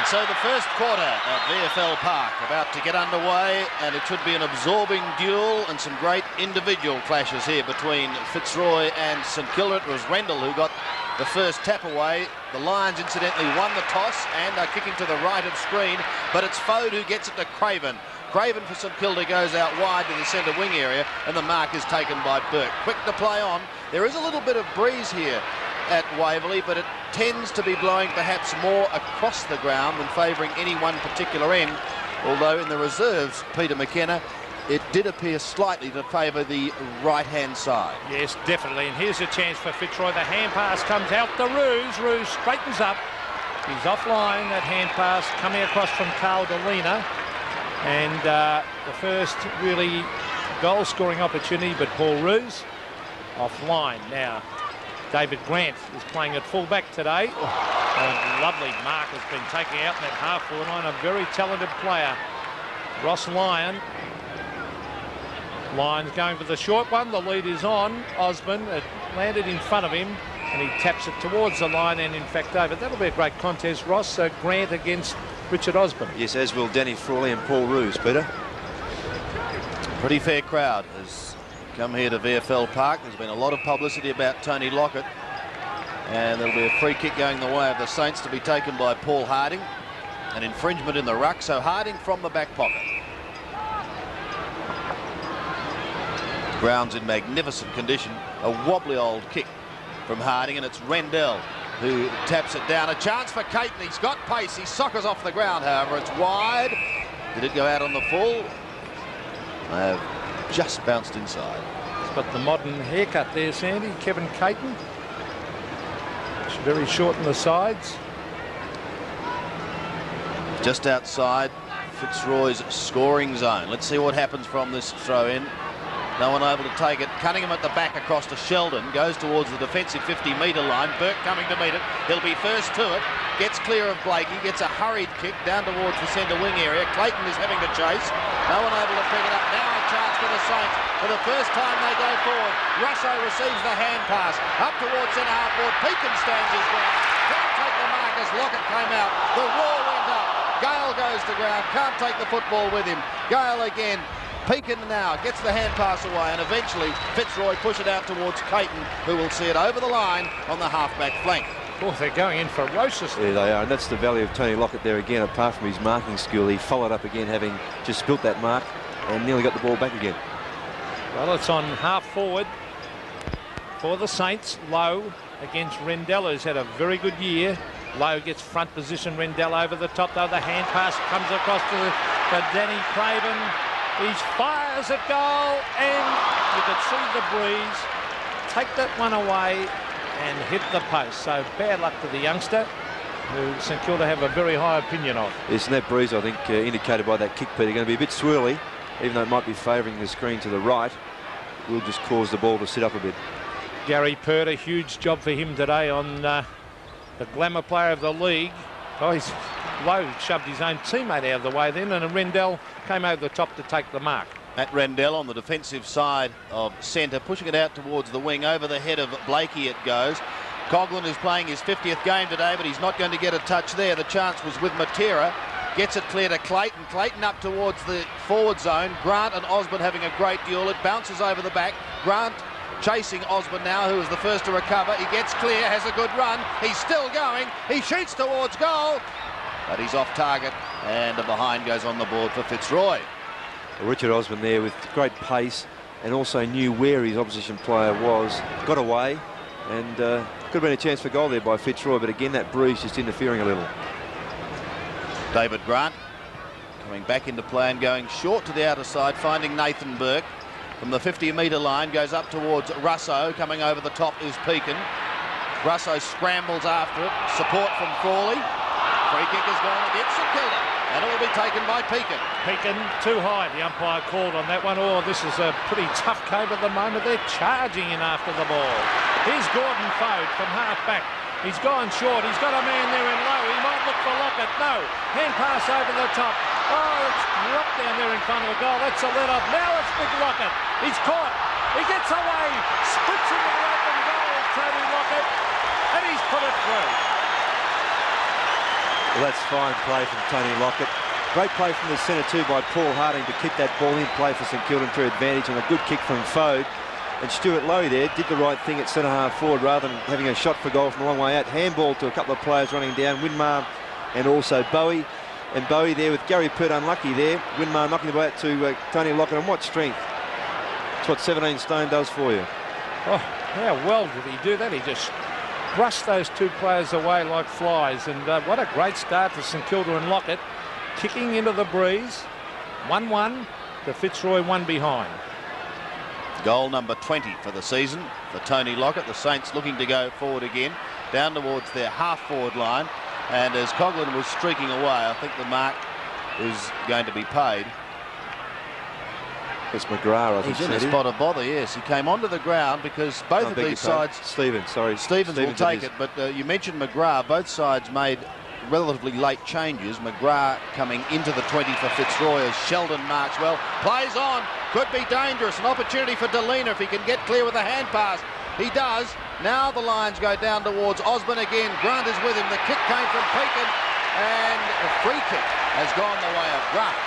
And so the first quarter at VFL Park about to get underway, and it should be an absorbing duel and some great individual clashes here between Fitzroy and St Kilda. It was Rendell who got the first tap away. The Lions incidentally won the toss and are kicking to the right of screen, but it's Fode who gets it to Craven. Craven for St Kilda goes out wide to the centre wing area, and the mark is taken by Burke. Quick to play on. There is a little bit of breeze here at Waverley, but it tends to be blowing perhaps more across the ground than favouring any one particular end, although in the reserves, Peter McKenna, it did appear slightly to favour the right-hand side. Yes, definitely, and here's a chance for Fitzroy. The hand pass comes out to Roos. Roos straightens up. He's offline, that hand pass coming across from Carl Delina, and the first really goal-scoring opportunity, but Paul Roos offline now. David Grant is playing at fullback today. A lovely mark has been taken out in that half-forward line. A very talented player, Ross Lyon. Lyon's going for the short one. The lead is on Osborne. It landed in front of him, and he taps it towards the line and in fact over. That'll be a great contest, Ross. Grant against Richard Osborne. Yes, as will Danny Frawley and Paul Roos, Peter. Pretty fair crowd has come here to VFL Park. There's been a lot of publicity about Tony Lockett, and there'll be a free kick going the way of the Saints to be taken by Paul Harding. An infringement in the ruck, so Harding from the back pocket. Ground's in magnificent condition. A wobbly old kick from Harding, and it's Rendell who taps it down. A chance for Caton. He's got pace. He soccers off the ground, however. It's wide. Did it go out on the full? They have just bounced inside. He's got the modern haircut there, Sandy. Kevin Caton. It's very short on the sides. Just outside Fitzroy's scoring zone. Let's see what happens from this throw-in. No one able to take it. Cunningham at the back across to Sheldon. Goes towards the defensive 50-metre line. Burke coming to meet it. He'll be first to it. Gets clear of Blakey. Gets a hurried kick down towards the centre wing area. Clayton is having to chase. No one able to pick it up. Now a chance for the Saints. For the first time they go forward. Russo receives the hand pass. Up towards centre half forward. Pekin stands his ground. Can't take the mark as Lockett came out. The roar went up. Gale goes to ground. Can't take the football with him. Gale again. Pekin now gets the hand pass away, and eventually Fitzroy push it out towards Caton, who will see it over the line on the half-back flank. Oh, they're going in ferociously. Yeah, they are, and that's the value of Tony Lockett there again. Apart from his marking skill, he followed up again, having just spilt that mark and nearly got the ball back again. Well, it's on half-forward for the Saints. Lowe against Rendell, who's had a very good year. Lowe gets front position. Rendell over the top, though. The hand pass comes across to Danny Craven. He fires at goal, and you could see the breeze take that one away and hit the post. So bad luck to the youngster, who St Kilda have a very high opinion of. Yes, and that breeze, I think, indicated by that kick, Peter, going to be a bit swirly, even though it might be favouring the screen to the right. It will just cause the ball to sit up a bit. Gary Pert, a huge job for him today on the glamour player of the league. Oh, he's Lowe shoved his own teammate out of the way then, and Rendell came over the top to take the mark. Matt Rendell on the defensive side of centre, pushing it out towards the wing. Over the head of Blakey it goes. Coghlan is playing his 50th game today, but he's not going to get a touch there. The chance was with Matera. Gets it clear to Clayton. Clayton up towards the forward zone. Grant and Osborne having a great duel. It bounces over the back. Grant chasing Osborne now, who is the first to recover. He gets clear, has a good run. He's still going. He shoots towards goal, but he's off target, and a behind goes on the board for Fitzroy. Richard Osborne there with great pace, and also knew where his opposition player was. Got away, and could have been a chance for goal there by Fitzroy, but again that breeze just interfering a little. David Grant coming back into play and going short to the outer side, finding Nathan Burke. From the 50-metre line, goes up towards Russo. Coming over the top is Pekin. Russo scrambles after it. Support from Frawley. Free kick is gone against St Kilda, and it will be taken by Pekin. Pekin too high. The umpire called on that one. Oh, this is a pretty tough game at the moment. They're charging in after the ball. Here's Gordon Fode from half-back. He's gone short. He's got a man there in low. He might look for Lockett. No. Hand pass over the top. Oh, it's dropped down there in front of the goal. That's a let-off. Now it's Big Lockett. He's caught. He gets away. Splits into the open goal, Tony Lockett. And he's put it through. Well, that's fine play from Tony Lockett. Great play from the centre too by Paul Harding to keep that ball in play for St Kilda to advantage, and a good kick from Fode. And Stuart Lowe there did the right thing at centre-half forward rather than having a shot for goal from a long way out. Handball to a couple of players running down, Winmar and also Bowie. And Bowie there with Gary Pert unlucky there. Winmar knocking the ball out to Tony Lockett. And what strength. That's what 17 stone does for you. Oh, how well did he do that? He just brushed those two players away like flies. And what a great start to St Kilda and Lockett. Kicking into the breeze. 1-1 to Fitzroy, 1 behind. Goal number 20 for the season for Tony Lockett. The Saints looking to go forward again, down towards their half-forward line. And as Coughlin was streaking away, I think the mark is going to be paid. It's McGrath, I think. He's in a spot of bother, yes. He came onto the ground because both of these sides... Stevens will take it, but you mentioned McGrath. Both sides made relatively late changes. McGrath coming into the 20 for Fitzroy as Sheldon marks well. Plays on. Could be dangerous. An opportunity for Delina if he can get clear with a hand pass. He does. Now the lines go down towards Osborne again. Grant is with him. The kick came from Pekin, and the free kick has gone the way of Grant.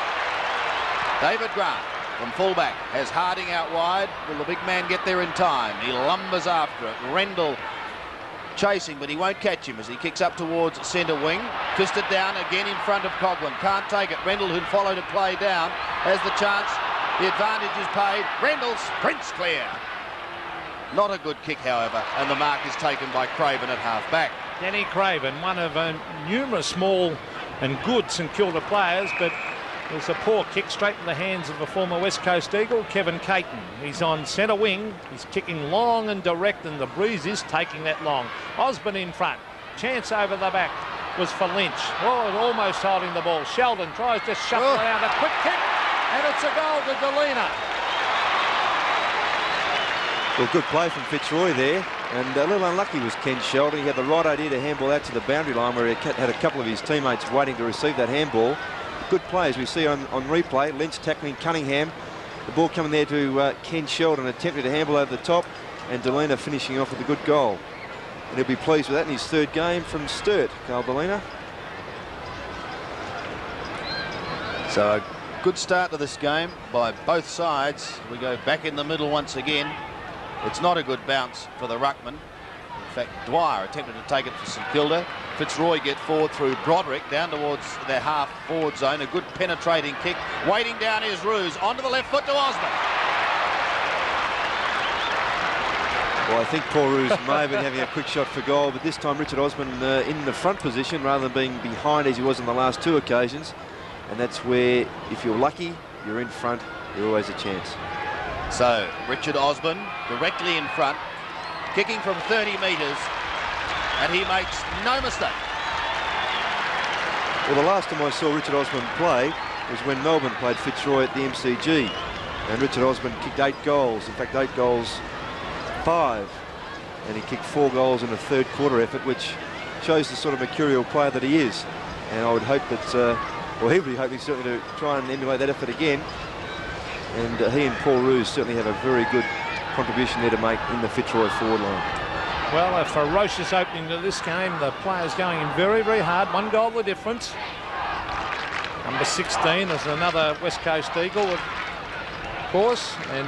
David Grant from fullback has Harding out wide. Will the big man get there in time? He lumbers after it. Rendell chasing, but he won't catch him as he kicks up towards centre wing. Fisted down again in front of Coughlin. Can't take it. Rendell, who'd followed a play down, has the chance. The advantage is paid. Rendell sprints clear. Not a good kick, however, and the mark is taken by Craven at half-back. Danny Craven, one of numerous small and good St Kilda players, but it was a poor kick straight in the hands of the former West Coast Eagle, Kevin Caton. He's on centre wing. He's kicking long and direct, and the breeze is taking that long. Osborne in front. Chance over the back was for Lynch. Oh, almost holding the ball. Sheldon tries to shuffle it out. A quick kick, and it's a goal to Delina. Well, good play from Fitzroy there, and a little unlucky was Ken Sheldon. He had the right idea to handball out to the boundary line where he had a couple of his teammates waiting to receive that handball. Good play, as we see on replay. Lynch tackling Cunningham. The ball coming there to Ken Sheldon, attempting to handball over the top, and Delina finishing off with a good goal. And he'll be pleased with that in his third game from Sturt, Carl Delina. So a good start to this game by both sides. We go back in the middle once again. It's not a good bounce for the ruckman. In fact, Dwyer attempted to take it for St Kilda. Fitzroy get forward through Broderick down towards their half-forward zone. A good penetrating kick. Waiting down is Roos. Onto the left foot to Osborne. Well, I think Paul Roos may have been having a quick shot for goal, but this time Richard Osborne in the front position rather than being behind as he was on the last two occasions. And that's where, if you're lucky, you're in front, you're always a chance. So Richard Osborne directly in front, kicking from 30 metres, and he makes no mistake. Well, the last time I saw Richard Osborne play was when Melbourne played Fitzroy at the MCG, and Richard Osborne kicked 8 goals. In fact, 8 goals, 5, and he kicked 4 goals in a third quarter effort, which shows the sort of mercurial player that he is. And I would hope that, well, he would be hoping certainly to try and emulate that effort again. And he and Paul Roos certainly have a very good contribution there to make in the Fitzroy forward line. Well, a ferocious opening to this game. The players going in very, very hard. 1 goal the difference. Number 16 is another West Coast Eagle, of course. And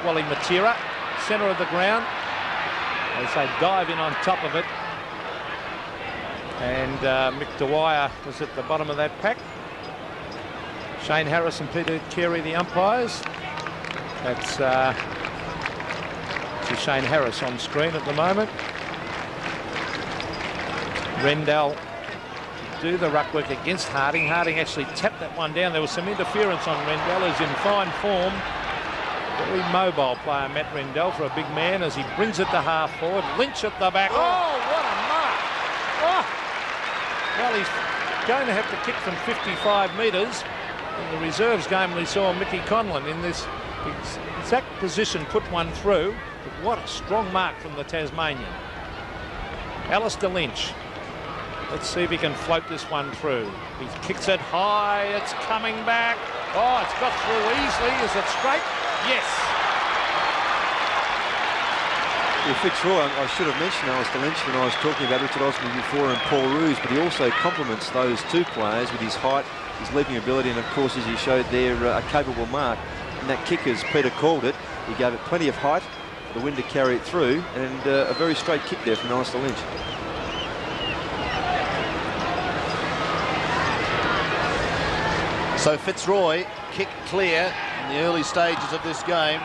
Wally Matera, centre of the ground, as they dive in on top of it. And Mick Dwyer was at the bottom of that pack. Shane Harris and Peter Carey, the umpires. That's Shane Harris on screen at the moment. Rendell do the ruck work against Harding. Harding actually tapped that one down. There was some interference on Rendell, who's in fine form. Very mobile player, Matt Rendell, for a big man as he brings it to half forward. Lynch at the back. Oh, what a mark! Oh! Well, he's going to have to kick from 55 metres. In the reserves game, we saw Mickey Conlon in this exact position put one through. But what a strong mark from the Tasmanian. Alistair Lynch. Let's see if he can float this one through. He kicks it high. It's coming back. Oh, it's got through easily. Is it straight? Yes. Yeah, Fitzroy, I should have mentioned Alistair Lynch when I was talking about Richard Osman before and Paul Roos, but he also complements those two players with his height, his leaping ability, and of course, as you showed there, a capable mark. And that kick, as Peter called it, he gave it plenty of height for the wind to carry it through, and a very straight kick there from Alistair Lynch. So Fitzroy kick clear in the early stages of this game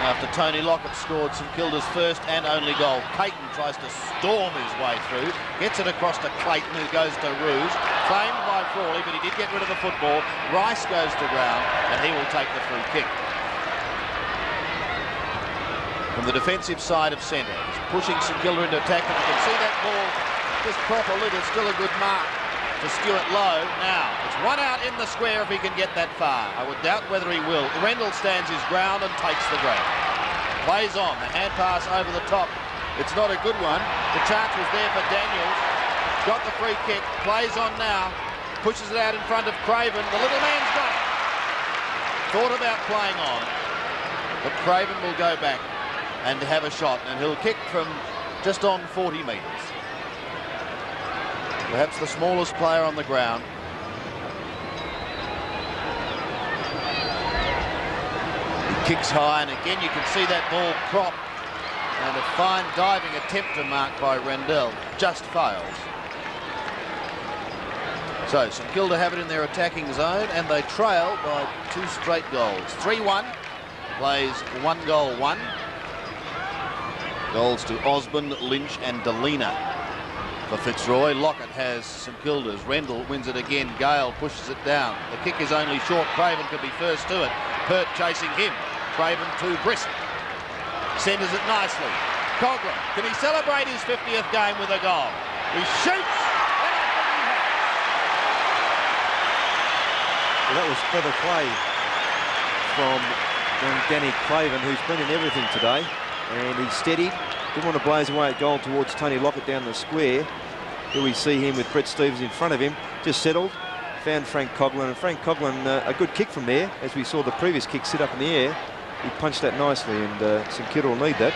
after Tony Lockett scored St Kilda's first and only goal. Caton tries to storm his way through, gets it across to Clayton, who goes to Roos, claimed by Frawley, but he did get rid of the football. Rice goes to ground, and he will take the free kick. From the defensive side of centre, he's pushing St Kilda into attack, and you can see that ball just proper lid. It's still a good mark to Stuart Lowe. Now, it's one out in the square if he can get that far. I would doubt whether he will. Rendell stands his ground and takes the grab. Plays on, the hand pass over the top. It's not a good one. The chance was there for Daniels. Got the free kick, plays on now, pushes it out in front of Craven. The little man's got it. Thought about playing on, but Craven will go back and have a shot, and he'll kick from just on 40 metres. Perhaps the smallest player on the ground. He kicks high, and again you can see that ball prop, and a fine diving attempt to mark by Rendell just fails. So St Kilda have it in their attacking zone, and they trail by 2 straight goals. 3-1, plays 1 goal 1. Goals to Osborne, Lynch and Delina. For Fitzroy, Lockett has St Kilda's. Rendell wins it again. Gale pushes it down. The kick is only short. Craven could be first to it. Pert chasing him. Craven too brisk. Centres it nicely. Coghlan, can he celebrate his 50th game with a goal? He shoots, and I think he has. Well, that was clever play from Danny Craven, who's been in everything today. And he steadied. Didn't want to blaze away at goal towards Tony Lockett down the square. Here we see him with Brett Stevens in front of him. Just settled, found Frank Coghlan, and Frank Coghlan, a good kick from there. As we saw the previous kick sit up in the air, he punched that nicely, and St Kilda will need that.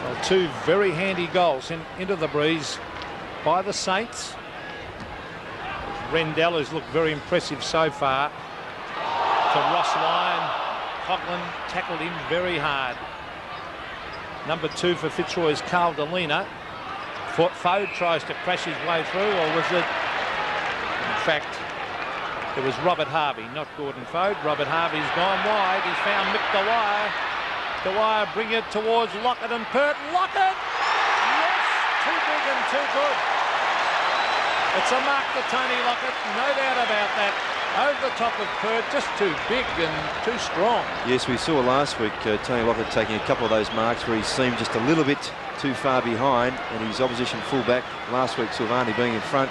Well, 2 very handy goals into the breeze by the Saints. Rendell has looked very impressive so far. To Ross Lyon, Coghlan tackled him very hard. Number 2 for Fitzroy is Carl Delina. Fode tries to crash his way through, or was it? In fact, it was Robert Harvey, not Gordon Fode. Robert Harvey's gone wide. He's found Mick Dwyer. Dwyer bring it towards Lockett and Pert. Lockett! Yes! Too big and too good. It's a mark for Tony Lockett, no doubt about that. Over the top of Pert, just too big and too strong. Yes, we saw last week Tony Lockett taking a couple of those marks where he seemed just a little bit too far behind, and his opposition fullback last week, Silvani, being in front.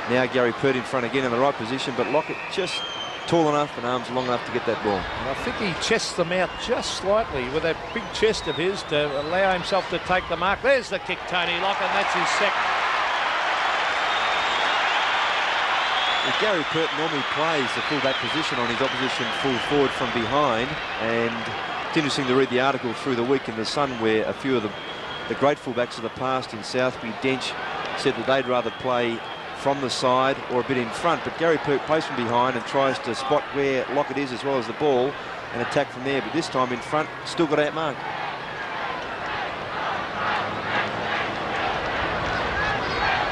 Now Gary Pert in front again in the right position, but Lockett just tall enough and arms long enough to get that ball. And I think he chests them out just slightly with that big chest of his to allow himself to take the mark. There's the kick, Tony Lockett, and that's his second. Well, Gary Pert normally plays the fullback position on his opposition full forward from behind, and it's interesting to read the article through the week in the Sun where a few of the great fullbacks of the past in Southby, Dench, said that they'd rather play from the side or a bit in front, but Gary Pert plays from behind and tries to spot where Lockett is as well as the ball and attack from there, but this time in front, still got outmarked.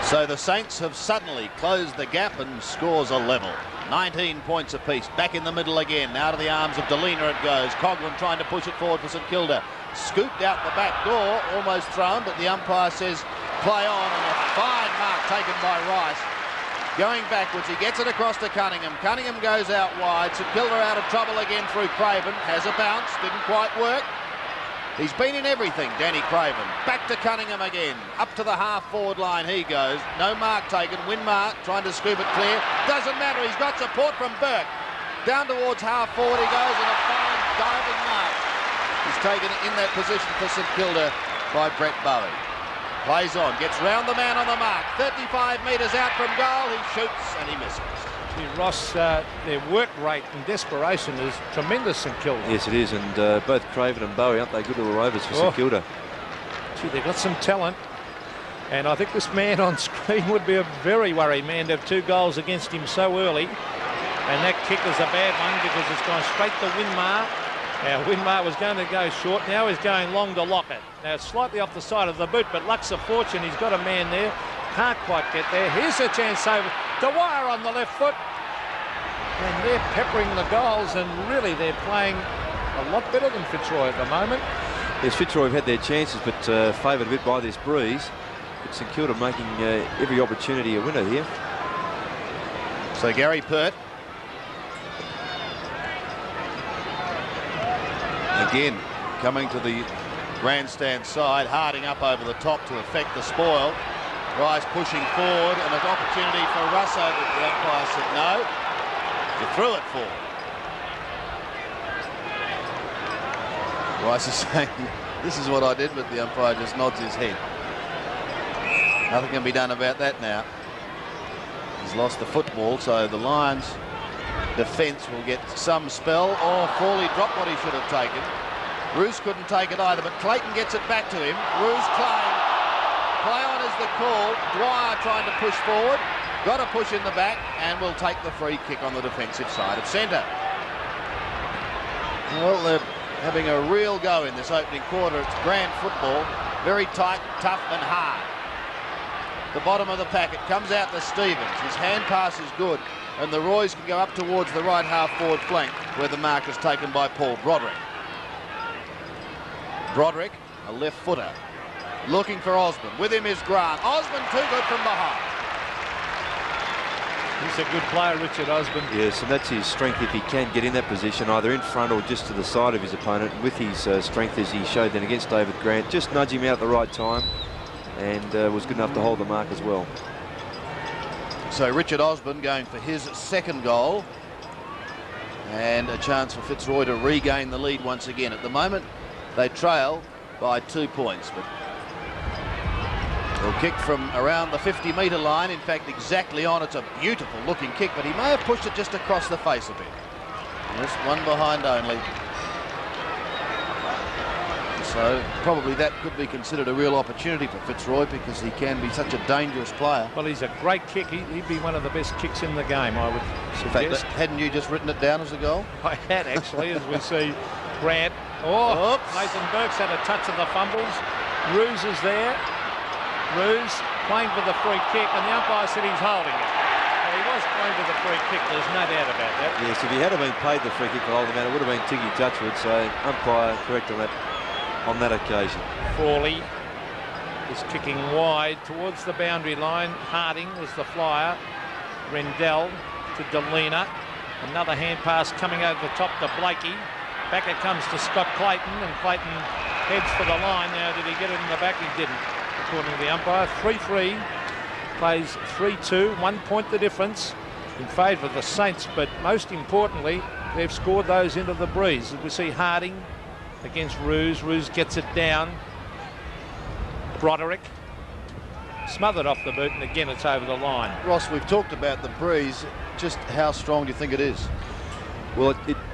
So the Saints have suddenly closed the gap and scores a level. 19 points apiece. Back in the middle again. Out of the arms of Delina it goes. Coghlan trying to push it forward for St Kilda. Scooped out the back door, almost thrown, but the umpire says play on, and a fine mark taken by Rice. Going backwards, he gets it across to Cunningham. Cunningham goes out wide. St Kilda out of trouble again through Craven. Has a bounce, didn't quite work. He's been in everything, Danny Craven. Back to Cunningham again. Up to the half-forward line he goes. No mark taken. Winmark trying to scoop it clear. Doesn't matter. He's got support from Burke. Down towards half-forward he goes, and a fine diving mark. He's taken in that position for St Kilda by Brett Bowie. Plays on, gets round the man on the mark. 35 metres out from goal. He shoots and he misses. Gee, Ross, their work rate and desperation is tremendous in Kilda. Yes, it is. And both Craven and Bowie, aren't they good little rovers for St Kilda? Gee, they've got some talent. And I think this man on screen would be a very worried man to have 2 goals against him so early. And that kick is a bad one because it's gone straight to Winmar. Now, Winmar was going to go short. Now he's going long to Lockett. Now, it's slightly off the side of the boot, but luck's a fortune. He's got a man there. Can't quite get there. Here's a chance over. Dwyer on the left foot. And they're peppering the goals, and really they're playing a lot better than Fitzroy at the moment. Yes, Fitzroy have had their chances, but favoured a bit by this breeze. But St Kilda making every opportunity a winner here. So Gary Pert. Again, coming to the grandstand side, Harding up over the top to affect the spoil. Rice pushing forward, and an opportunity for Russo, but the umpire said no. He threw it forward. Rice is saying, this is what I did, but the umpire just nods his head. Nothing can be done about that now. He's lost the football, so the Lions defence will get some spell, or Frawley dropped what he should have taken. Roos couldn't take it either, but Clayton gets it back to him. Roos claim. Play on is the call. Dwyer trying to push forward. Got to push in the back, and will take the free kick on the defensive side of centre. Well, they're having a real go in this opening quarter. It's grand football. Very tight, tough and hard. The bottom of the packet comes out to Stevens. His hand pass is good, and the Roys can go up towards the right half forward flank, where the mark is taken by Paul Broderick. Broderick, a left footer, looking for Osborne. With him is Grant. Osborne too good from behind. He's a good player, Richard Osborne. Yes, and that's his strength if he can get in that position, either in front or just to the side of his opponent. With his strength, as he showed then against David Grant, just nudge him out at the right time, and was good enough to hold the mark as well. So Richard Osborne going for his second goal, and a chance for Fitzroy to regain the lead once again. At the moment, they trail by 2 points, but they'll kick from around the 50-metre line. In fact, exactly on. It's a beautiful looking kick, but he may have pushed it just across the face a bit. Just one behind only. So probably that could be considered a real opportunity for Fitzroy, because he can be such a dangerous player. Well, he's a great kick. He'd be one of the best kicks in the game, I would suggest. In fact, hadn't you just written it down as a goal? I had, actually, as we see Grant. Oh, oops. Nathan Burke's had a touch of the fumbles. Roos is there. Roos playing for the free kick, and the umpire said he's holding it. Well, he was playing for the free kick, there's no doubt about that. Yes, if he had been paid the free kick for holding the man, it would have been Tiggy Touchwood, so umpire correct on that occasion. Frawley is kicking wide towards the boundary line. Harding was the flyer. Rendell to Delena. Another hand pass coming over the top to Blakey. Back it comes to Scott Clayton, and Clayton heads for the line. Now, did he get it in the back? He didn't, according to the umpire. 3-3, plays 3-2, 1 point the difference in favour of the Saints, but most importantly, they've scored those into the breeze. We see Harding against Roos. Roos gets it down. Broderick smothered off the boot, and again it's over the line. Ross, we've talked about the breeze. Just how strong do you think it is? Well,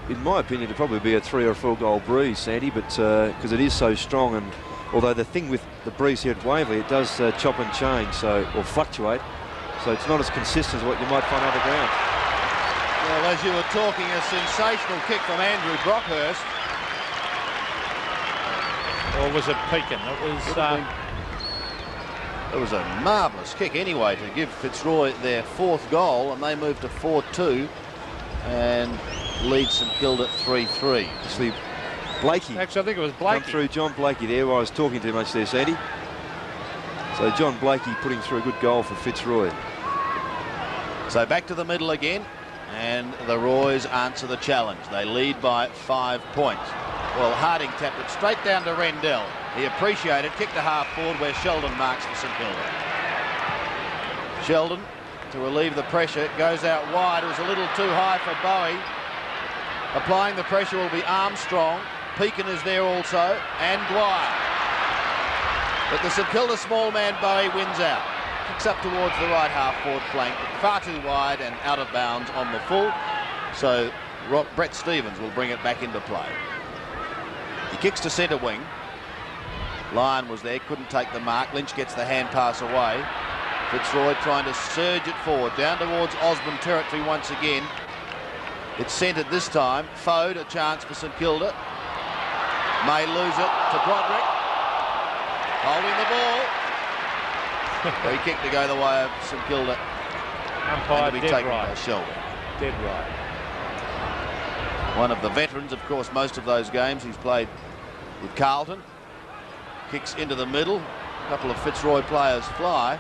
in my opinion, it'd probably be a 3 or 4 goal breeze, Sandy, but because it is so strong, and although the thing with the breeze here at Waverley, it does chop and change, or fluctuate, so it's not as consistent as what you might find underground. Well, as you were talking, a sensational kick from Andrew Brockhurst. Or was it Pekin? It was a marvellous kick anyway to give Fitzroy their 4th goal, and they move to 4-2 and lead St Kilda 3-3. Actually, Blakey. Actually, I think it was Blakey. Come through John Blakey there, where I was talking too much there, Sandy. So John Blakey putting through a good goal for Fitzroy. So back to the middle again, and the Roys answer the challenge. They lead by 5 points. Well, Harding tapped it straight down to Rendell. He appreciated, kicked a half forward where Sheldon marks for St Kilda. Sheldon, to relieve the pressure, goes out wide. It was a little too high for Bowie. Applying the pressure will be Armstrong. Pekin is there also, and Dwyer. But the St Kilda small man Bowie wins out. Kicks up towards the right half forward flank, far too wide and out of bounds on the full. So Brett Stevens will bring it back into play. He kicks to centre wing. Lyon was there, couldn't take the mark. Lynch gets the hand pass away. Fitzroy trying to surge it forward, down towards Osborne territory once again. It's centred this time. Fode, a chance for St Kilda. May lose it to Broderick. Holding the ball. Free kick to go the way of St Kilda. Umpire And to be dead taken right. by Sheldon. Dead right. One of the veterans, of course, most of those games he's played with Carlton. Kicks into the middle. A couple of Fitzroy players fly.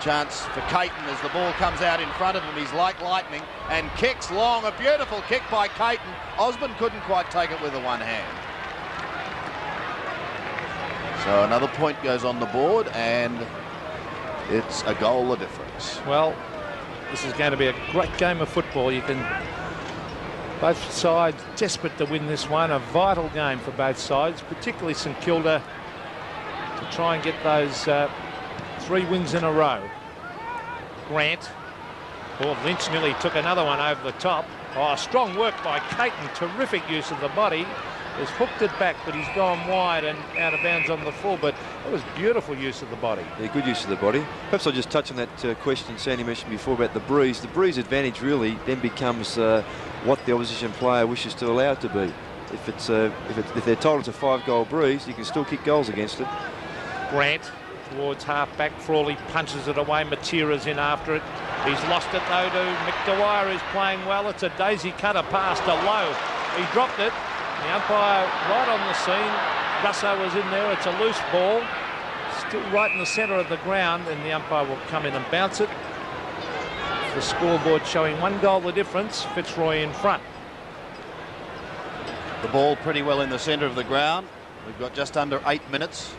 Chance for Caton as the ball comes out in front of him. He's like lightning and kicks long. A beautiful kick by Caton. Osborne couldn't quite take it with the one hand. So another point goes on the board, and it's a goal the difference. Well, this is going to be a great game of football. You can, both sides desperate to win this one. A vital game for both sides, particularly St Kilda, to try and get those 3 wins in a row. Grant. Oh, Lynch nearly took another one over the top. Oh, strong work by Caton. Terrific use of the body. Has hooked it back, but he's gone wide and out of bounds on the full. But it was beautiful use of the body. Yeah, good use of the body. Perhaps I'll just touch on that question Sandy mentioned before about the breeze. The breeze advantage really then becomes what the opposition player wishes to allow it to be. If they're told it's a 5-goal breeze, you can still kick goals against it. Grant towards half-back. Frawley punches it away. Matera's in after it. He's lost it, though, to McDwyer, who's playing well. It's a daisy cutter pass to Lowe. He dropped it. The umpire right on the scene. Russo was in there. It's a loose ball. Still right in the centre of the ground, and the umpire will come in and bounce it. The scoreboard showing 1 goal the difference. Fitzroy in front. The ball pretty well in the centre of the ground. We've got just under 8 minutes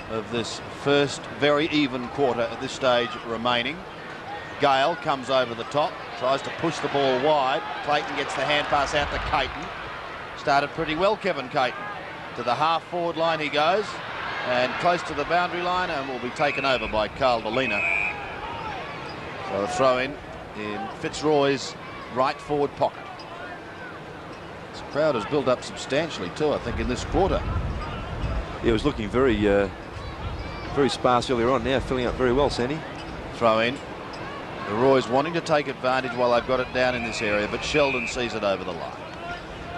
of this first very even quarter at this stage remaining. Gale comes over the top, tries to push the ball wide. Clayton gets the hand pass out to Caton. Started pretty well, Kevin Caton. To the half-forward line he goes, and close to the boundary line, and will be taken over by Carl Delina. So a throw-in Fitzroy's right-forward pocket. This crowd has built up substantially too, I think, in this quarter. Yeah, it was looking very sparse earlier on. Now filling up very well, Sandy. Throw-in. The Roy's wanting to take advantage while they've got it down in this area, but Sheldon sees it over the line.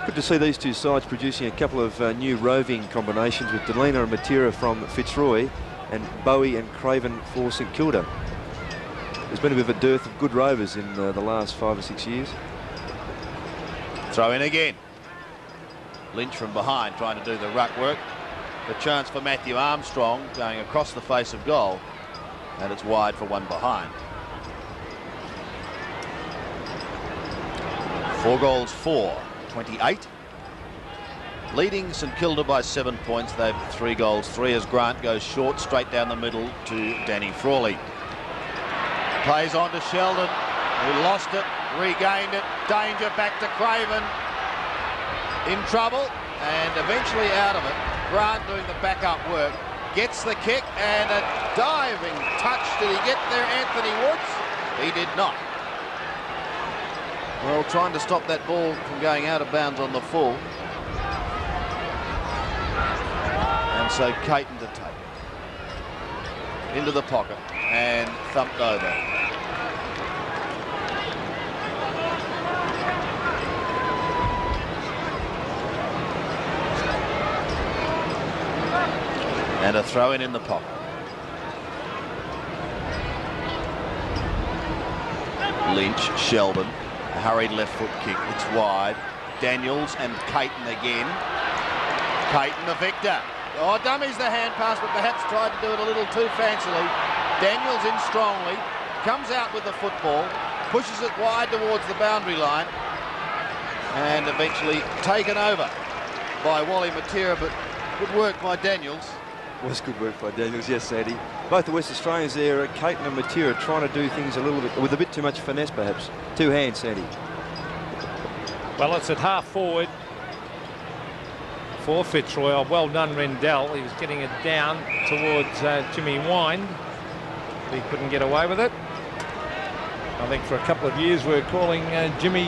Good to see these two sides producing a couple of new roving combinations with Delina and Matera from Fitzroy and Bowie and Craven for St Kilda. There's been a bit of a dearth of good rovers in the last 5 or 6 years. Throw in again. Lynch from behind trying to do the ruck work. The chance for Matthew Armstrong going across the face of goal, and it's wide for one behind. 4 goals for 28. Leading St Kilda by 7 points. They've 3 goals, 3 as Grant goes short, straight down the middle to Danny Frawley. Plays on to Sheldon, who lost it, regained it. Danger back to Craven. In trouble, and eventually out of it. Grant doing the backup work. Gets the kick, and a diving touch. Did he get there, Anthony Woods? He did not. Well, trying to stop that ball from going out of bounds on the full. And so Caton to take it. Into the pocket and thumped over. And a throw in the pocket. Lynch, Sheldon. A hurried left foot kick. It's wide. Daniels and Caton again. Caton the victor. Oh, dummies the hand pass, but perhaps tried to do it a little too fancily. Daniels in strongly. Comes out with the football. Pushes it wide towards the boundary line. And eventually taken over by Wally Matera, but good work by Daniels. Was good work by Daniels, yes, Sandy. Both the West Australians there, Caton and Matera, trying to do things a little bit with a bit too much finesse, perhaps. 2 hands, Sandy. Well, it's at half forward. for Fitzroy. Oh, well done, Rendell. He was getting it down towards Jimmy Wind. He couldn't get away with it. I think for a couple of years we were calling Jimmy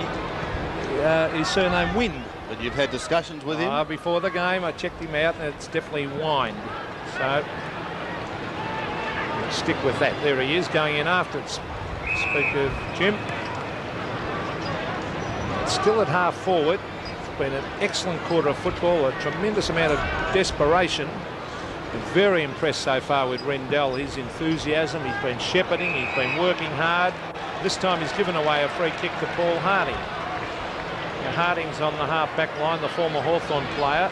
his surname Wind. But you've had discussions with him? Before the game, I checked him out, and it's definitely Wind. So we'll stick with that. There he is, going in after it. Speak of Jim. It's still at half forward. It's been an excellent quarter of football, a tremendous amount of desperation. Been very impressed so far with Rendell. His enthusiasm, he's been shepherding, he's been working hard. This time he's given away a free kick to Paul Harding. Now Harding's on the half-back line, the former Hawthorn player.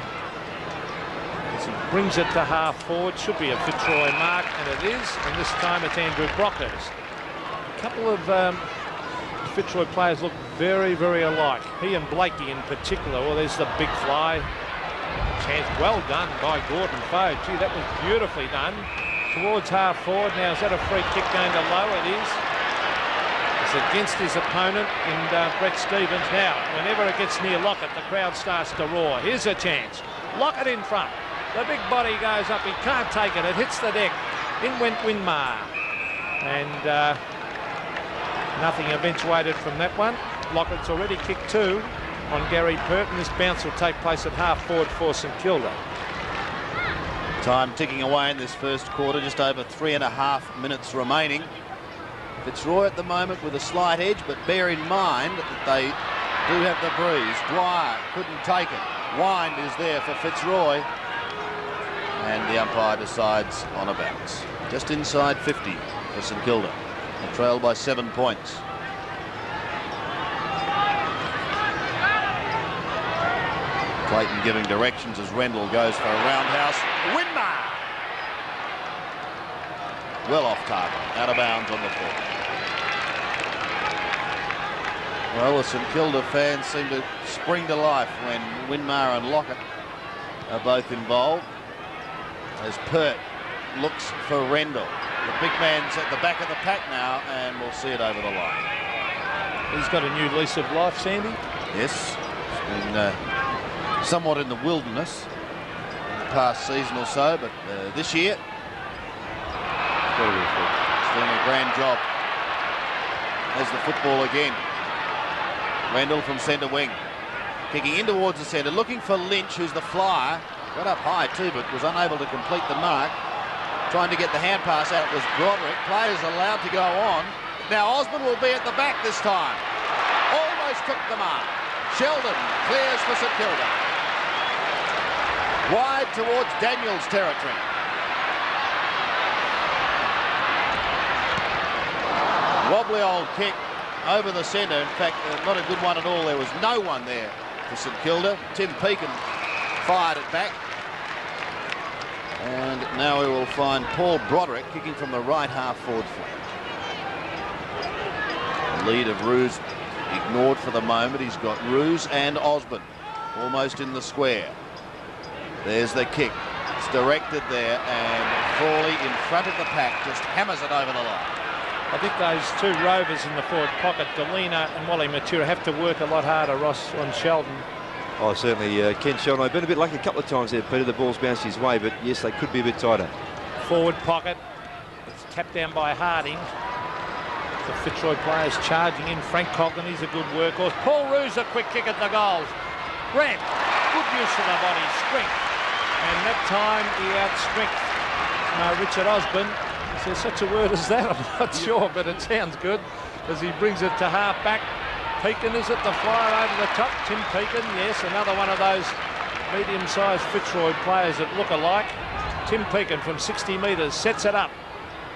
As he brings it to half forward, should be a Fitzroy mark, and it is. And this time it's Andrew Brockhurst. A couple of Fitzroy players look very, very alike. He and Blakey in particular. Well, there's the big fly. Chance well done by Gordon Foe. Gee, that was beautifully done. Towards half forward. Now, is that a free kick going to low? It is. It's against his opponent in Brett Stevens. Now, whenever it gets near Lockett, the crowd starts to roar. Here's a chance. Lockett in front. The big body goes up. He can't take it. It hits the deck. In went Winmar. And nothing eventuated from that one. Lockett's already kicked 2 on Gary Purton. This bounce will take place at half forward for St Kilda. Time ticking away in this first quarter, just over 3.5 minutes remaining. Fitzroy at the moment with a slight edge, but bear in mind that they do have the breeze. Dwyer couldn't take it. Wind is there for Fitzroy. And the umpire decides on a bounce. Just inside 50 for St Kilda. They trail by 7 points. Clayton giving directions as Rendell goes for a roundhouse. Winmar! Well off target, out of bounds on the floor. Well, the St Kilda fans seem to spring to life when Winmar and Lockett are both involved. As Pert looks for Rendell. The big man's at the back of the pack now, and we'll see it over the line. He's got a new lease of life, Sandy. Yes, he's been somewhat in the wilderness in the past season or so, but this year he's doing a grand job. As the football again. Rendell from centre wing, kicking in towards the centre, looking for Lynch, who's the flyer. Got up high too, but was unable to complete the mark. Trying to get the hand pass out was Broderick. Players allowed to go on. Now Osborne will be at the back this time. Almost took the mark. Sheldon clears for St Kilda. Wide towards Daniels' territory. Wobbly old kick over the centre. In fact, not a good one at all. There was no one there for St Kilda. Tim Pekin fired it back. And now we will find Paul Broderick kicking from the right half forward flank. The lead of Roos ignored for the moment. He's got Roos and Osborne almost in the square. There's the kick. It's directed there, and Frawley in front of the pack just hammers it over the line. I think those two rovers in the forward pocket, Delina and Wally Matura, have to work a lot harder, Ross, on Sheldon. Oh, certainly, Ken Sheldon. I've been a bit lucky a couple of times there, Peter. The ball's bounced his way, but yes, they could be a bit tighter. Forward pocket. It's tapped down by Harding. The Fitzroy players charging in. Frank Coglan, he's a good workhorse. Paul Roos, a quick kick at the goals. Grant, good use of the body, strength. And that time he outstrengthed Richard Osborne. Is there such a word as that? I'm not sure, but it sounds good as he brings it to half back. Pekin is at the flyer over the top. Tim Pekin, yes, another one of those medium-sized Fitzroy players that look alike. Tim Pekin from 60 metres sets it up.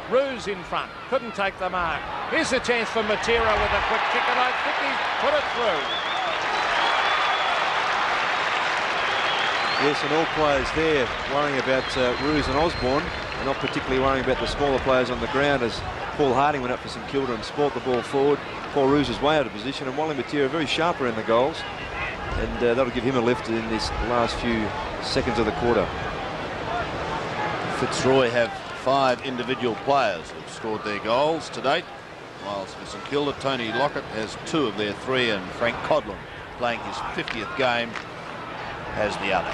Roos in front, couldn't take the mark. Here's a chance for Matera with a quick kick, and I think he put it through. Yes, and all players there worrying about Roos and Osborne, and not particularly worrying about the smaller players on the ground, as Paul Harding went up for St Kilda and sport the ball forward. Paul Roos is way out of position, and Wally Matera very sharp around the goals, and that'll give him a lift in this last few seconds of the quarter. Fitzroy have 5 individual players who've scored their goals to date, whilst for St Kilda, Tony Lockett has 2 of their 3, and Frank Codlin, playing his 50th game, has the other.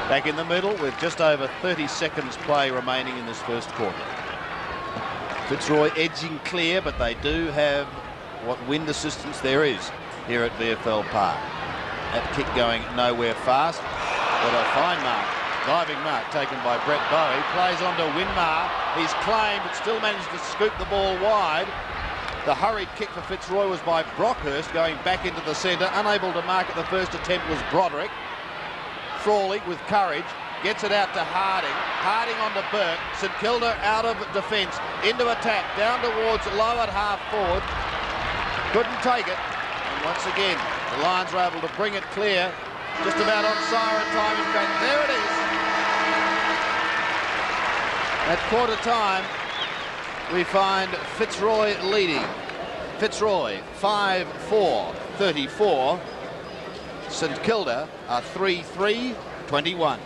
Back in the middle with just over 30 seconds play remaining in this first quarter. Fitzroy edging clear, but they do have what wind assistance there is here at VFL Park. That kick going nowhere fast, but a fine mark. Diving mark taken by Brett Bowie. Plays onto Winmar. He's claimed but still managed to scoop the ball wide. The hurried kick for Fitzroy was by Brockhurst going back into the centre. Unable to mark at the first attempt was Broderick. Frawley with courage gets it out to Harding. Harding onto Burke. St Kilda out of defence. Into attack. Down towards low at half forward. Couldn't take it. And once again, the Lions were able to bring it clear. Just about on siren time. In fact, there it is. At quarter time, we find Fitzroy leading. Fitzroy 5-4, 34. St Kilda are 3-3, 21.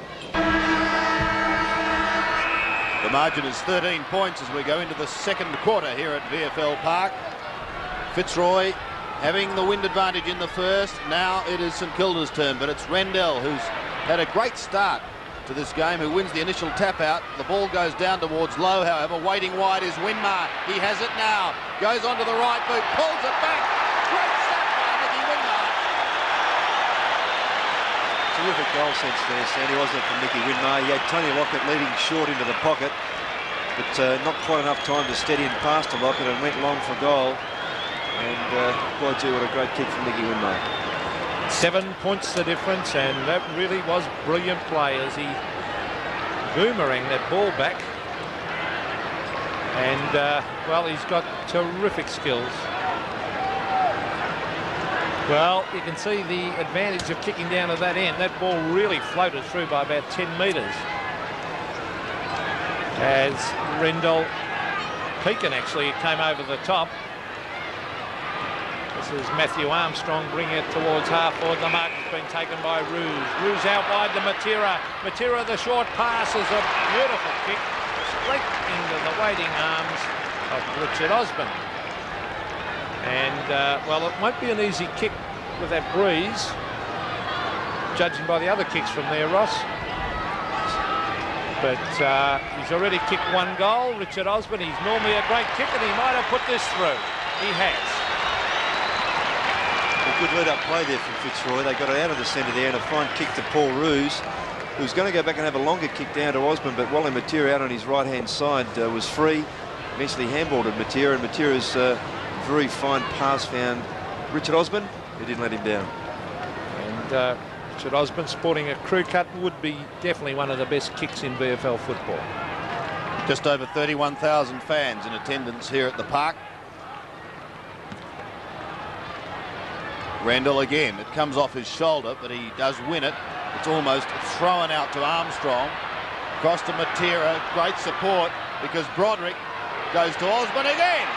The margin is 13 points as we go into the second quarter here at VFL Park. Fitzroy having the wind advantage in the first. Now it is St Kilda's turn, but it's Rendell who's had a great start to this game, who wins the initial tap out. The ball goes down towards low, however. Waiting wide is Winmar. He has it now. Goes onto the right boot, pulls it back. Great stop by Nicky Winmar. Terrific goal sense there, Sandy, wasn't it, from Nicky Winmar? He had Tony Lockett leading short into the pocket, but not quite enough time to steady and pass to Lockett, and went long for goal. And boy, gee, what a great kick from Nicky Winmar. 7 points the difference, and that really was brilliant play as he boomerang that ball back. And well, he's got terrific skills. Well, you can see the advantage of kicking down to that end. That ball really floated through by about 10 metres. As Rendell Pekin actually came over the top. This is Matthew Armstrong bringing it towards half forward. The mark has been taken by Roos. Roos out wide to Matera. Matera, the short pass is a beautiful kick straight into the waiting arms of Richard Osborne. And, well, it won't be an easy kick with that breeze, judging by the other kicks from there, Ross. But he's already kicked one goal. Richard Osborne, he's normally a great kicker, and he might have put this through. He has. A good lead-up play there from Fitzroy. They got it out of the centre there, and a fine kick to Paul Roos, who's going to go back and have a longer kick down to Osborne, but Wally Matera out on his right-hand side was free. Eventually handballed at Matera, and Matera's very fine pass found Richard Osborne, who didn't let him down. And Richard Osborne sporting a crew cut would be definitely one of the best kicks in VFL football. Just over 31,000 fans in attendance here at the park. Rendell again. It comes off his shoulder, but he does win it. It's almost thrown out to Armstrong. Across to Matera. Great support because Broderick goes to Osborne again.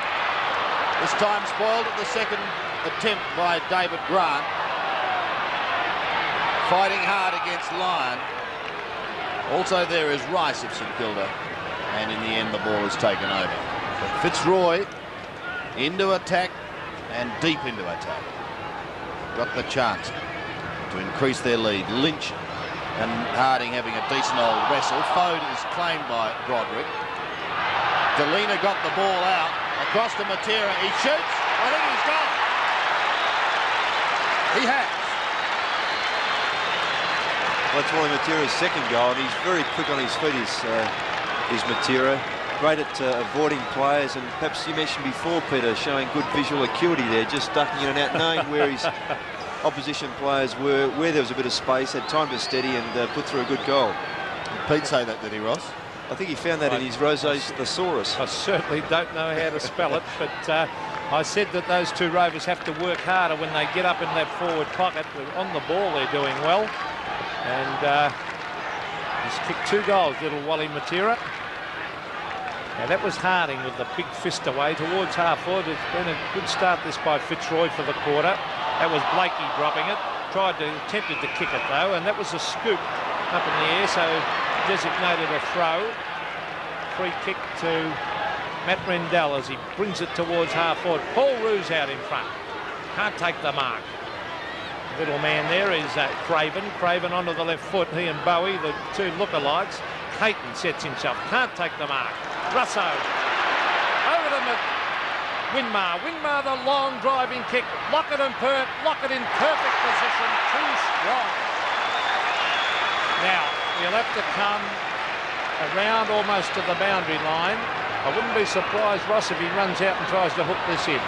This time spoiled at the second attempt by David Grant. Fighting hard against Lyon. Also there is Rice of St Kilda. And in the end the ball is taken over. But Fitzroy into attack and deep into attack. Got the chance to increase their lead. Lynch and Harding having a decent old wrestle. Fode is claimed by Broderick. Delina got the ball out. Across to Matera. He shoots. I think he's gone. He has. Well, that's Wally Matera's second goal, and he's very quick on his feet, is Matera. Great at avoiding players, and perhaps you mentioned before, Peter, showing good visual acuity there, just ducking in and out, knowing where his opposition players were, where there was a bit of space, had time to steady and put through a good goal. Did Pete say that, did he, Ross? I think he found that in his Rose's thesaurus. I certainly don't know how to spell it, but I said that those two Rovers have to work harder when they get up in that forward pocket. On the ball, they're doing well. And he's kicked 2 goals, little Wally Matera. Now that was Harding with the big fist away towards half forward. It's been a good start this by Fitzroy for the quarter. That was Blakey dropping it. Attempted to kick it though, and that was a scoop up in the air, so designated a throw. Free kick to Matt Rendell as he brings it towards half forward. Paul Roos out in front. Can't take the mark. Little man there is Craven. Craven onto the left foot. He and Bowie, the two lookalikes. Hayton sets himself. Can't take the mark. Russo. Over to Winmar. Winmar, the long driving kick. Lockett and Pert. Lockett in perfect position. Too strong. Now, he'll have to come around almost to the boundary line. I wouldn't be surprised, Ross, if he runs out and tries to hook this in.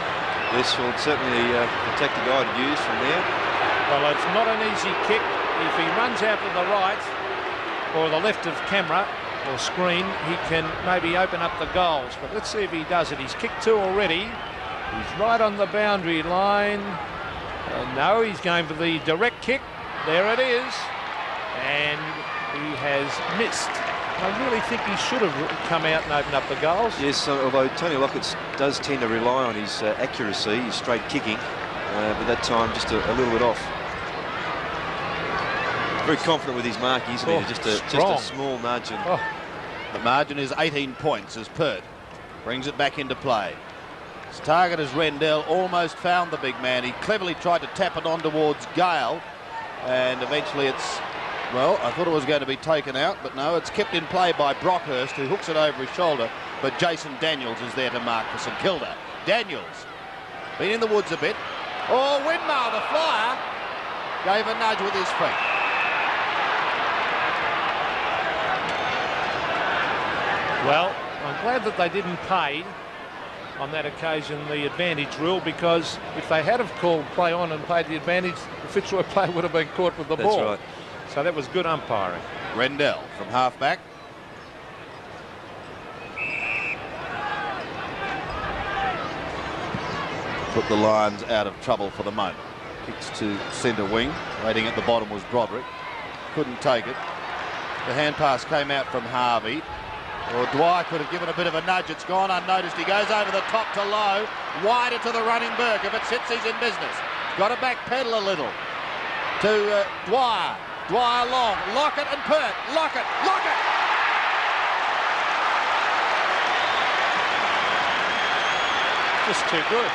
This will certainly protect the guy to use from there. Well, it's not an easy kick. If he runs out to the right or the left of camera or screen, he can maybe open up the goals. But let's see if he does it. He's kicked two already. He's right on the boundary line. No, he's going for the direct kick. There it is. And he has missed. I really think he should have come out and opened up the goals. Yes, although Tony Lockett does tend to rely on his accuracy, his straight kicking, but that time just a little bit off. Very confident with his marking, isn't he? Just a small margin. Oh. The margin is 18 points as Pert brings it back into play. His target is Rendell, almost found the big man. He cleverly tried to tap it on towards Gale, and eventually it's... Well, I thought it was going to be taken out, but no, it's kept in play by Brockhurst, who hooks it over his shoulder, but Jason Daniels is there to mark for St Kilda. Daniels, been in the woods a bit. Oh, Winmar, the flyer, gave a nudge with his feet. Well, I'm glad that they didn't pay on that occasion the advantage rule, because if they had have called play on and paid the advantage, the Fitzroy player would have been caught with the ball. That's right. So that was good umpiring. Rendell from half-back. Put the Lions out of trouble for the moment. Kicks to centre wing. Waiting at the bottom was Broderick. Couldn't take it. The hand pass came out from Harvey. Or Dwyer could have given a bit of a nudge. It's gone unnoticed. He goes over the top to Lowe. Wider to the running Burke. If it sits, he's in business. Got to backpedal a little. To Dwyer. Dwyer long. Lockett and Pert. Lockett. Lockett! Just too good.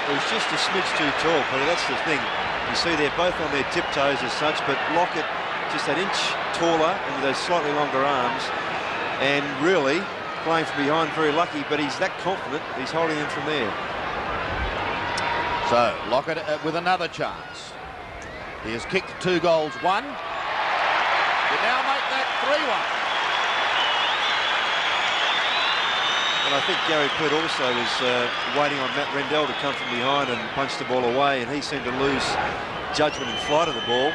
It was just a smidge too tall, but that's the thing. You see they're both on their tiptoes as such, but Lockett just an inch taller and with those slightly longer arms, and really playing from behind, very lucky, but he's that confident, he's holding him from there. So Lockett with another chance. He has kicked 2 goals, 1. You now make that 3-1. And I think Gary Pert also was waiting on Matt Rendell to come from behind and punch the ball away, and he seemed to lose judgment and flight of the ball.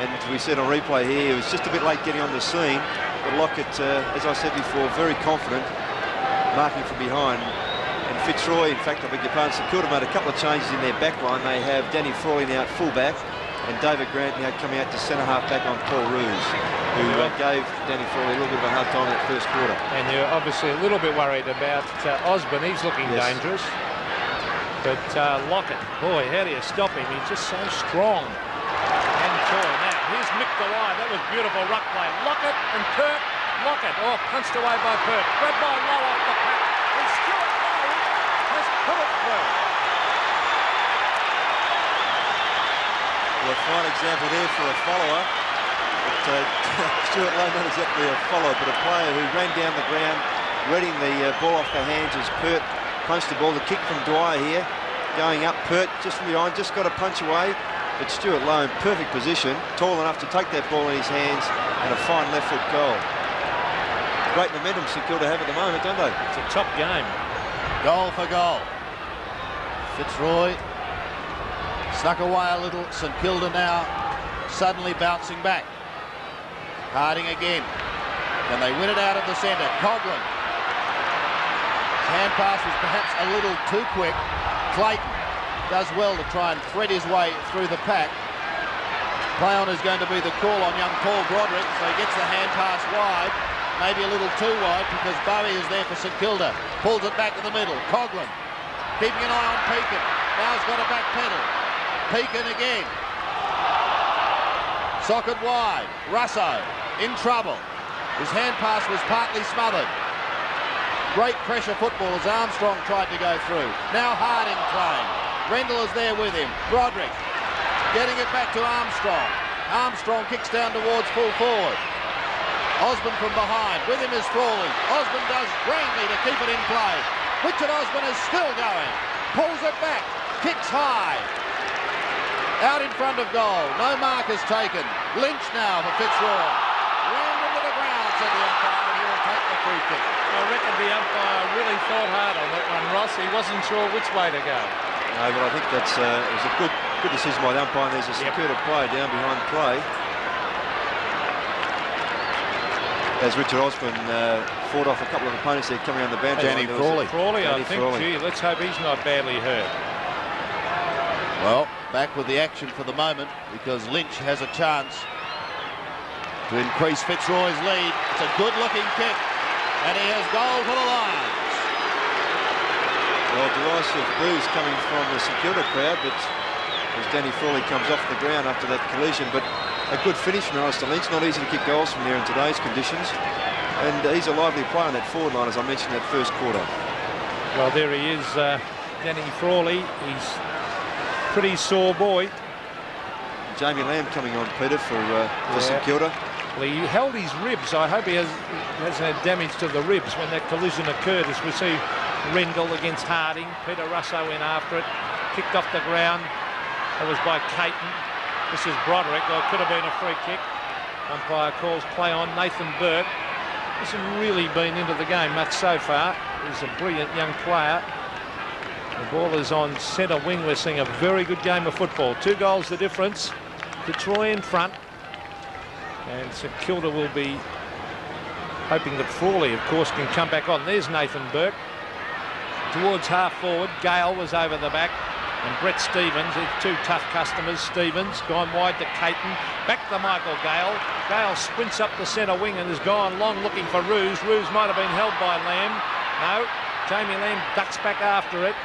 And as we said on replay here, he was just a bit late getting on the scene, but Lockett, as I said before, very confident, marking from behind. And Fitzroy, in fact, I beg your pardon, St Kilda made a couple of changes in their back line. They have Danny Frawley now at full-back, and David Grant now coming out to centre half-back on Paul Roos, who gave Danny Frawley a little bit of a hard time in that first quarter. And you're obviously a little bit worried about Osborne. He's looking dangerous. But Lockett, boy, how do you stop him? He's just so strong and tall. Now, here's Mick Dwyer. That was beautiful ruck play. Lockett and Pert. Lockett, punched away by Pert. Grabbed by Lowe off the pack. And Stuart Lowe has put it through. Well, a fine example there for a follower. But, Stuart Lowe, not exactly a follower, but a player who ran down the ground, reading the ball off the hands as Pert punched the ball. The kick from Dwyer here, going up. Pert just from behind, just got a punch away. But Stuart Lowe in perfect position, tall enough to take that ball in his hands, and a fine left foot goal. Great momentum St Kilda have at the moment, don't they? It's a top game. Goal for goal. Fitzroy snuck away a little. St Kilda now suddenly bouncing back. Harding again. And they win it out of the centre. Coghlan. His hand pass was perhaps a little too quick. Clayton does well to try and thread his way through the pack. Play on is going to be the call on young Paul Broderick, so he gets the hand pass wide. Maybe a little too wide because Bowie is there for St Kilda. Pulls it back to the middle. Coghlan keeping an eye on Pekin. Now he's got a back pedal. Pekin again. Socket wide. Russo in trouble. His hand pass was partly smothered. Great pressure football as Armstrong tried to go through. Now Harding playing. Rendell is there with him. Broderick Getting it back to Armstrong. Armstrong kicks down towards full forward. Osborne from behind. With him is Frawley. Osborne does brilliantly to keep it in play. Richard Osborne is still going. Pulls it back. Kicks high. Out in front of goal. No mark is taken. Lynch now for Fitzroy. Rammed into the ground, said the umpire, and he will take the free kick. I reckon the umpire really thought hard on that one, Ross. He wasn't sure which way to go. No, but I think that's it was a good decision by the umpire. There's a secured player down behind play. As Richard Osborne fought off a couple of opponents there coming on the boundary. Danny Frawley. I think. Gee, let's hope he's not badly hurt. Well, back with the action for the moment because Lynch has a chance to increase Fitzroy's lead. It's a good-looking kick, and he has goal for the Lions. Well, derisive boos coming from the St Kilda crowd, but as Danny Frawley comes off the ground after that collision, but a good finish from Alistair Lynch. Not easy to kick goals from there in today's conditions, and he's a lively player on that forward line, as I mentioned, that first quarter. Well, there he is, Danny Frawley. He's a pretty sore boy. Jamie Lamb coming on, Peter, for St Kilda. Well, he held his ribs. I hope he hasn't had damage to the ribs when that collision occurred, as we see Rendell against Harding. Peter Russo in after it. Kicked off the ground. That was by Caton. This is Broderick. Well, it could have been a free kick. Umpire calls play on. Nathan Burke hasn't really been into the game much so far. He's a brilliant young player. The ball is on centre wing. We're seeing a very good game of football. 2 goals the difference. Fitzroy in front. And St Kilda will be hoping that Frawley, of course, can come back on. There's Nathan Burke. Towards half forward, Gale was over the back. And Brett Stevens, it's 2 tough customers. Stevens gone wide to Caton. Back to Michael Gale. Gale sprints up the centre wing and has gone long looking for Roos. Roos might have been held by Lamb. No, Jamie Lamb ducks back after it.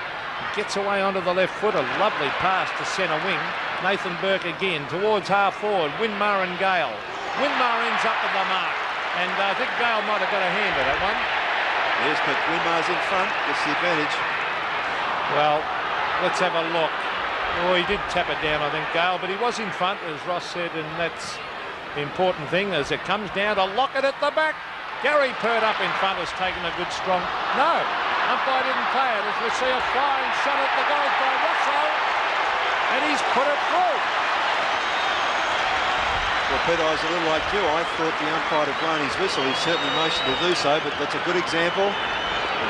Gets away onto the left foot. A lovely pass to centre wing. Nathan Burke again towards half forward. Winmar and Gale. Winmar ends up with the mark. And I think Gale might have got a hand at that one. Yes, but Winmar's in front. Gets the advantage. Well, let's have a look. Oh, he did tap it down, I think, Gale, but he was in front, as Ross said, and that's the important thing as it comes down to Lockett at the back. Gary Pert up in front has taken a good strong... No, umpire didn't play it as we see a fine shot at the goal by Russo, and he's put it through. Well, Peter, I was a little like you. I thought the umpire had blown his whistle. He certainly motioned to do so, but that's a good example.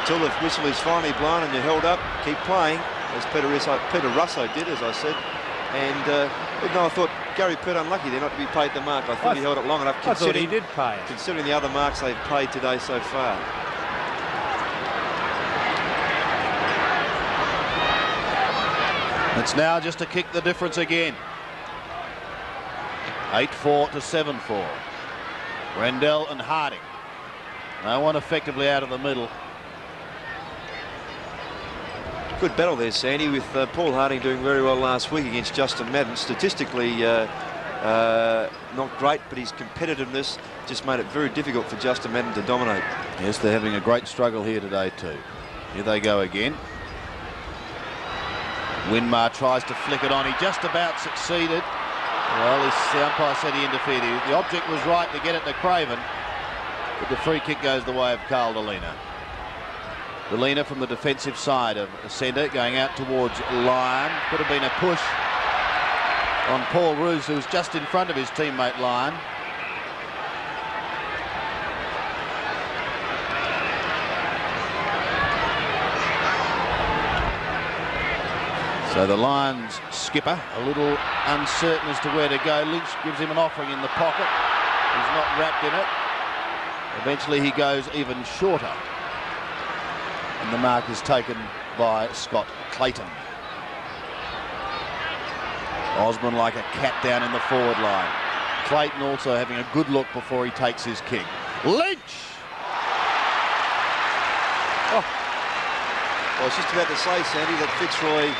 Until the whistle is finally blown and you're held up, keep playing, as Peter Russo did, as I said. And even though I thought Gary Pert unlucky there not to be paid the mark, I thought he held it long enough. I thought he did pay it. Considering the other marks they've played today so far. It's now just to kick the difference again. 8-4 to 7-4. Rendell and Harding. No one effectively out of the middle. Good battle there, Sandy, with Paul Harding doing very well last week against Justin Madden. Statistically not great, but his competitiveness just made it very difficult for Justin Madden to dominate. Yes, they're having a great struggle here today too. Here they go again. Winmar tries to flick it on. He just about succeeded. Well, the umpire said he interfered. The object was right to get it to Craven, but the free kick goes the way of Carl Delena. Delena from the defensive side of the centre going out towards Lyon. Could have been a push on Paul Roos, who was just in front of his teammate Lyon. So the Lions skipper a little uncertain as to where to go. Lynch gives him an offering in the pocket. He's not wrapped in it. Eventually he goes even shorter. And the mark is taken by Scott Clayton. Osborne like a cat down in the forward line. Clayton also having a good look before he takes his kick. Lynch! Oh. Well, I was just about to say, Sandy, that Fitzroy,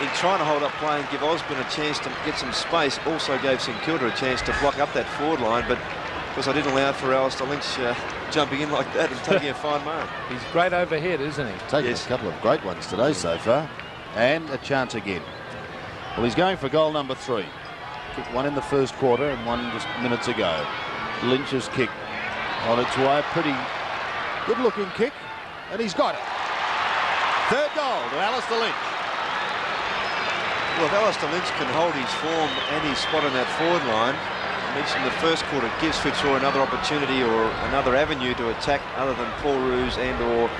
in trying to hold up play and give Osborne a chance to get some space, also gave St Kilda a chance to block up that forward line, but because I didn't allow for Alistair Lynch jumping in like that and taking a fine mark. He's great overhead, isn't he? Taking a couple of great ones today so far. And a chance again. Well, he's going for goal number 3. Kicked one in the first quarter and one just minutes ago. Lynch's kick on its way. Pretty good-looking kick, and he's got it. Third goal to Alistair Lynch. Well, if Alistair Lynch can hold his form and his spot on that forward line, I mentioned the first quarter gives Fitzroy another opportunity or another avenue to attack other than Paul Roos and or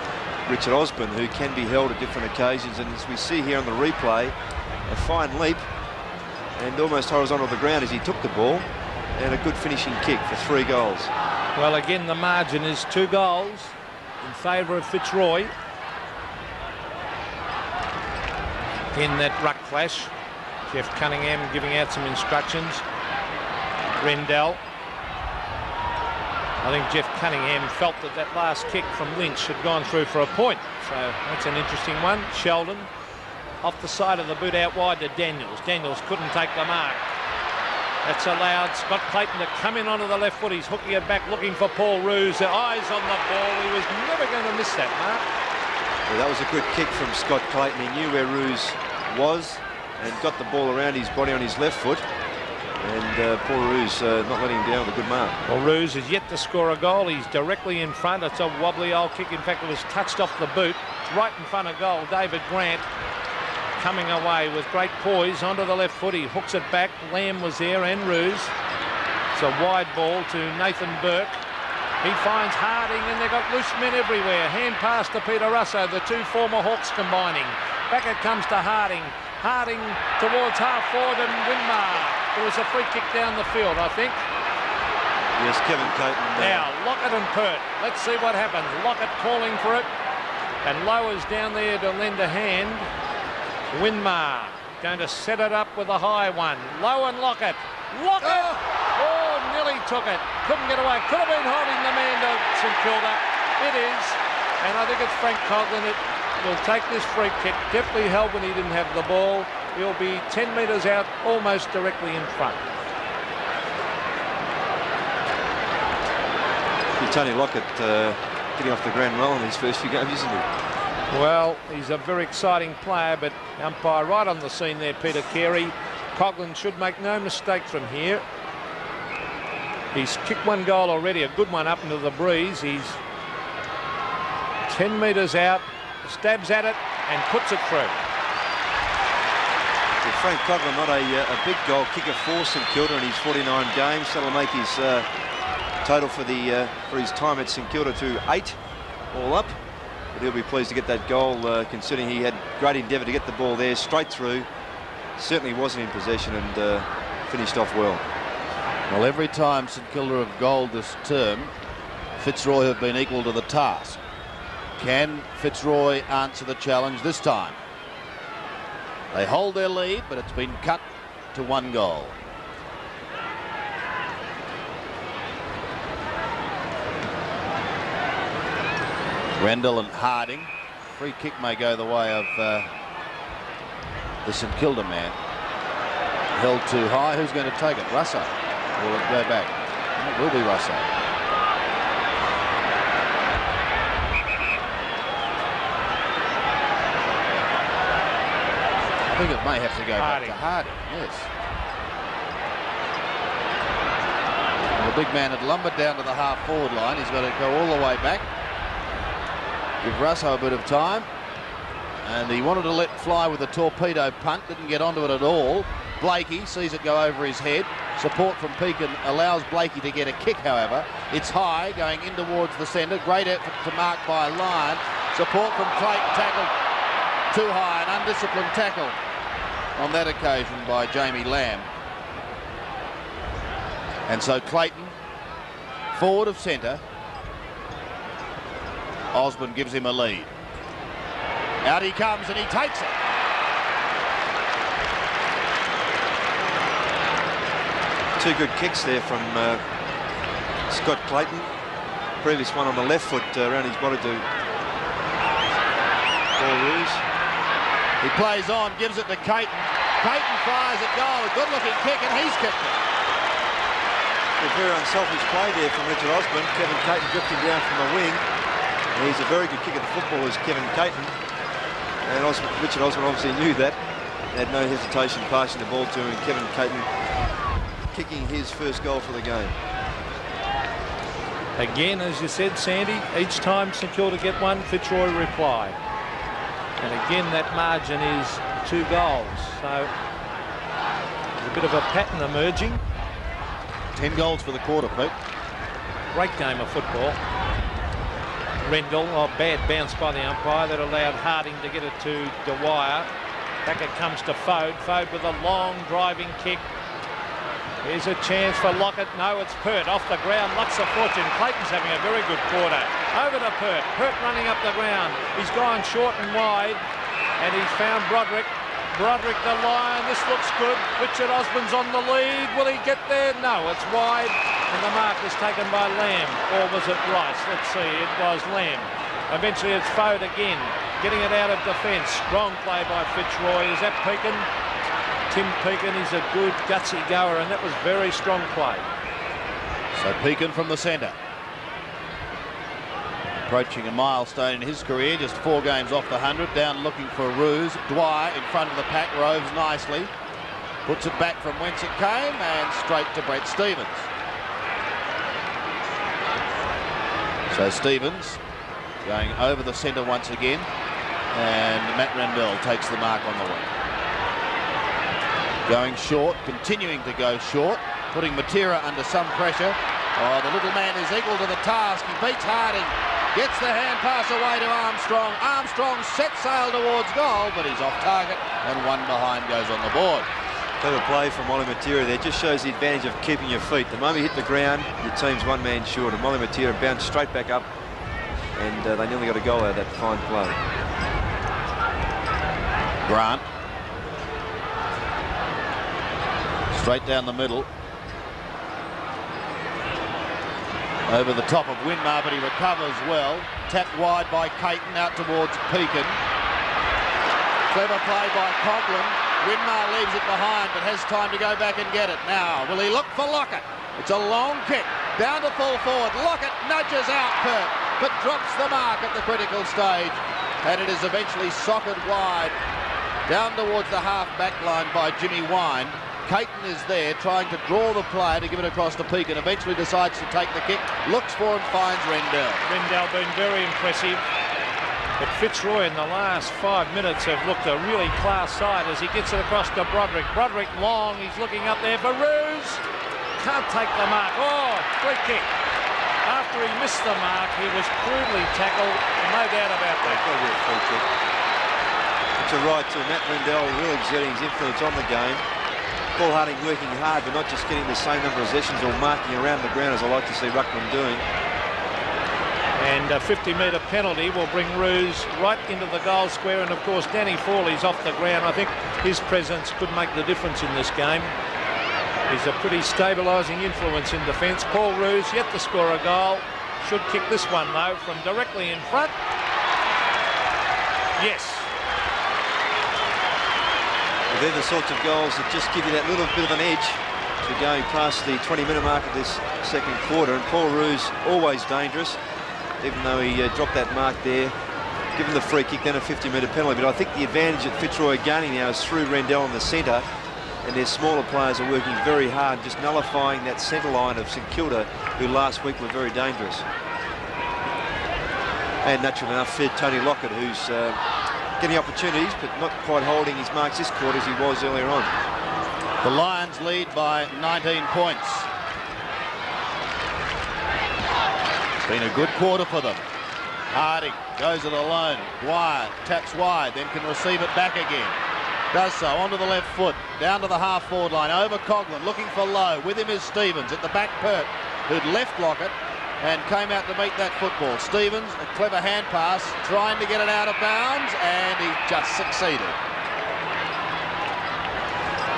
Richard Osborne, who can be held at different occasions. And as we see here on the replay, a fine leap and almost horizontal to the ground as he took the ball, and a good finishing kick for 3 goals. Well, again, the margin is 2 goals in favour of Fitzroy in that ruck clash. Jeff Cunningham giving out some instructions. Rendell. I think Jeff Cunningham felt that that last kick from Lynch had gone through for a point. So that's an interesting one. Sheldon off the side of the boot out wide to Daniels. Daniels couldn't take the mark. That's allowed Scott Clayton to come in onto the left foot. He's hooking it back, looking for Paul Roos. The eyes on the ball. He was never going to miss that mark. Well, that was a good kick from Scott Clayton. He knew where Roos was and got the ball around his body on his left foot. And Paul Roos not letting him down with a good mark. Well, Roos is yet to score a goal. He's directly in front. It's a wobbly old kick. In fact, it was touched off the boot. It's right in front of goal. David Grant coming away with great poise onto the left foot. He hooks it back. Lamb was there and Roos. It's a wide ball to Nathan Burke. He finds Harding and they've got loose men everywhere. Hand pass to Peter Russo, the 2 former Hawks combining. Back it comes to Harding. Harding towards half forward and Winmar. It was a free kick down the field, I think. Yes, Kevin Clayton. Now, Lockett and Pert. Let's see what happens. Lockett calling for it. And Lower's down there to lend a hand. Winmar going to set it up with a high one. Low and Lockett. Lockett! Oh, nearly took it. Couldn't get away. Could have been holding the man to St Kilda. It is. And I think it's Frank Coughlin that will take this free kick. Definitely held when he didn't have the ball. He'll be 10 metres out, almost directly in front. Tony Lockett getting off the ground well in his first few games, isn't he? Well, he's a very exciting player, but umpire right on the scene there, Peter Carey. Coughlin should make no mistake from here. He's kicked 1 goal already, a good one up into the breeze. He's 10 metres out, stabs at it and puts it through. Well, Frank Coughlin, not a big goal kicker for St Kilda in his 49 games. That'll make his total for his time at St Kilda to 8 all up. But he'll be pleased to get that goal, considering he had great endeavour to get the ball there straight through. Certainly wasn't in possession and finished off well. Well, every time St Kilda have goaled this term, Fitzroy have been equal to the task. Can Fitzroy answer the challenge this time? They hold their lead, but it's been cut to 1 goal. Rendell and Harding. Free kick may go the way of the St Kilda man. Held too high. Who's going to take it? Russo. Will it go back? It will be Russo. I think it may have to go back to Harding. Yes. Well, the big man had lumbered down to the half-forward line. He's got to go all the way back. Give Russo a bit of time. And he wanted to let fly with a torpedo punt. Didn't get onto it at all. Blakey sees it go over his head. Support from Pekin allows Blakey to get a kick, however. It's high, going in towards the centre. Great effort to mark by Lyon. Support from Clayton, tackled too high. An undisciplined tackle on that occasion by Jamie Lamb. And so Clayton, forward of centre. Osborne gives him a lead. Out he comes and he takes it. Two good kicks there from Scott Clayton. Previous one on the left foot around his body to Paul Roos. He plays on, gives it to Clayton. Clayton fires at goal. A good-looking kick, and he's kicked it. A very unselfish play there from Richard Osborne. Kevin Clayton drifting down from the wing. And he's a very good kick at the football, is Kevin Clayton. And Richard Osborne obviously knew that. had no hesitation passing the ball to him, and Kevin Caton kicking his first goal for the game. Again, as you said, Sandy, each time St Kilda get one, Fitzroy reply. And again, that margin is 2 goals. So there's a bit of a pattern emerging. 10 goals for the quarter, Pete. Great game of football. Rendell, bad bounce by the umpire that allowed Harding to get it to Dwyer. Back it comes to Fode. Fode with a long driving kick. Here's a chance for Lockett. No, it's Pert off the ground. Lucks a fortune. Clayton's having a very good quarter. Over to Pert. Pert running up the ground. He's gone short and wide, and he's found Broderick. Broderick the Lion. This looks good. Richard Osborne's on the lead. Will he get there? No, it's wide, and the mark is taken by Lamb. Or was it Rice? Let's see. It was Lamb. Eventually it's Fode again, getting it out of defence. Strong play by Fitzroy. Is that Pekin? Tim Pekin is a good gutsy goer, and that was very strong play. So Pekin from the centre. Approaching a milestone in his career, just 4 games off the 100. Down looking for Ruse. Dwyer in front of the pack, roves nicely. Puts it back from whence it came and straight to Brett Stevens. So Stevens going over the centre once again, and Matt Rendell takes the mark on the wing. Going short, continuing to go short, putting Matera under some pressure. Oh, the little man is equal to the task. He beats Harding, gets the hand pass away to Armstrong. Armstrong sets sail towards goal, but he's off target, and one behind goes on the board. Clever play from Molly Matera there. Just shows the advantage of keeping your feet. The moment you hit the ground, your team's one man short, and Molly Matera bounced straight back up, and they nearly got a goal out of that fine play. Grant. Straight down the middle. Over the top of Winmar, but he recovers well. Tapped wide by Caton out towards Pekin. Clever play by Coghlan. Winmar leaves it behind, but has time to go back and get it. Now, will he look for Lockett? It's a long kick. Down to full forward. Lockett nudges out Pert, but drops the mark at the critical stage. And it is eventually socket wide. Down towards the half-back line by Jimmy Wine. Caton is there trying to draw the player to give it across to Pekin. Eventually decides to take the kick, looks for and finds Rendell. Rendell been very impressive, but Fitzroy in the last 5 minutes have looked a really class side as he gets it across to Broderick. Broderick long, he's looking up there for Ruse. Can't take the mark. Oh, free kick. After he missed the mark, he was crudely tackled, no doubt about that. Free kick. It's a right to Matt Rendell really exerting his influence on the game. Paul Harding working hard, but not just getting the same number of possessions or marking around the ground as I like to see Ruckman doing. And a 50-metre penalty will bring Ruse right into the goal square, and of course Danny Fawley's off the ground. I think his presence could make the difference in this game. He's a pretty stabilising influence in defence. Paul Ruse yet to score a goal. Should kick this one though from directly in front. Yes. They're the sorts of goals that just give you that little bit of an edge to going past the 20-minute mark of this second quarter. And Paul Ruse always dangerous, even though he dropped that mark there, given the free kick, then a 50-metre penalty. But I think the advantage that Fitzroy are gaining now is through Rendell in the centre, and their smaller players are working very hard, just nullifying that centre line of St Kilda, who last week were very dangerous. And naturally enough, Tony Lockett, who's getting opportunities, but not quite holding his marks this quarter as he was earlier on. The Lions lead by 19 points. It's been a good quarter for them. Harding goes it alone. Dwyer taps wide, then can receive it back again. Does so onto the left foot, down to the half-forward line, over Coghlan, looking for Lowe. With him is Stevens at the back. Pert, who'd left Lockett and came out to meet that football. Stevens, a clever hand pass, trying to get it out of bounds, and he just succeeded.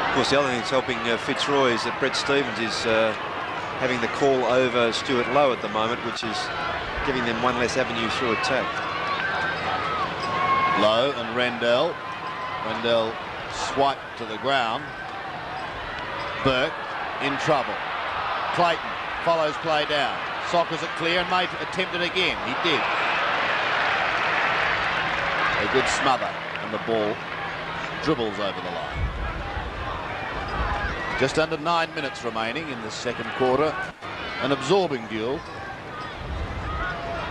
Of course, the other thing that's helping Fitzroy is that Brett Stevens is having the call over Stuart Lowe at the moment, which is giving them one less avenue through attack. Lowe and Rendell. Rendell swiped to the ground. Burke in trouble. Clayton follows play down. Sockers it clear and may attempt it again. He did. A good smother, and the ball dribbles over the line. Just under 9 minutes remaining in the second quarter. An absorbing duel.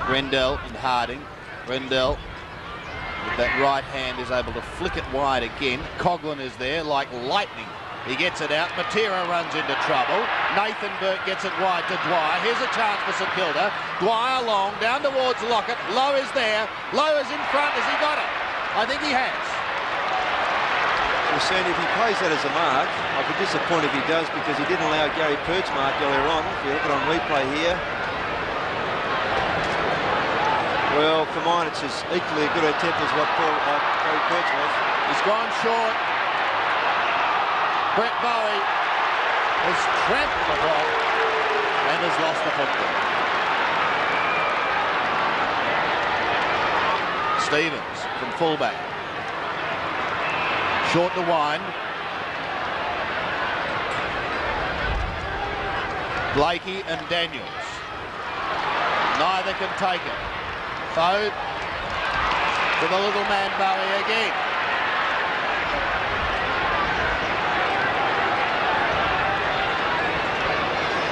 Rendell and Harding. Rendell with that right hand is able to flick it wide again. Coghlan is there like lightning. He gets it out. Matera runs into trouble. Nathan Burke gets it wide to Dwyer. Here's a chance for St Kilda. Dwyer long, down towards Lockett. Lowe is there. Lowe is in front. Has he got it? I think he has. Well, Sandy, if he plays that as a mark, I'll be disappointed if he does, because he didn't allow Gary Pert's mark earlier on. If you look at it on replay here. Well, for mine, it's as equally a good attempt as what Gary Pert's was. He's gone short. Brett Bowie has trampled the ball and has lost the football. Stevens from fullback. Short to wind. Blakey and Daniels. Neither can take it. Fode to the little man Bowie again.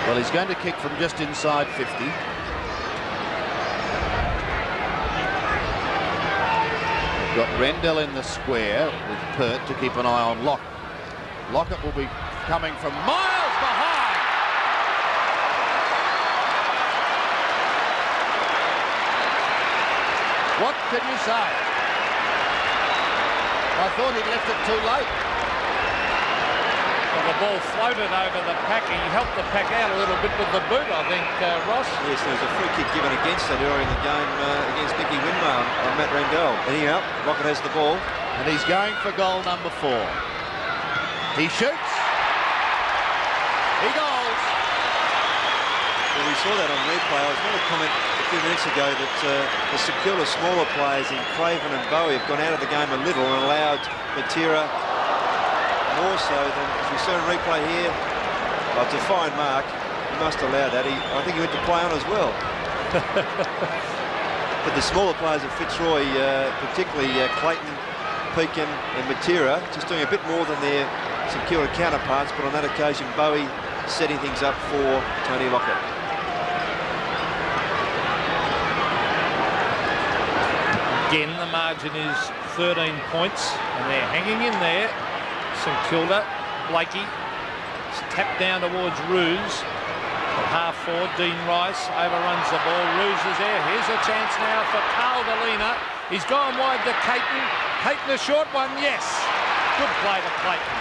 Well, he's going to kick from just inside 50. We've got Rendell in the square with Pert to keep an eye on Lockett. Lockett will be coming from miles behind. What can you say? I thought he'd left it too late. Well, the ball floated over the pack. He helped the pack out a little bit with the boot, I think, Ross. Yes, there was a free kick given against that earlier in the game against Nicky Winmar on Matt Rendell. Anyhow, Lockett has the ball. And he's going for goal number 4. He shoots. He goals. Well, we saw that on replay. I was going to comment a few minutes ago that the St Kilda smaller players in Craven and Bowie have gone out of the game a little and allowed Matera more so than, as we saw in replay here, to fine mark. He must allow that. I think he went to play on as well. But the smaller players of Fitzroy, particularly Clayton, Pekin and Matera, just doing a bit more than their St Kilda counterparts, but on that occasion Bowie setting things up for Tony Lockett. Again, the margin is 13 points, and they're hanging in there. St Kilda. Blakey tapped down towards Roos. At half-forward, Dean Rice overruns the ball. Roos is there. Here's a chance now for Caldolina. He's gone wide to Caton. Caton a short one, yes. Good play to Clayton.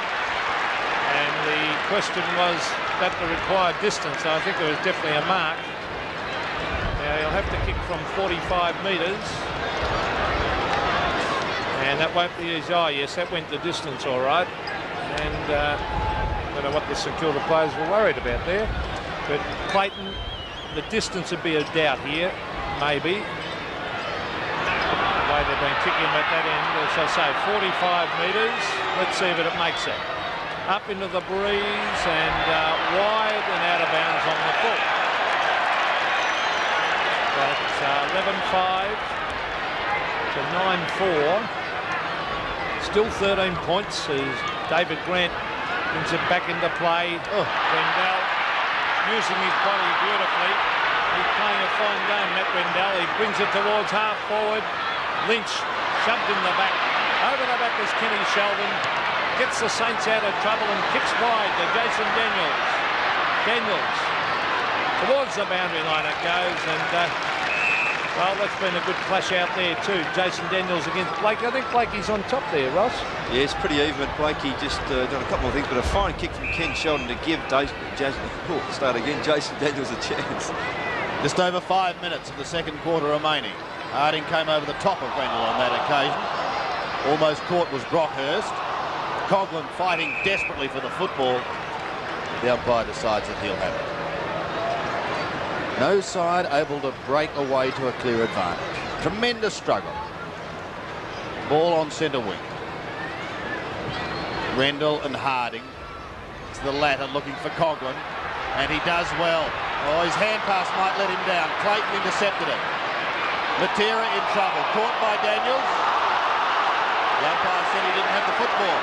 And the question was that the required distance. I think there was definitely a mark. Now he'll have to kick from 45 metres. And that won't be easy. Oh, yes, that went the distance all right. And I don't know what the St Kilda players were worried about there. But Clayton, the distance would be a doubt here, maybe. The way they've been kicking him at that end. As I say, 45 metres. Let's see if it makes it. Up into the breeze and wide and out of bounds on the full. That's 11-5 to 9-4. Still 13 points as David Grant brings it back into play. Rendell using his body beautifully. He's playing a fine game, Matt Rendell. He brings it towards half forward. Lynch shoved in the back. Over the back is Kenny Sheldon. Gets the Saints out of trouble and kicks wide to Jason Daniels. Daniels towards the boundary line it goes, and well, that's been a good clash out there too. Jason Daniels against Blakey. I think Blakey's on top there, Ross. Yeah, it's pretty even. Blakey just done a couple more things, but a fine kick from Ken Sheldon to give Jason Daniels a chance. Just over 5 minutes of the second quarter remaining. Harding came over the top of Rendell on that occasion. Almost caught was Brockhurst. Coghlan fighting desperately for the football. The umpire decides that he'll have it. No side able to break away to a clear advantage. Tremendous struggle. Ball on centre wing. Rendell and Harding to the latter looking for Coghlan, and he does well. Oh, his hand pass might let him down. Clayton intercepted it. Matera in trouble. Caught by Daniels. The umpire said he didn't have the football.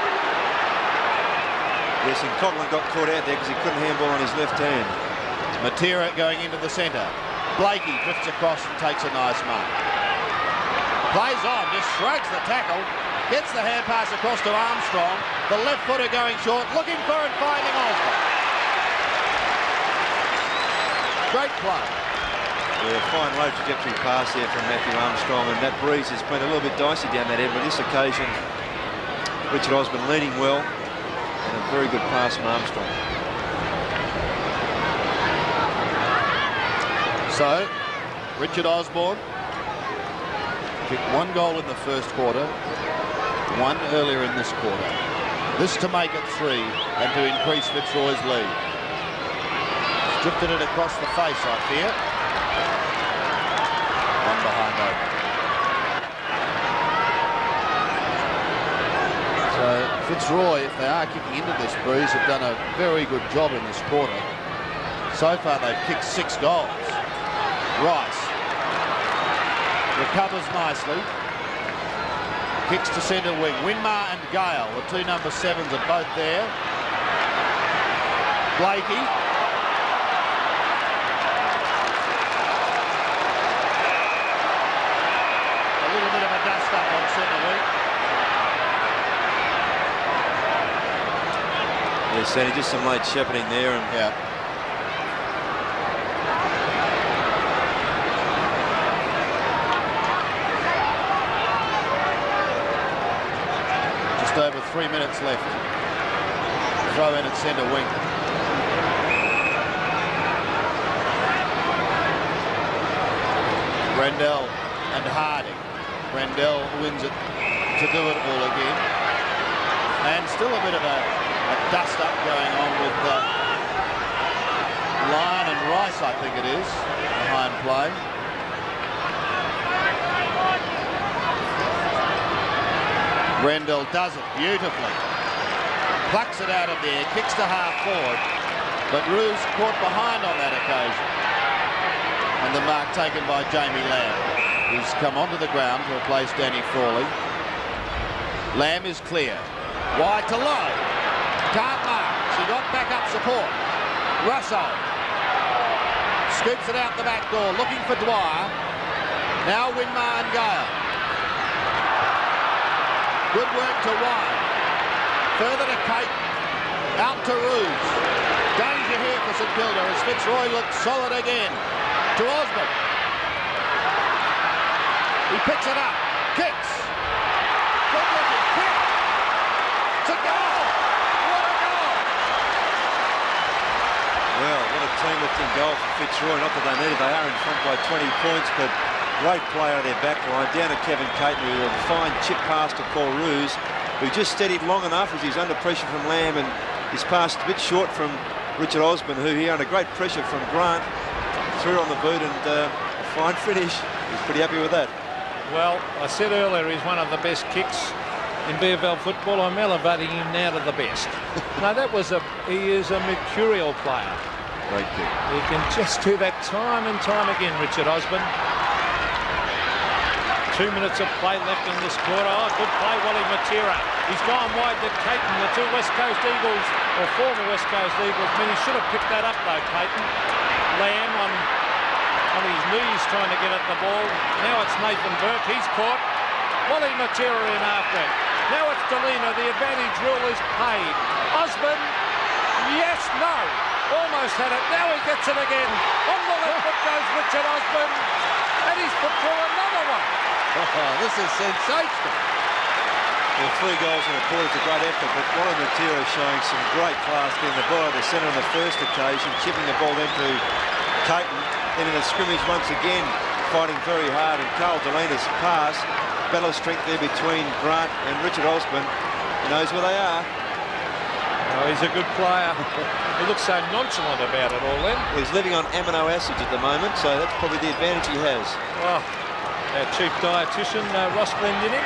Yes, and Coughlin got caught out there because he couldn't handball on his left hand. Matera going into the centre. Blakey drifts across and takes a nice mark. Plays on, just shrugs the tackle, gets the hand pass across to Armstrong. The left footer going short, looking for and finding Osborne. Great play. Yeah, fine low trajectory pass there from Matthew Armstrong, and that breeze has been a little bit dicey down that end, but this occasion Richard Osborne leading well, and a very good pass from Armstrong. So, Richard Osborne kicked 1 goal in the first quarter, 1 earlier in this quarter. This to make it 3 and to increase Fitzroy's lead. He's drifted it across the face, I fear. 1 behind open. So Fitzroy, if they are kicking into this breeze, have done a very good job in this quarter. So far they've kicked 6 goals. Rice recovers nicely. Kicks to centre wing. Winmar and Gale, the 2 number 7s are both there. Blakey. A little bit of a dust up on centre wing. Yes, Sandy, just some late shepherding there, and Yeah. Over 3 minutes left. Throw in at centre wing. Rendell and Harding. Rendell wins it to do it all again. And still a bit of a dust up going on with Lyon and Rice, I think it is, behind play. Rendell does it beautifully. Plucks it out of there, kicks to half forward, but Roos caught behind on that occasion. And the mark taken by Jamie Lamb, who's come onto the ground to replace Danny Frawley. Lamb is clear. Wide to low. Can't mark. She got back up support. Russo scoops it out the back door, looking for Dwyer. Now Winmar and Gale. Good work to Wyatt. Further to Kate. Out to Roos. Danger here for St Kilda as Fitzroy looks solid again. To Osborne. He picks it up. Kicks. Good looking kick. It's a goal. What a goal. well, what a team-lifting goal for Fitzroy. Not that they need it. They are in front by 20 points, but great play out of their back line. Down to Kevin Caton, who a fine chip pass to Paul Roos, who just steadied long enough as he's under pressure from Lamb, and his pass a bit short from Richard Osborne, who he under great pressure from Grant, threw on the boot, and a fine finish. He's pretty happy with that. Well, I said earlier he's one of the best kicks in BFL football. I'm elevating him now to the best. No, he is a mercurial player. Great kick. He can just do that time and time again, Richard Osborne. 2 minutes of play left in this quarter. Oh, good play, Wally Matera. He's gone wide to Caton, the 2 West Coast Eagles, or former West Coast Eagles. I mean, he should have picked that up though, Caton. Lamb on his knees trying to get at the ball. Now it's Nathan Burke. He's caught. Wally Matera in after it. Now it's Delina. The advantage rule is paid. Osborne, yes, no. Almost had it. Now he gets it again. On the left foot goes Richard Osborne. And he's put through another one. Oh, this is sensational. Well, 3 goals in a quarter is a great effort, but Wally Matera showing some great class, getting the ball out of the centre on the first occasion, chipping the ball into Caton, then in a scrimmage once again, fighting very hard, and Carl Delina's pass, battle of strength there between Grant and Richard Osborne. He knows where they are. Oh, he's a good player. He looks so nonchalant about it all then. He's living on amino acids at the moment, so that's probably the advantage he has. Oh, our chief dietitian, Ross Glendinning.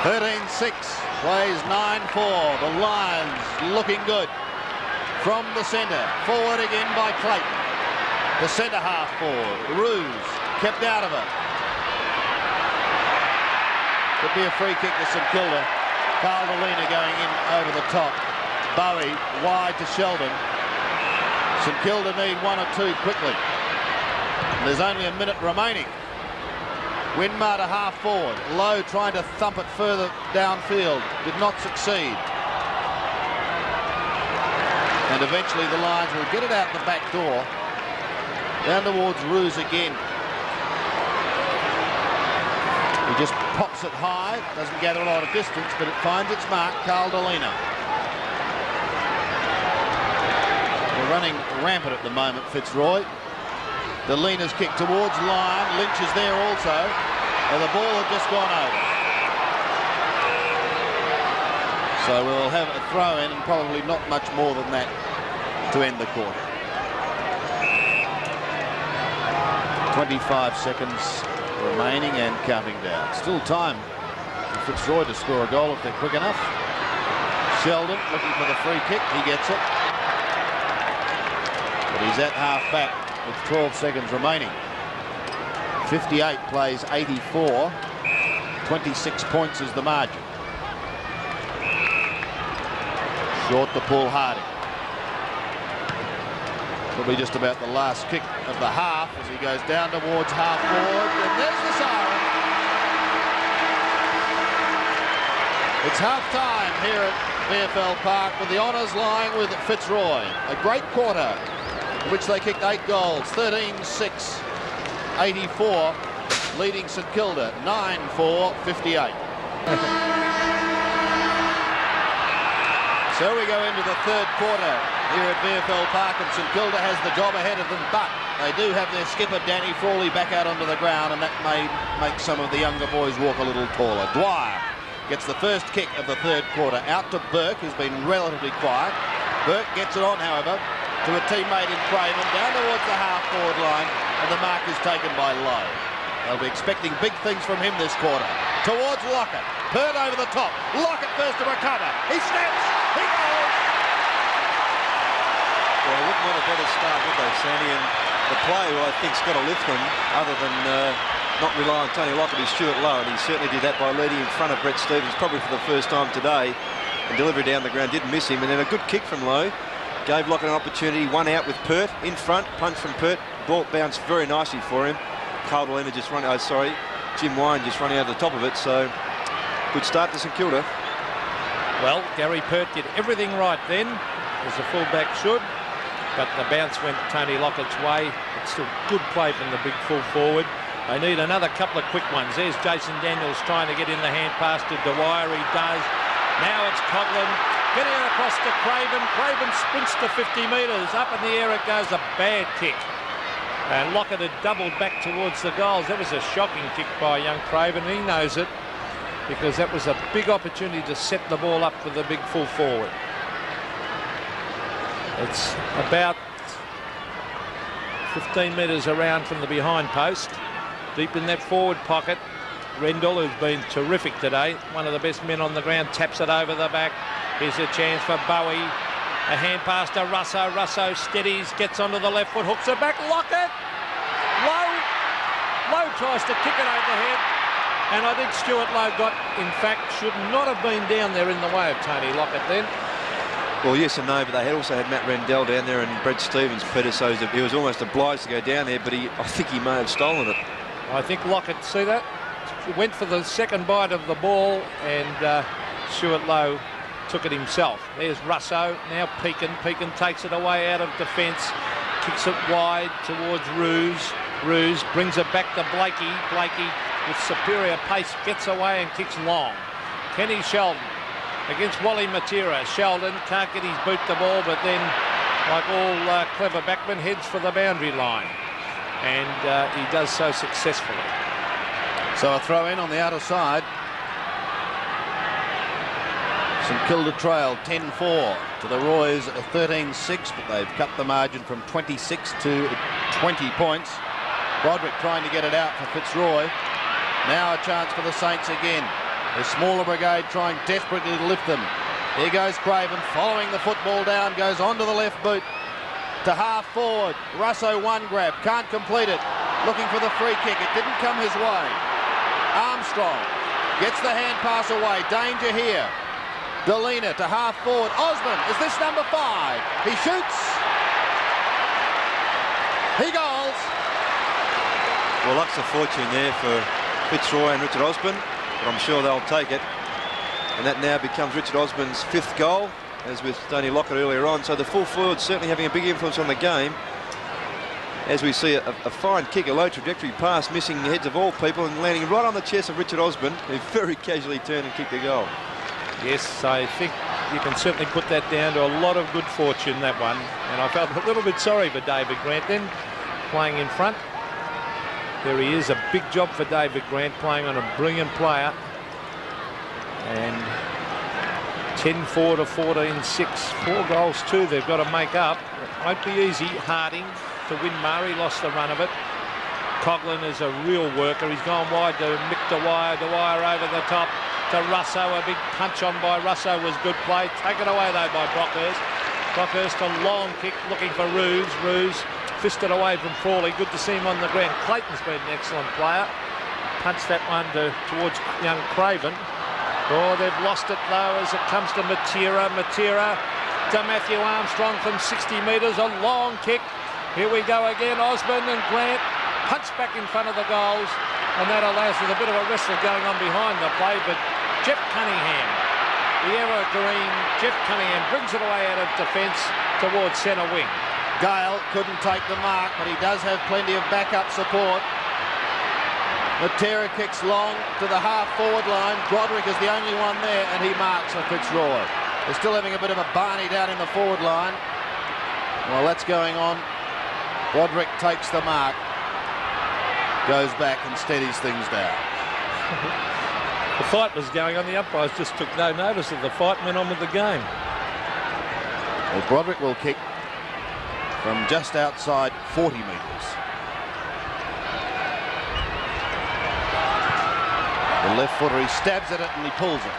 13-6, plays 9-4. The Lions looking good. From the centre, forward again by Clayton. The centre half forward, Roos kept out of it. Could be a free kick to St Kilda. Calderlina going in over the top. Bowie wide to Sheldon. St Kilda need 1 or 2 quickly. And there's only a minute remaining. Winmar to half forward. Lowe trying to thump it further downfield. Did not succeed. And eventually the Lions will get it out the back door. Down towards Roos again. He just pops it high. Doesn't gather a lot of distance, but it finds its mark. Calderlina. They're running rampant at the moment, Fitzroy. Delina's kick towards line. Lynch is there also. And the ball had just gone over. So we'll have a throw in and probably not much more than that to end the quarter. 25 seconds remaining and counting down. Still time for Fitzroy to score a goal if they're quick enough. Sheldon looking for the free kick. He gets it. But he's at half back with 12 seconds remaining. 58 plays 84. 26 points is the margin. Short to Paul Harding. Probably just about the last kick of the half as he goes down towards half forward. And there's the siren. It's half time here at VFL Park with the honours lying with Fitzroy. A great quarter in which they kicked 8 goals. 13-6, 84, leading St Kilda 9-4, 58. So we go into the third quarter here at VFL Park, and St Kilda has the job ahead of them, but they do have their skipper Danny Frawley back out onto the ground, and that may make some of the younger boys walk a little taller. Dwyer gets the first kick of the third quarter out to Burke, who's been relatively quiet. Burke gets it on, however, to a teammate in Craven, down towards the half-forward line, and the mark is taken by Lowe. They'll be expecting big things from him this quarter. Towards Lockett. Pert over the top. Lockett first to recover. He snaps. He goes. Well, they wouldn't want a better start, would they, Sandy? And the player who I think's got to lift them, other than not rely on Tony Lockett, is Stuart Lowe, and he certainly did that by leading in front of Brett Stevens, probably for the first time today. And delivery down the ground didn't miss him, and then a good kick from Lowe gave Lockett an opportunity. One out with Pert in front, punch from Pert, ball bounced very nicely for him. Calderlina just running, Jim Wine just running over the top of it, so good start to St Kilda. Well, Gary Pert did everything right then, as a fullback should, but the bounce went Tony Lockett's way. It's still good play from the big full forward. They need another couple of quick ones. There's Jason Daniels trying to get in the hand pass to Dwyer. He does. Now it's Coughlin getting it across to Craven. Craven sprints to 50 metres. Up in the air it goes, a bad kick. And Lockett had doubled back towards the goals. That was a shocking kick by young Craven. He knows it, because that was a big opportunity to set the ball up for the big full forward. It's about 15 metres around from the behind post. Deep in that forward pocket. Rendell, who's been terrific today, one of the best men on the ground, taps it over the back. Here's a chance for Bowie. A hand pass to Russo. Russo steadies, gets onto the left foot, hooks it back. Lockett! Lowe tries to kick it over the head. And I think Stuart Lowe in fact, should not have been down there in the way of Tony Lockett then. Well, yes and no, but they also had Matt Rendell down there and Brett Stevens, Peter, so he was almost obliged to go down there, but I think he may have stolen it. I think Lockett, see that? Went for the second bite of the ball, and Stuart Lowe took it himself. There's Russo, now Pekin. Pekin takes it away out of defence, kicks it wide towards Roos. Roos brings it back to Blakey. Blakey, with superior pace, gets away and kicks long. Kenny Sheldon against Wally Matera. Sheldon can't get his boot to ball, but then, like all clever backmen, heads for the boundary line. And he does so successfully. So a throw in on the outer side. St Kilda trail 10-4 to the Roy's 13-6, but they've cut the margin from 26 to 20 points. Broderick trying to get it out for Fitzroy. Now a chance for the Saints again. The smaller brigade trying desperately to lift them. Here goes Craven, following the football down, goes onto the left boot to half forward. Russo one grab, can't complete it. Looking for the free kick, it didn't come his way. Armstrong Gets the hand pass away. Danger here. Delina to half forward. Osborne, is this number 5? He shoots. He goals. Well, luck's a fortune there for Fitzroy and Richard Osborne, but I'm sure they'll take it. And that now becomes Richard Osborne's 5th goal, as with Tony Lockett earlier on. So the full forward certainly having a big influence on the game. As we see a fine kick, a low trajectory pass, missing the heads of all people and landing right on the chest of Richard Osborne, who very casually turned and kicked the goal. Yes, I think you can certainly put that down to a lot of good fortune, that one. And I felt a little bit sorry for David Grant then, playing in front. There he is, a big job for David Grant, playing on a brilliant player. And 10-4 to 14-6, 4 goals too they've got to make up. It won't be easy. Harding to win Murray, lost the run of it. Coughlin is a real worker. He's gone wide to Mick Dwyer. Dwyer over the top to Russo. A big punch on by Russo was good play. Taken away though by Brockhurst. Brockhurst a long kick looking for Roos. Roos fisted away from Frawley. Good to see him on the ground. Clayton's been an excellent player. Punched that one towards young Craven. Oh, they've lost it though as it comes to Matera. Matera to Matthew Armstrong from 60 metres. A long kick. Here we go again. Osborne and Grant punch back in front of the goals, and that allows for a bit of a wrestle going on behind the play. But Jeff Cunningham, the evergreen Jeff Cunningham, brings it away out of defence towards centre wing. Gale couldn't take the mark, but he does have plenty of backup support. Matera kicks long to the half-forward line. Broderick is the only one there, and he marks for Fitzroy. They're still having a bit of a Barney down in the forward line. While that's going on, Broderick takes the mark, goes back and steadies things down. The fight was going on. The umpires just took no notice of the fight and went on with the game. Well, Broderick will kick from just outside 40 metres. The left footer, he stabs at it and he pulls it.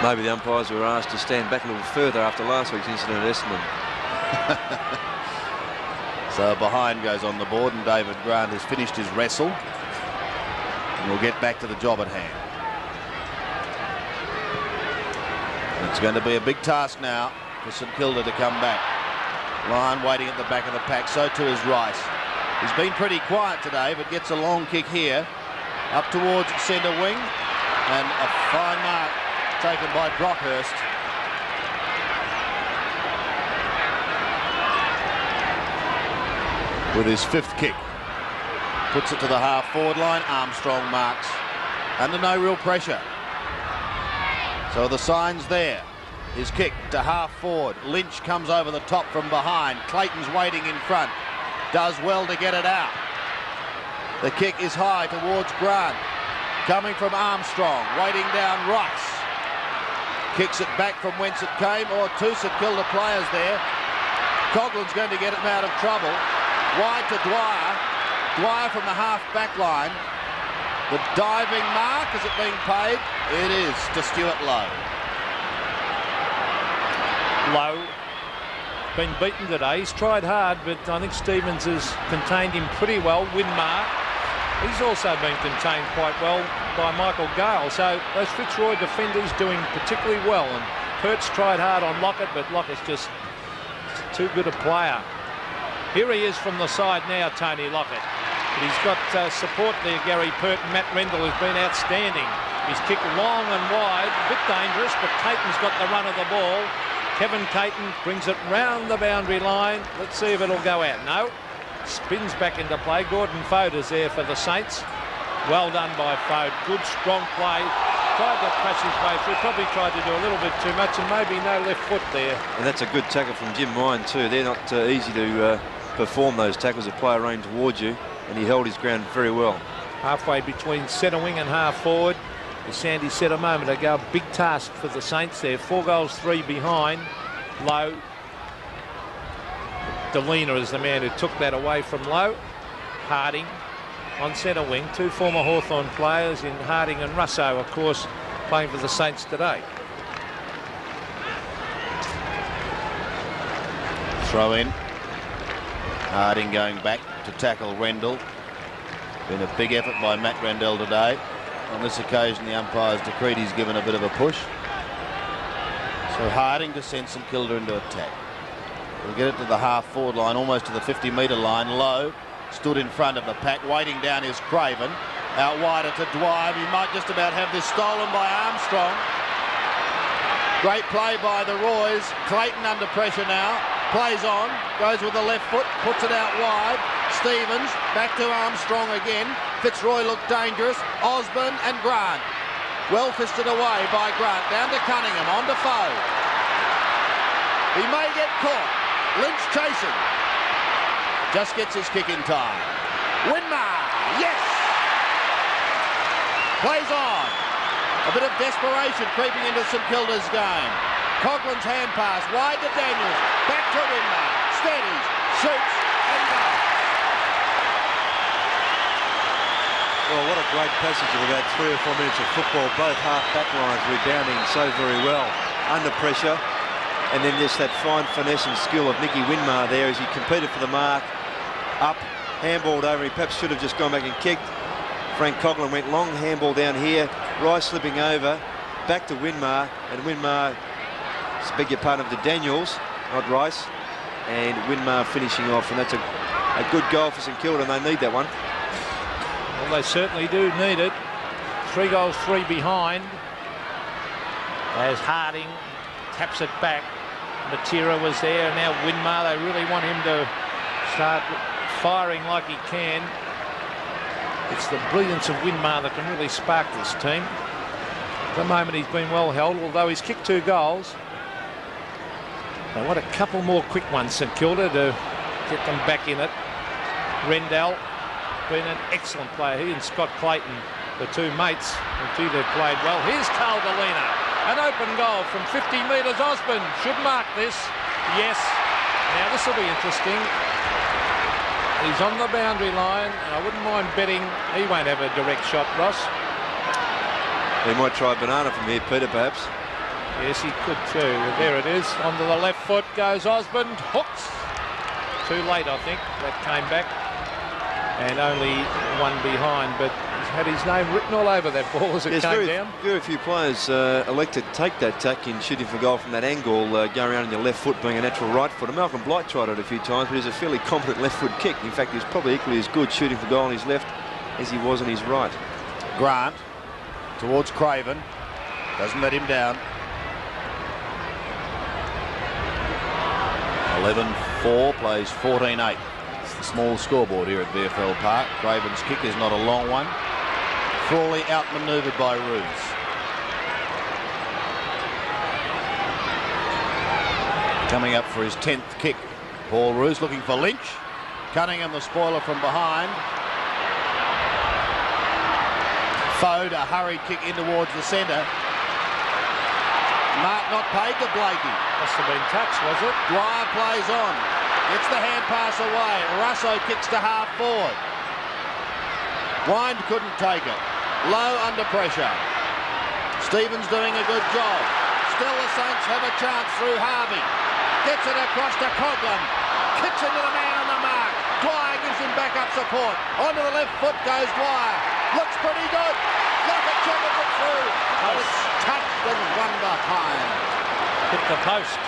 Maybe the umpires were asked to stand back a little further after last week's incident at Essendon. So behind goes on the board, and David Grant has finished his wrestle. And we'll get back to the job at hand. It's going to be a big task now for St Kilda to come back. Lyon waiting at the back of the pack, so too is Rice. He's been pretty quiet today, but gets a long kick here up towards centre wing, and a fine mark taken by Brockhurst. With his 5th kick. Puts it to the half-forward line. Armstrong marks. Under no real pressure. So the sign's there. His kick to half-forward. Lynch comes over the top from behind. Clayton's waiting in front. Does well to get it out. The kick is high towards Grant. Coming from Armstrong. Waiting down Rice. Kicks it back from whence it came. Or two St Kilda players there. Coughlin's going to get him out of trouble. Wide to Dwyer. Dwyer from the half-back line. The diving mark, is it being paid? It is to Stuart Lowe. Lowe been beaten today. He's tried hard, but I think Stevens has contained him pretty well. Winmar, he's also been contained quite well by Michael Gale. So those Fitzroy defenders doing particularly well. And Pertz tried hard on Lockett, but Lockett's just too good a player. Here he is from the side now, Tony Lockett. But he's got support there, Gary Pert, and Matt Rendell, who's been outstanding. He's kicked long and wide, a bit dangerous, but Caton's got the run of the ball. Kevin Caton brings it round the boundary line. Let's see if it'll go out. No. Spins back into play. Gordon Foder's there for the Saints. Well done by Fode. Good, strong play. Tried to crash his way through. Probably tried to do a little bit too much, and maybe no left foot there. And that's a good tackle from Jim Mine too. They're not easy to perform those tackles. A player running towards you, and he held his ground very well. Halfway between centre wing and half forward. As Sandy said a moment ago, big task for the Saints there. 4 goals, 3 behind. Lowe. Delina is the man who took that away from Lowe. Harding on centre wing. 2 former Hawthorn players in Harding and Russo, of course, playing for the Saints today. Throw in. Harding going back to tackle Rendell. Been a big effort by Matt Randell today. On this occasion, the umpires decreed he's given a bit of a push. So Harding to send St Kilda into attack. We'll get it to the half-forward line, almost to the 50-metre line. Lowe stood in front of the pack. Waiting down is Craven. Out wider to Dwyer. He might just about have this stolen by Armstrong. Great play by the Roys. Clayton under pressure now. Plays on. Goes with the left foot. Puts it out wide. Stevens back to Armstrong again. Fitzroy looked dangerous. Osborne and Grant. Well fisted away by Grant. Down to Cunningham. On to Foe. He may get caught. Lynch chasing. Just gets his kick in time. Winmar. Yes! Plays on. A bit of desperation creeping into St Kilda's game. Coughlin's hand pass wide to Daniels. Back to Winmar. Steadies. Shoots. And goes. Well, what a great passage of about 3 or 4 minutes of football. Both half-back lines rebounding so very well. Under pressure. And then just that fine finesse and skill of Nicky Winmar there as he competed for the mark. Up. Handballed over. He perhaps should have just gone back and kicked. Frank Coughlin went long handball down here. Rice slipping over. Back to Winmar. And Winmar, beg your pardon, to Daniels, not Rice. And Winmar finishing off. And that's a good goal for St Kilda, and they need that one. Well, they certainly do need it. 3 goals, 3 behind. As Harding taps it back. Matera was there, and now Winmar. They really want him to start firing like he can. It's the brilliance of Winmar that can really spark this team. At the moment he's been well held, although he's kicked 2 goals. They want a couple more quick ones, St Kilda, to get them back in it. Rendell, been an excellent player. He and Scott Clayton, the 2 mates, indeed they've played well. Here's Caldolina, an open goal from 50 metres. Osborne should mark this. Yes. Now this will be interesting. He's on the boundary line, and I wouldn't mind betting he won't have a direct shot, Ross. He might try a banana from here, Peter, perhaps. Yes, he could too. There it is. Onto the left foot goes Osborne. Hooks. Too late, I think. That came back. And only 1 behind, but he's had his name written all over that ball as it came down. Very few players elect to take that tack in shooting for goal from that angle, going around on your left foot being a natural right footer. Malcolm Blight tried it a few times, but he's a fairly competent left foot kick. In fact, he's probably equally as good shooting for goal on his left as he was on his right. Grant towards Craven. Doesn't let him down. 11-4, plays 14-8. It's the small scoreboard here at VFL Park. Craven's kick is not a long one. Frawley outmanoeuvred by Roos. Coming up for his 10th kick. Paul Roos looking for Lynch. Cunningham the spoiler from behind. Fode, a hurried kick in towards the centre. Mark not paid to Blakey. Must have been touched, was it? Dwyer plays on. Gets the hand pass away. Russo kicks to half forward. Wind couldn't take it. Low under pressure. Stevens doing a good job. Still the Saints have a chance through Harvey. Gets it across to Coughlin. Kicks into the man on the mark. Dwyer gives him backup support. Onto the left foot goes Dwyer. Looks pretty good. Lockett checking it through. But it's touched and one behind. Hit the post.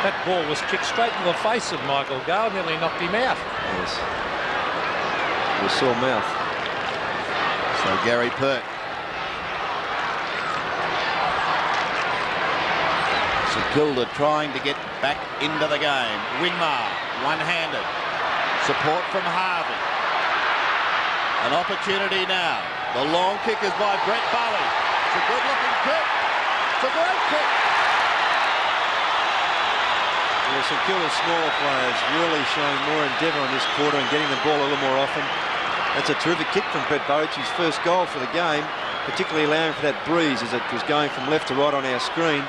That ball was kicked straight in the face of Michael Gale, nearly knocked him out. Yes. With a sore mouth. So Gary Perk. St Kilda trying to get back into the game. Winmar, one-handed. Support from Harvey. An opportunity now. The long kick is by Brett Bowie. It's a good-looking kick. It's a great kick. Well, St Kilda's smaller players really showing more endeavour in this quarter and getting the ball a little more often. That's a terrific kick from Brett Burridge, his first goal for the game, particularly allowing for that breeze as it was going from left to right on our screen.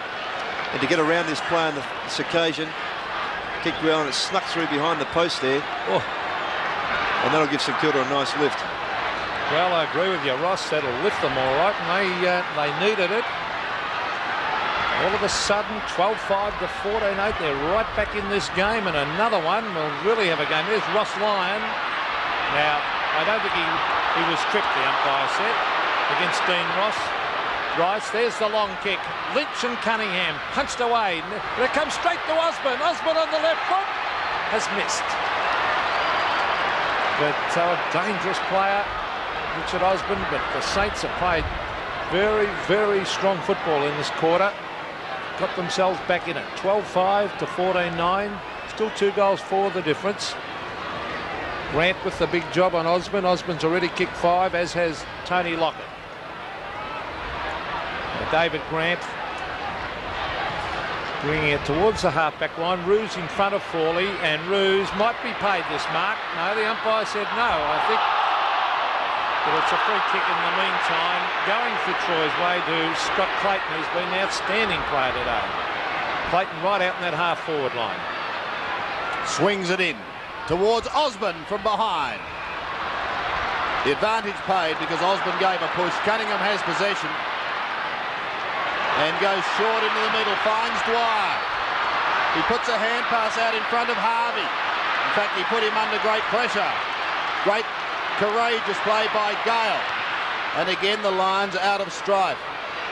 And to get around this play on this occasion, kicked well and it snuck through behind the post there. Oh. And that'll give St Kilda a nice lift. Well, I agree with you, Ross. That'll lift them all right, and they needed it. All of a sudden, 12-5 to 14-8. They're right back in this game, and another one will really have a game. There's Ross Lyon. Now, I don't think he was tripped, the umpire said, against Dean Ross. Rice, there's the long kick. Lynch and Cunningham punched away. But it comes straight to Osborne. Osborne on the left foot has missed. But a dangerous player, Richard Osborne, but the Saints have played very, very strong football in this quarter. Got themselves back in it. 12-5 to 14-9. Still 2 goals for the difference. Grant with the big job on Osborne. Osborne's already kicked 5, as has Tony Lockett. David Grant bringing it towards the half-back line. Roos in front of Frawley, and Roos might be paid this mark. No, the umpire said no, I think. But it's a free kick in the meantime, going Fitzroy's way to Scott Clayton, who's been an outstanding player today. Clayton right out in that half-forward line. Swings it in towards Osborne from behind. The advantage paid because Osborne gave a push. Cunningham has possession and goes short into the middle, finds Dwyer. He puts a hand pass out in front of Harvey. In fact, he put him under great pressure. Great courageous play by Gale. And again, the Lions out of strife.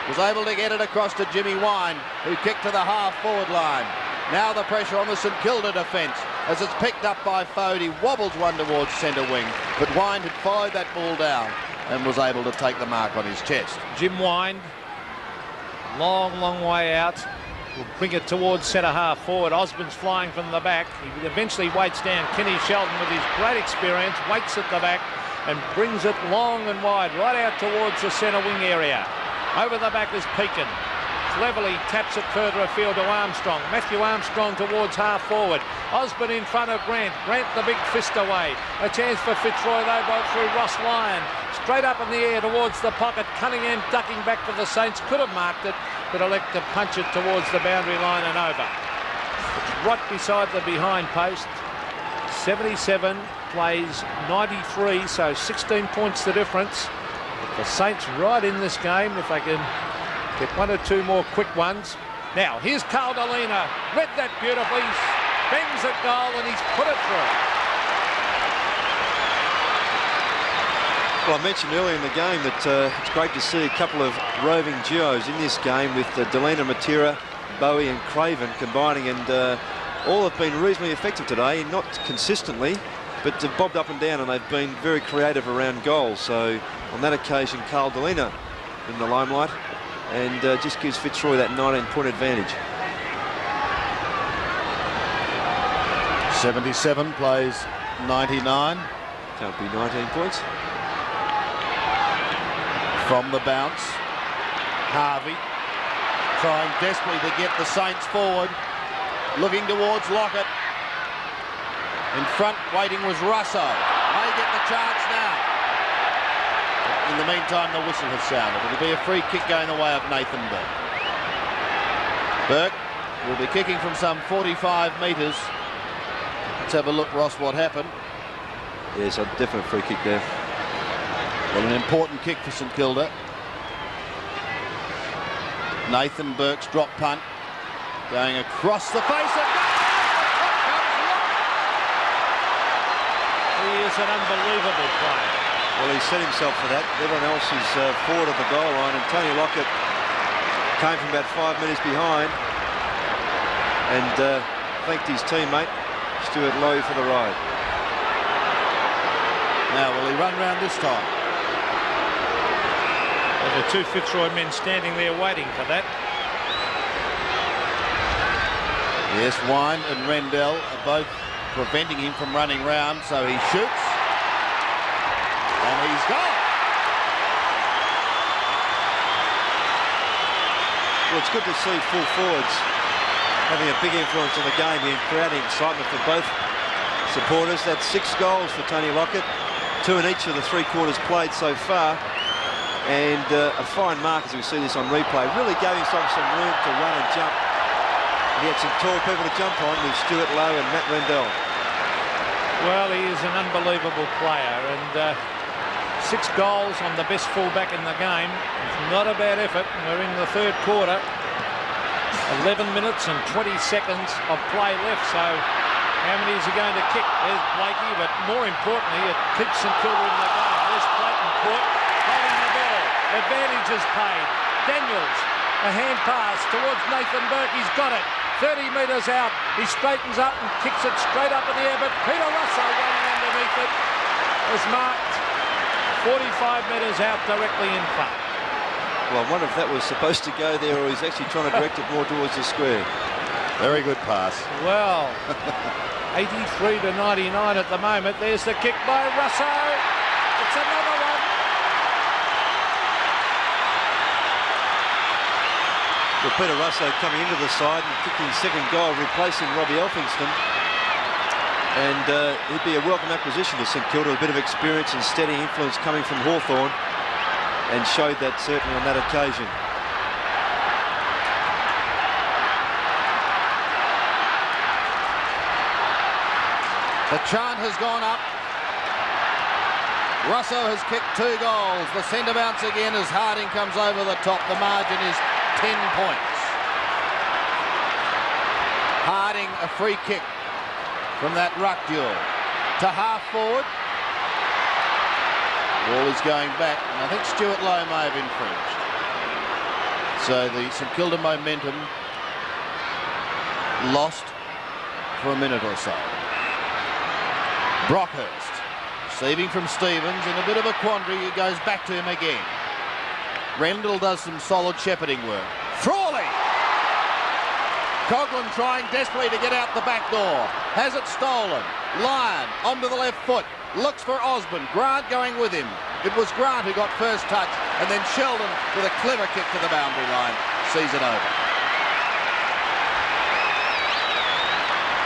Was able to get it across to Jimmy Wine, who kicked to the half-forward line. Now the pressure on the St Kilda defence as it's picked up by Fode. He wobbles one towards centre wing, but Wine had followed that ball down and was able to take the mark on his chest. Jim Wine, long way out. Will bring it towards centre half forward. Osborne's flying from the back. He eventually waits down Kenny Sheldon with his great experience, waits at the back and brings it long and wide right out towards the centre wing area. Over the back is Pekin. Cleverly taps it further afield to Armstrong. Matthew Armstrong towards half forward. Osborne in front of Grant. Grant the big fist away. A chance for Fitzroy though, both through Ross Lyon. Straight up in the air towards the pocket. Cunningham ducking back for the Saints. Could have marked it, but elect to punch it towards the boundary line and over. It's right beside the behind post. 77 plays 93, so 16 points the difference. The Saints right in this game if they can get 1 or 2 more quick ones. Now here's Caldolina. Read that beautifully. Bends at goal and he's put it through. Well, I mentioned earlier in the game that it's great to see a couple of roving duos in this game with Delena Matera, Bowie and Craven combining, and all have been reasonably effective today, not consistently, but bobbed up and down, and they've been very creative around goals. So on that occasion, Carl Delena in the limelight, and just gives Fitzroy that 19-point advantage. 77 plays 99. Can't be 19 points. From the bounce, Harvey trying desperately to get the Saints forward, looking towards Lockett. In front, waiting was Russo. May get the chance now. In the meantime, the whistle has sounded. It'll be a free kick going the way of Nathan Burke. Burke will be kicking from some 45 metres. Let's have a look, Ross, what happened. Yes, a definite free kick there. Well, an important kick for St Kilda. Nathan Burke's drop punt going across the face of goal. He is an unbelievable player. Well, he set himself for that. Everyone else is forward of the goal line, and Tony Lockett came from about 5 metres behind and thanked his teammate Stuart Lowe for the ride. Now will he run round this time? Well, the 2 Fitzroy men standing there waiting for that. Yes, Wine and Rendell are both preventing him from running round, so he shoots. And he's gone. Well, it's good to see full forwards having a big influence on the game and creating excitement for both supporters. That's 6 goals for Tony Lockett, 2 in each of the 3 quarters played so far. And a fine mark, as we see this on replay, really gave himself some room to run and jump. And he had some tall people to jump on with Stuart Lowe and Matt Rendell. Well, he is an unbelievable player, and 6 goals on the best fullback in the game. It's not a bad effort. We're in the 3rd quarter. 11 minutes and 20 seconds of play left, so How many is he going to kick? There's Blakey, but more importantly, it keeps St Kilda in the game. There's Clayton Court holding the ball. Advantage is paid. Daniels, a hand pass towards Nathan Burke. He's got it. 30 metres out. He straightens up and kicks it straight up in the air, but Peter Russo running underneath it was marked 45 metres out directly in front. Well, I wonder if that was supposed to go there or he's actually trying to direct it more towards the square. Very good pass. Well, 83 to 99 at the moment. There's the kick by Russo. It's another one. Well, Peter Russo coming into the side and kicking second goal, replacing Robbie Elphingston. And he'd be a welcome acquisition to St Kilda, a bit of experience and steady influence coming from Hawthorn, and showed that certainly on that occasion. The chant has gone up. Russo has kicked 2 goals. The centre bounce again as Harding comes over the top. The margin is 10 points. Harding, a free kick from that ruck duel to half forward. Ball is going back, and I think Stuart Lowe may have infringed. So the St Kilda momentum lost for a minute or so. Brockhurst receiving from Stevens in a bit of a quandary. It goes back to him again. Rendell does some solid shepherding work. Frawley! Coughlin trying desperately to get out the back door. Has it stolen. Lyon onto the left foot. Looks for Osborne. Grant going with him. It was Grant who got first touch, and then Sheldon with a clever kick to the boundary line sees it over.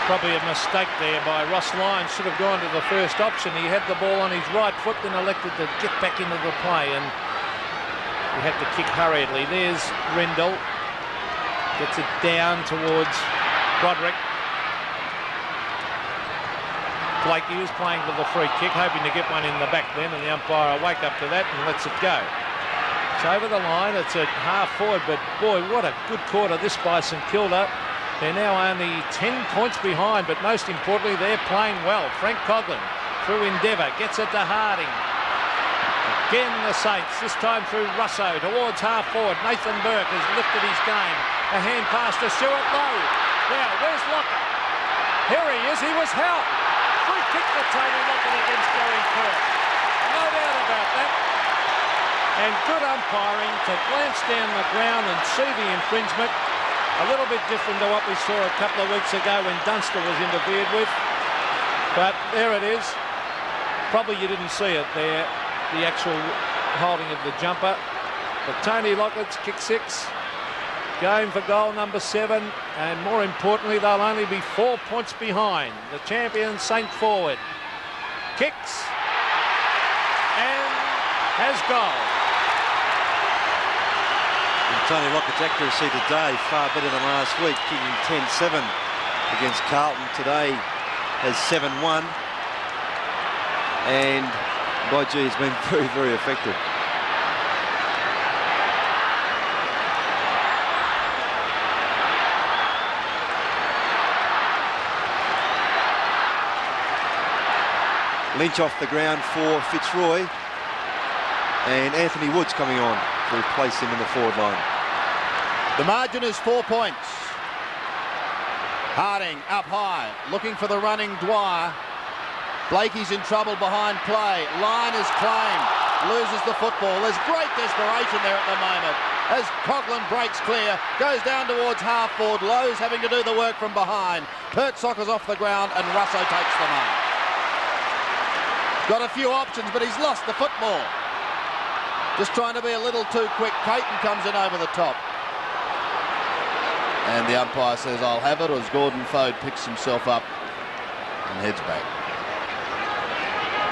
Probably a mistake there by Ross Lyon. Should have gone to the first option. He had the ball on his right foot, then elected to get back into the play, and he had to kick hurriedly. There's Rendell. Gets it down towards Broderick. Blakey was playing for the free kick, hoping to get one in the back then, and the umpire will wake up to that and lets it go. It's over the line. It's at half forward, but boy, what a good quarter this by St Kilda. They're now only 10 points behind, but most importantly, they're playing well. Frank Coughlin through endeavour, gets it to Harding. Again the Saints, this time through Russo towards half forward. Nathan Burke has lifted his game. A hand pass to Stuart Lowe. Now, where's Lockett? Here he is, he was helped. Free kick for Tony Lockett against Gary Kirk. No doubt about that. And good umpiring to glance down the ground and see the infringement. A little bit different to what we saw a couple of weeks ago when Dunster was interfered with. But there it is. Probably you didn't see it there, the actual holding of the jumper. But Tony Lockett's kick 6. Going for goal number 7, and more importantly, they'll only be 4 points behind. The champion Saint forward kicks and has goal. And Tony Lockett's accuracy today far better than last week, kicking 10-7 against Carlton. Today has 7-1, and by gee, it's been very, very effective. Lynch off the ground for Fitzroy, and Anthony Woods coming on to replace him in the forward line. The margin is 4 points. Harding up high, looking for the running Dwyer. Blakey's in trouble behind play. Line is claimed, loses the football. There's great desperation there at the moment as Coughlin breaks clear, goes down towards half forward. Lowe's having to do the work from behind. Pertsock is off the ground and Russo takes the mark. Got a few options, but he's lost the football. Just trying to be a little too quick. Caton comes in over the top. And the umpire says, I'll have it, as Gordon Fode picks himself up and heads back.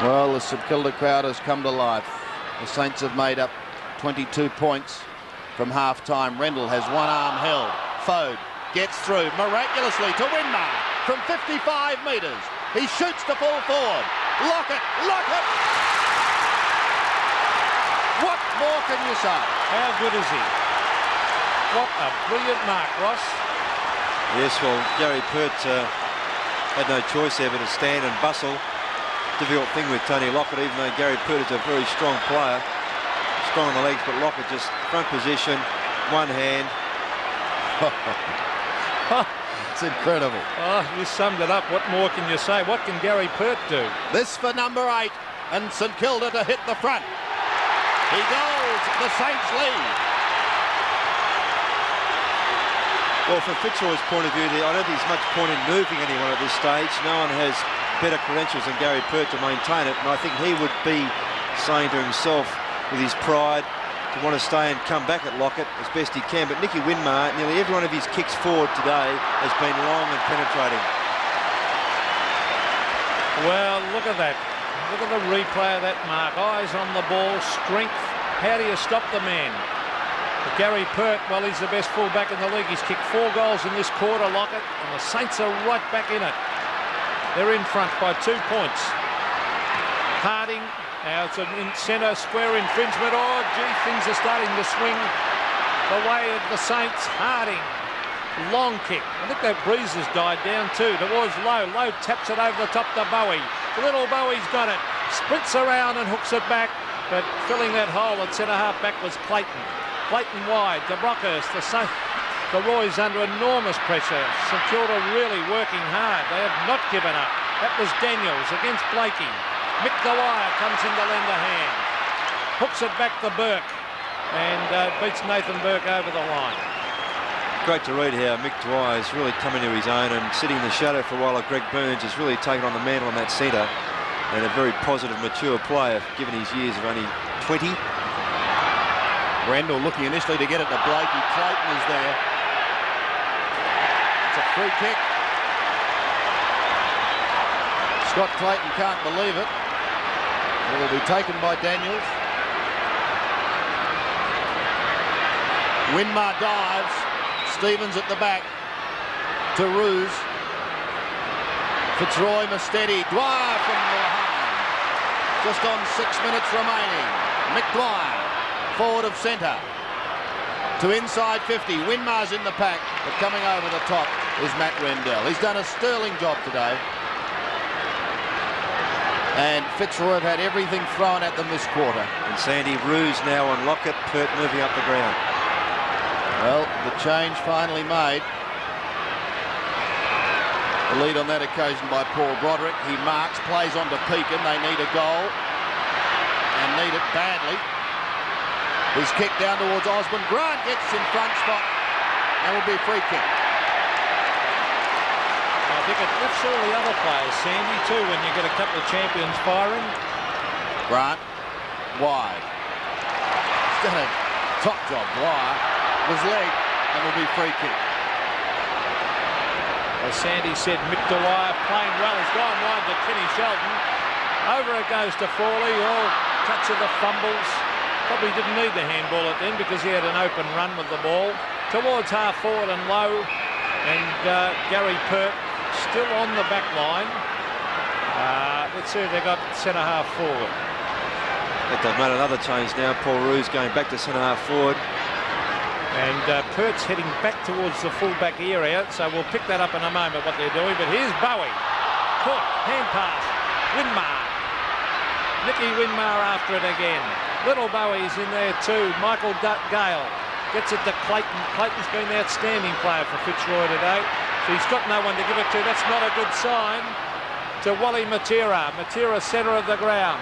Well, the St Kilda crowd has come to life. The Saints have made up 22 points from half-time. Rendell has one arm held. Fode gets through miraculously to Winmar from 55 metres. He shoots to full forward. Lockett! What more can you say? How good is he? What a brilliant mark, Ross. Yes, well, Gary Pert had no choice there but to stand and bustle. Difficult thing with Tony Lockett, even though Gary Pert is a very strong player. Strong on the legs, but Lockett just front position, one hand. It's incredible. Oh, you summed it up. What more can you say? What can Gary Pert do? This for number 8, and St Kilda to hit the front. He goes, the Saints lead. Well, from Fitzroy's point of view, I don't think there's much point in moving anyone at this stage. No one has better credentials than Gary Pert to maintain it, and I think he would be saying to himself, with his pride, to want to stay and come back at Lockett as best he can. But Nicky Winmar, nearly every one of his kicks forward today has been long and penetrating. Well, look at that. Look at the replay of that mark. Eyes on the ball, strength. How do you stop the man? But Gary Pert, well, he's the best fullback in the league. He's kicked 4 goals in this quarter, Lockett, and the Saints are right back in it. They're in front by 2 points. Harding. Now it's a centre square infringement. Oh, gee, things are starting to swing the way of the Saints. Harding, long kick. I think that breeze has died down too. Towards Lowe. Lowe taps it over the top to Bowie. Little Bowie's got it. Sprints around and hooks it back. But filling that hole at centre half back was Clayton. Clayton wide to Brockhurst. The Roy's under enormous pressure. St Kilda really working hard. They have not given up. That was Daniels against Blakey. Mick Dwyer comes in to lend a hand. Hooks it back to Burke and beats Nathan Burke over the line. Great to read how Mick Dwyer is really coming to his own and sitting in the shadow for a while. Greg Burns has really taken on the mantle on that centre, and a very positive, mature player given his years of only 20. Rendell looking initially to get it to Blakey. Clayton is there. It's a free kick. Scott Clayton can't believe it. It will be taken by Daniels. Winmar dives. Stevens at the back to Roos. Fitzroy must steady. Dwyer from behind. Just on 6 minutes remaining. Mick Dwyer, forward of centre. To inside 50. Winmar's in the pack, but coming over the top is Matt Rendell. He's done a sterling job today. And Fitzroy have had everything thrown at them this quarter. And Sandy Roos now on Lockett, Pert moving up the ground. Well, the change finally made. The lead on that occasion by Paul Broderick. He marks, plays on to Pekin. They need a goal and need it badly. His kick down towards Osborne. Grant gets in front spot and will be a free kick. I think it lifts all the other players, Sandy, too, when you get a couple of champions firing. Grant, wide. He's done a top job. Dwyer was leg and will be free kick. As Sandy said, Mick Dwyer playing well. He's gone wide to Kenny Sheldon. Over it goes to Frawley. Oh, touch of the fumbles. Probably didn't need the handball at then because he had an open run with the ball. Towards half forward and low. And Gary Pert still on the back line. Let's see if they got centre half forward. But they've made another change now. Paul Roos going back to centre half forward. And Pert's heading back towards the full-back area, so we'll pick that up in a moment, what they're doing. But here's Bowie. Caught, hand pass. Winmar. Nicky Winmar after it again. Little Bowie's in there too. Michael Gale gets it to Clayton. Clayton's been an outstanding player for Fitzroy today. So he's got no one to give it to. That's not a good sign. To Wally Matera. Matera centre of the ground.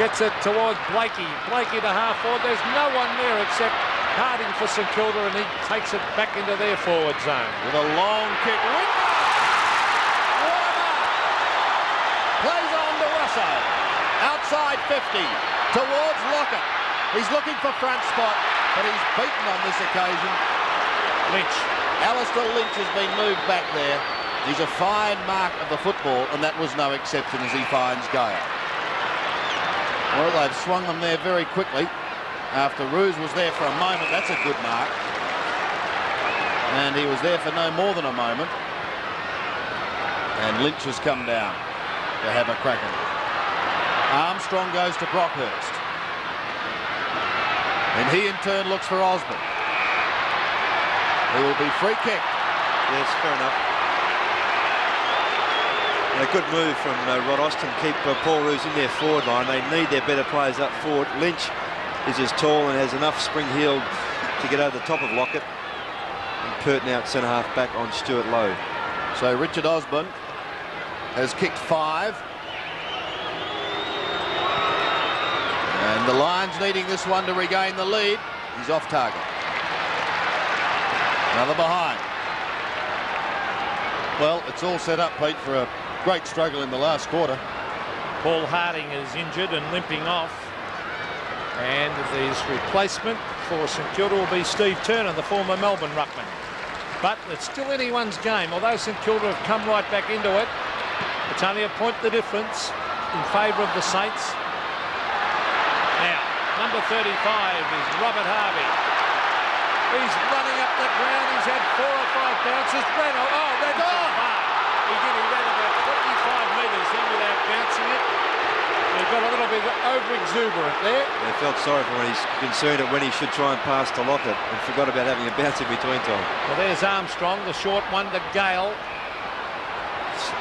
Gets it towards Blakey. Blakey to half forward. There's no one there except Harding for St Kilda, and he takes it back into their forward zone. With a long kick. What a mark! Plays on to Russo. Outside 50. Towards Lockett. He's looking for front spot, but he's beaten on this occasion. Lynch. Alistair Lynch has been moved back there. He's a fine mark of the football, and that was no exception as he finds Gale. Well, they've swung them there very quickly. After Roos was there for a moment, that's a good mark. And he was there for no more than a moment. And Lynch has come down to have a crack at it. Armstrong goes to Brockhurst. And he in turn looks for Osborne. He will be free kick. Yes, fair enough. A good move from Rod Austin. Keep Paul Roos in their forward line. They need their better players up forward. Lynch is as tall and has enough spring heel to get over the top of Lockett. And Purton out centre half back on Stuart Lowe. So Richard Osborne has kicked 5. And the Lions needing this one to regain the lead. He's off target. Another behind. Well, it's all set up, Pete, for a great struggle in the last quarter. Paul Harding is injured and limping off. And his replacement for St Kilda will be Steve Turner, the former Melbourne ruckman. But it's still anyone's game. Although St Kilda have come right back into it, it's only a point the difference in favour of the Saints. Now, number 35 is Robert Harvey. He's running up the ground. He's had 4 or 5 bounces. Ran He ran about 25 metres in without bouncing it. He got a little bit over-exuberant there. They felt sorry for when he's concerned at when he should try and pass to Lockett and forgot about having a bounce in between time. Well, there's Armstrong, the short one to Gale.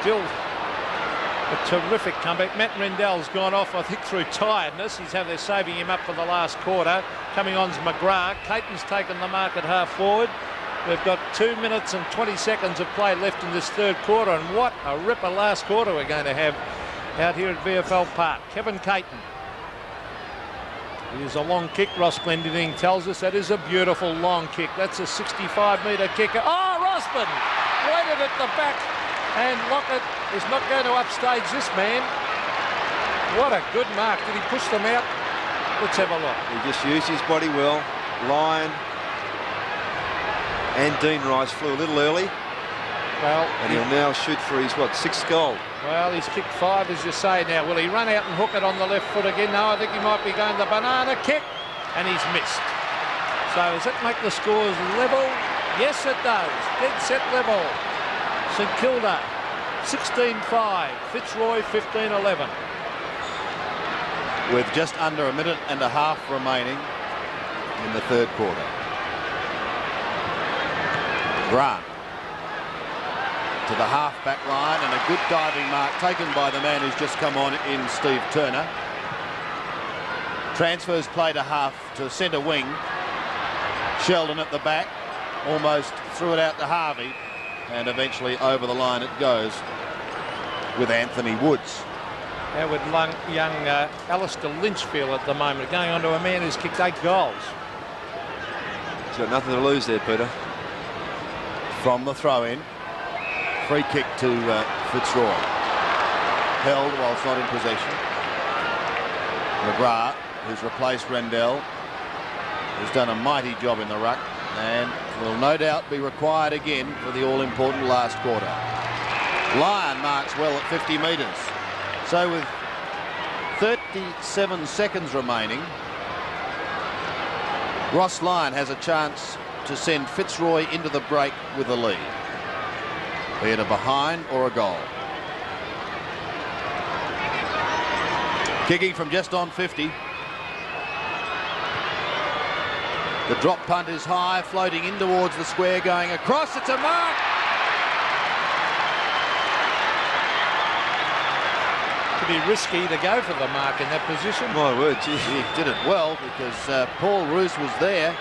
Still a terrific comeback. Matt Rendell's gone off, I think, through tiredness. They're saving him up for the last quarter. Coming on's McGrath. Caton's taken the mark at half forward. We've got 2 minutes and 20 seconds of play left in this third quarter, and what a ripper last quarter we're going to have out here at VFL Park. Kevin Caton. It is a long kick. Ross Glendinning tells us that is a beautiful long kick. That's a 65-metre kicker. Oh, Rossman waited at the back, and Lockett is not going to upstage this man. What a good mark. Did he push them out? Let's have a look. He just used his body well. Lyon and Dean Rice flew a little early. Well, and he'll now shoot for his, 6th goal? Well, he's kicked 5, as you say now. Will he run out and hook it on the left foot again? No, I think he might be going the banana kick, and he's missed. So does that make the scores level? Yes, it does. Dead set level. St Kilda 16-5, Fitzroy 15-11. With just under a minute and a half remaining in the third quarter. Grant to the half-back line, and a good diving mark taken by the man who's just come on in Steve Turner. Transfers play to half to centre wing. Sheldon at the back, almost threw it out to Harvey, and eventually over the line it goes with Anthony Woods. How would young Alistair Lynch feel at the moment, going on to a man who's kicked 8 goals? He's got nothing to lose there, Peter. From the throw-in. Free kick to Fitzroy. Held whilst not in possession. McGrath, who's replaced Rendell, has done a mighty job in the ruck and will no doubt be required again for the all-important last quarter. Lyon marks well at 50 metres. So with 37 seconds remaining, Ross Lyon has a chance to send Fitzroy into the break with a lead, be it a behind or a goal. Kicking from just on 50. The drop punt is high, floating in towards the square, going across. It's a mark. Be risky to go for the mark in that position. My word, gee. He did it well because Paul Roos was there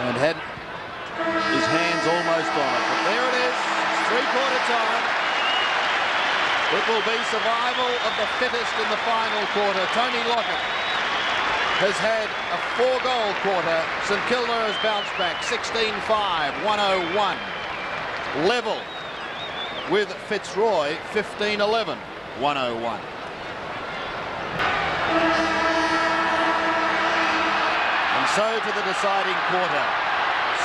and had his hands almost on it. But there it is, it's three-quarter time. It will be survival of the fittest in the final quarter. Tony Lockett has had a 4-goal quarter. St Kilda has bounced back 16-5, 101. Level with Fitzroy, 15-11, 101. And so to the deciding quarter.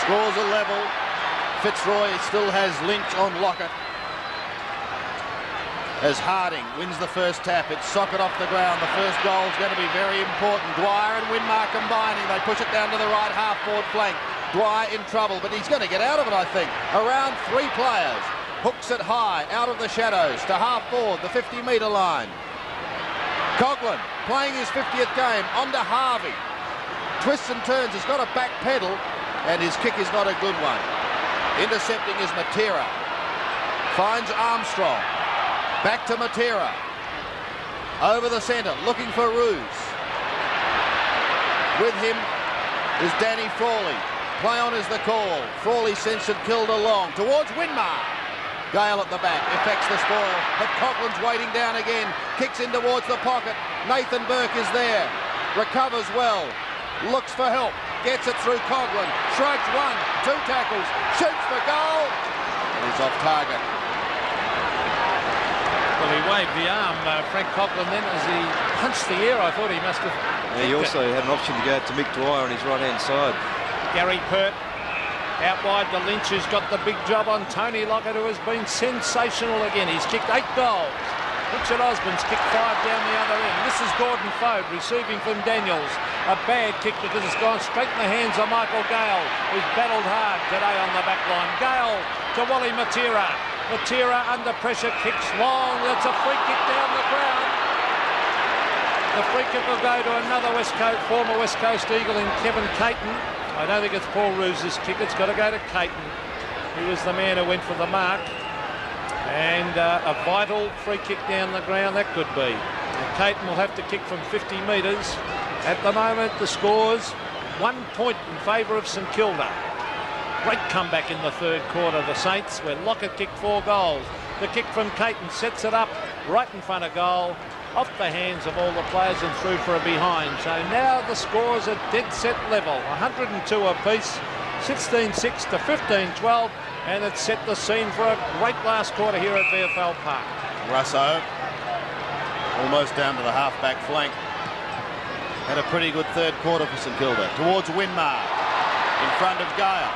Scores are level. Fitzroy still has Lynch on Lockett. As Harding wins the first tap, it's socket off the ground. The first goal is going to be very important. Dwyer and Winmar combining. They push it down to the right half-forward flank. Dwyer in trouble, but he's going to get out of it, I think. Around 3 players. Hooks it high, out of the shadows, to half-forward, the 50-metre line. Coughlin playing his 50th game, onto Harvey. Twists and turns, he's got a back pedal, and his kick is not a good one. Intercepting is Matera. Finds Armstrong. Back to Matera. Over the centre, looking for Ruse. With him is Danny Frawley. Play on is the call. Frawley sends St Kilda long towards Winmar. Gale at the back, effects the spoil, but Coughlin's waiting down again. Kicks in towards the pocket. Nathan Burke is there. Recovers well. Looks for help. Gets it through Coughlin. Shrugs one, two tackles. Shoots for goal. And he's off target. Well, he waved the arm, Frank Coughlin, then as he punched the air. I thought he must have... Yeah, he also had an option to go out to Mick Dwyer on his right-hand side. Gary Pert out wide to Lynch, who's got the big job on Tony Lockett, who has been sensational again. He's kicked 8 goals. Richard Osborne's kicked 5 down the other end. This is Gordon Fode receiving from Daniels. A bad kick because it's gone straight in the hands of Michael Gale, who's battled hard today on the back line. Gale to Wally Matera. Matera under pressure, kicks long. That's a free kick down the ground. The free kick will go to another former West Coast Eagle in Kevin Caton. I don't think it's Paul Ruse's kick. It's got to go to Caton. He was the man who went for the mark. And a vital free kick down the ground, that could be. And Caton will have to kick from 50 metres. At the moment, the score's 1 point in favour of St Kilda. Great comeback in the third quarter, the Saints, where Lockett kicked 4 goals. The kick from Caton sets it up right in front of goal, off the hands of all the players and through for a behind. So now the scores are dead set level, 102 apiece, 16-6 to 15-12, and it's set the scene for a great last quarter here at VFL Park. Russo, almost down to the half-back flank. Had a pretty good third quarter for St Kilda. Towards Winmar, in front of Gale.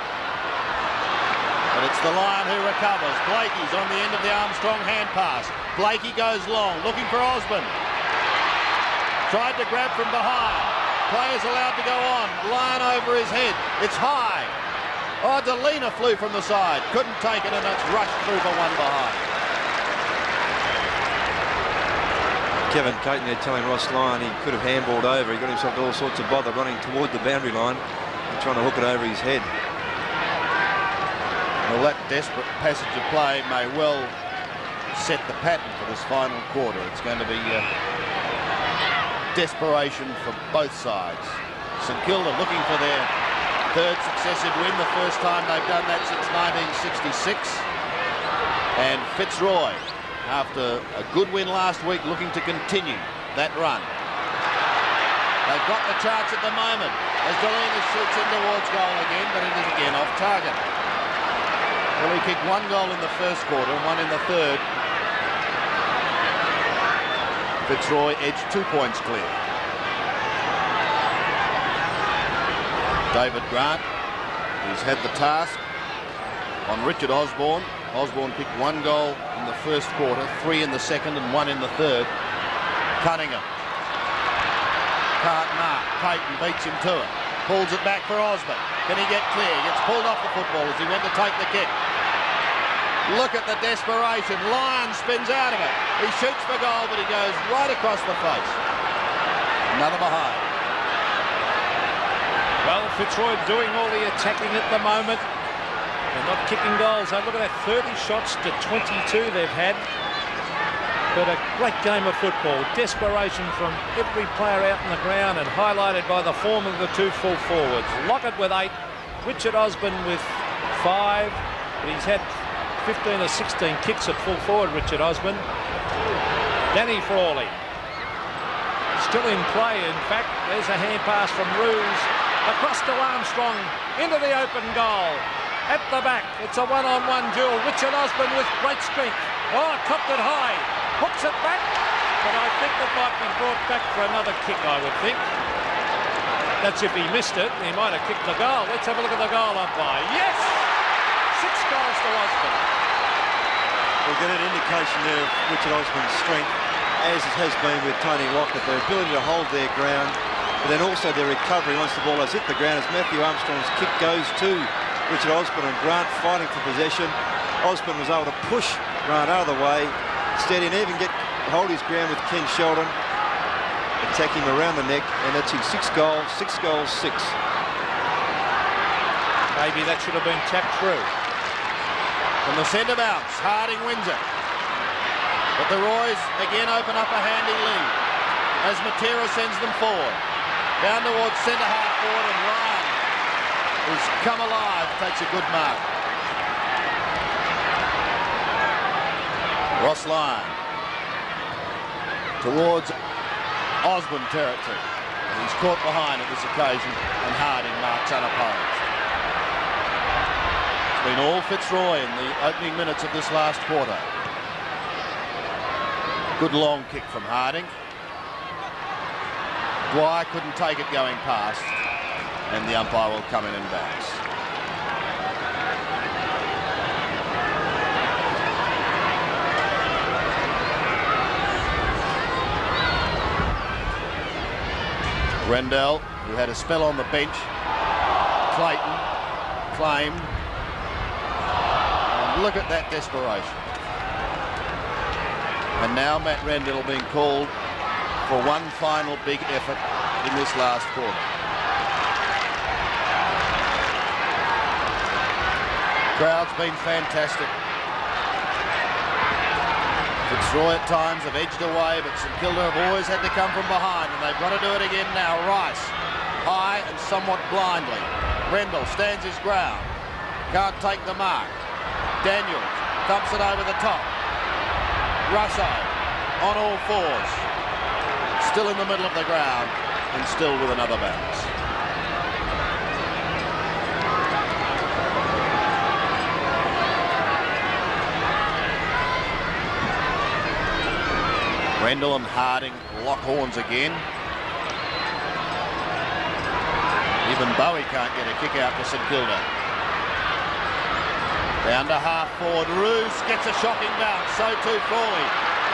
But it's the Lion who recovers. Blakey's on the end of the Armstrong hand pass. Blakey goes long, looking for Osborne. Tried to grab from behind. Players allowed to go on. Lion over his head. It's high. Oh, Delina flew from the side. Couldn't take it, and it's rushed through for one behind. Kevin Caton there telling Ross Lyon he could have handballed over. He got himself to all sorts of bother running toward the boundary line and trying to hook it over his head. Well, that desperate passage of play may well set the pattern for this final quarter. It's going to be desperation for both sides. St Kilda looking for their third successive win, the first time they've done that since 1966. And Fitzroy, after a good win last week, looking to continue that run. They've got the chance at the moment as Delina shoots in towards goal again, but it is again off target. Well, he kicked 1 goal in the first quarter and 1 in the third. Fitzroy edged 2 points clear. David Grant, who's had the task on Richard Osborne. Osborne kicked 1 goal in the first quarter, 3 in the second and 1 in the third. Cunningham. Can't mark. Caton beats him to it. Pulls it back for Osborne. Can he get clear? Gets pulled off the football as he went to take the kick. Look at the desperation. Lyon spins out of it. He shoots for goal, but he goes right across the face. Another behind. Well, Fitzroy doing all the attacking at the moment. They're not kicking goals. They look at that, 30 shots to 22 they've had. But a great game of football. Desperation from every player out in the ground and highlighted by the form of the 2 full forwards. Lockett with 8, Richard Osborne with 5. But he's had 15 or 16 kicks at full forward, Richard Osborne. Danny Frawley still in play. In fact, there's a hand pass from Ruse across to Armstrong into the open goal. At the back, it's a one-on-one duel. Richard Osborne with great strength. Oh, copped it high. Hooks it back. But I think it might be brought back for another kick, I would think. That's if he missed it. He might have kicked the goal. Let's have a look at the goal umpire. Yes! 6 goals to Osborne. We'll get an indication there of Richard Osborne's strength, as it has been with Tony Lockett, their ability to hold their ground, but then also their recovery once the ball has hit the ground as Matthew Armstrong's kick goes to Richard Osborne, and Grant fighting for possession. Osborne was able to push Grant out of the way, steady, and even hold his ground with Ken Sheldon, attack him around the neck, and that's his 6 goals, 6 goals, 6. Maybe that should have been tapped through. From the centre bounce, Harding wins it. But the Roys again open up a handy lead as Matera sends them forward. Down towards centre half forward, and Ryan, who's come alive, takes a good mark. Ross Lyon towards Osborne territory. And he's caught behind at this occasion, and Harding marks unopposed. It's been all Fitzroy in the opening minutes of this last quarter. Good long kick from Harding. Dwyer couldn't take it going past, and the umpire will come in and bounce. Rendell, who had a spell on the bench. Clayton claimed. And look at that desperation. And now Matt Rendell being called for one final big effort in this last quarter. Crowd's been fantastic. Fitzroy at times have edged away, but St Kilda have always had to come from behind, and they've got to do it again now. Rice, high and somewhat blindly. Rendell stands his ground. Can't take the mark. Daniels thumps it over the top. Russo on all fours. Still in the middle of the ground, and still with another bounce. Rendell and Harding lock horns again. Even Bowie can't get a kick out for St Kilda. Down to half forward. Roos gets a shocking bounce. So too Frawley.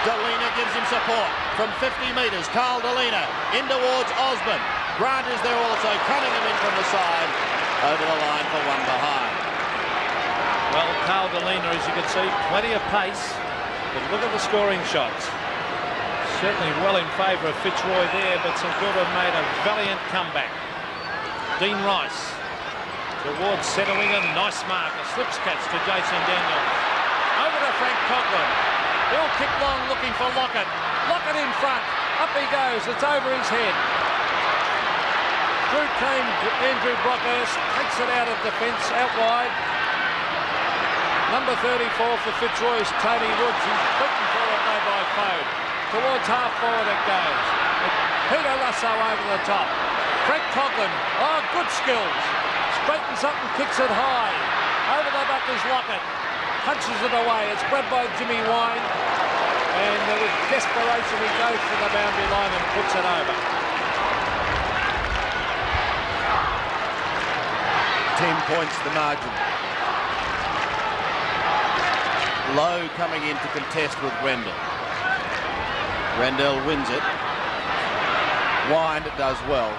Delina gives him support from 50 metres. Carl Delina in towards Osborne. Grant is there also. Cunningham in from the side. Over the line for one behind. Well, Carl Delina, as you can see, plenty of pace. But look at the scoring shots. Certainly well in favour of Fitzroy there, but St Kilda made a valiant comeback. Dean Rice towards centre winger, nice mark, a slips catch to Jason Daniels. Over to Frank Coughlin. He'll kick long looking for Lockett. Lockett in front. Up he goes. It's over his head. Through came Andrew Brockhurst. Takes it out of defence, out wide. Number 34 for Fitzroy is Tony Woods. He's beaten for it though by Fode. Towards half forward it goes. Peter Russo over the top. Frank Coughlin. Oh, good skills. Straightens up and kicks it high. Over the back is Lockett. Punches it away. It's grabbed by Jimmy Wine. And with desperation he goes for the boundary line and puts it over. 10 points the margin. Lowe coming in to contest with Rendell. Rendell wins it. Wind does well.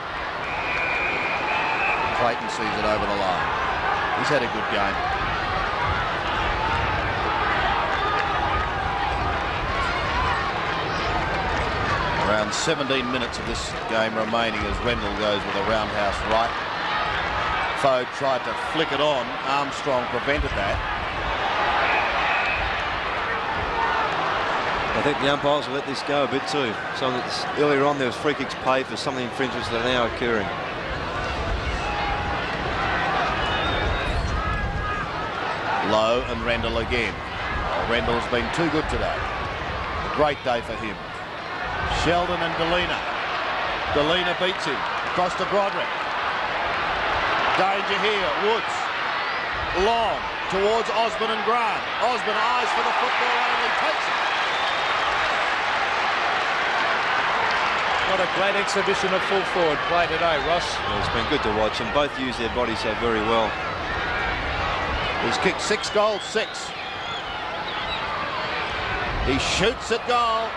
Clayton sees it over the line. He's had a good game. Around 17 minutes of this game remaining as Rendell goes with a roundhouse right. Fode tried to flick it on. Armstrong prevented that. I think the umpires will let this go a bit too. So earlier on there was free kicks paid for some of the infringements that are now occurring. Lowe and Rendell again. Oh, Rendell's been too good today. A great day for him. Sheldon and Delina. Delina beats him. Across to Broderick. Danger here. Woods. Long towards Osborne and Grant. Osborne eyes for the football only. Takes it. What a great exhibition of full forward play today, Ross. Yeah, it's been good to watch, and both use their bodies so very well. He's kicked 6 goals, 6. He shoots at goal.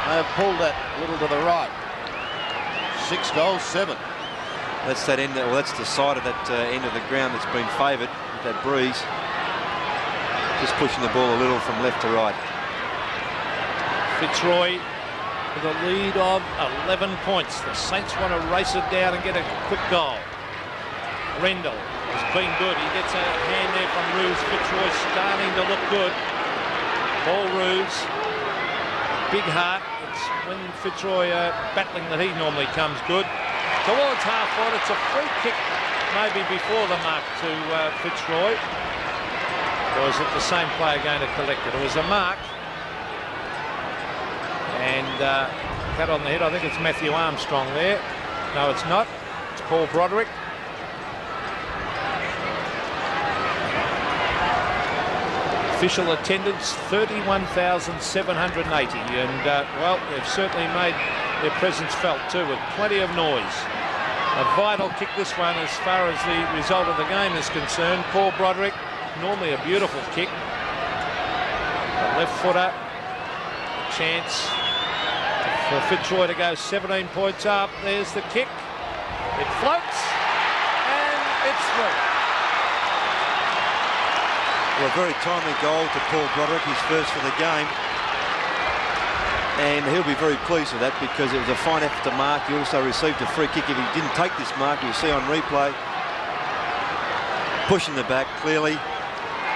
They have pulled that a little to the right. 6 goals, 7. That's that end. Well, that's the side of that end of the ground that's been favoured with that breeze. Just pushing the ball a little from left to right. Fitzroy with a lead of 11 points. The Saints want to race it down and get a quick goal. Rendell has been good. He gets a hand there from Roos. Fitzroy starting to look good. Paul Roos, big heart. It's when Fitzroy battling that he normally comes good. Towards half forward, it's a free kick maybe before the mark to Fitzroy. Or is it the same player going to collect it? It was a mark. And cut on the head. I think it's Matthew Armstrong there. No, it's not. It's Paul Broderick. Official attendance 31,780, and well, they've certainly made their presence felt too, with plenty of noise. A vital kick, this one, as far as the result of the game is concerned. Paul Broderick, normally a beautiful kick. The left footer, a chance for Fitzroy to go 17 points up. There's the kick. It floats, and it's through. Well, a very timely goal to Paul Broderick, his first for the game. And he'll be very pleased with that because it was a fine effort to mark. He also received a free kick. If he didn't take this mark, you'll see on replay. Pushing the back clearly.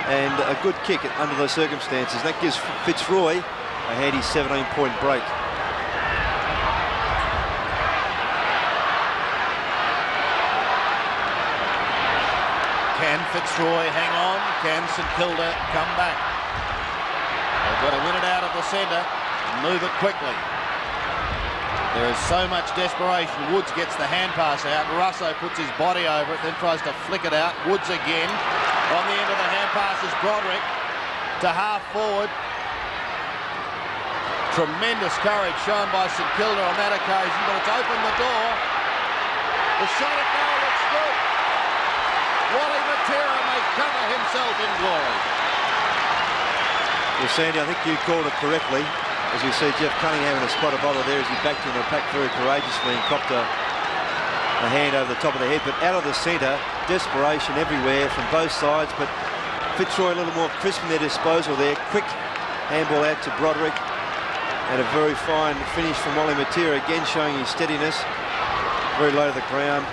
And a good kick under the circumstances. That gives Fitzroy a handy 17-point break. Can Fitzroy hang on? Can St Kilda come back? They've got to win it out of the centre and move it quickly. There is so much desperation. Woods gets the hand pass out. Russo puts his body over it, then tries to flick it out. Woods again. On the end of the hand pass is Broderick to half forward. Tremendous courage shown by St Kilda on that occasion, but it's opened the door. The shot at goal looks good. Wally Matera may cover himself in glory. Well, Sandy, I think you called it correctly. As we see Jeff Cunningham in a spot of bother there as he backed into the pack very courageously and copped a hand over the top of the head. But out of the centre, desperation everywhere from both sides. But Fitzroy a little more crisp in their disposal there. Quick handball out to Broderick. And a very fine finish from Wally Matera, again showing his steadiness. Very low to the ground.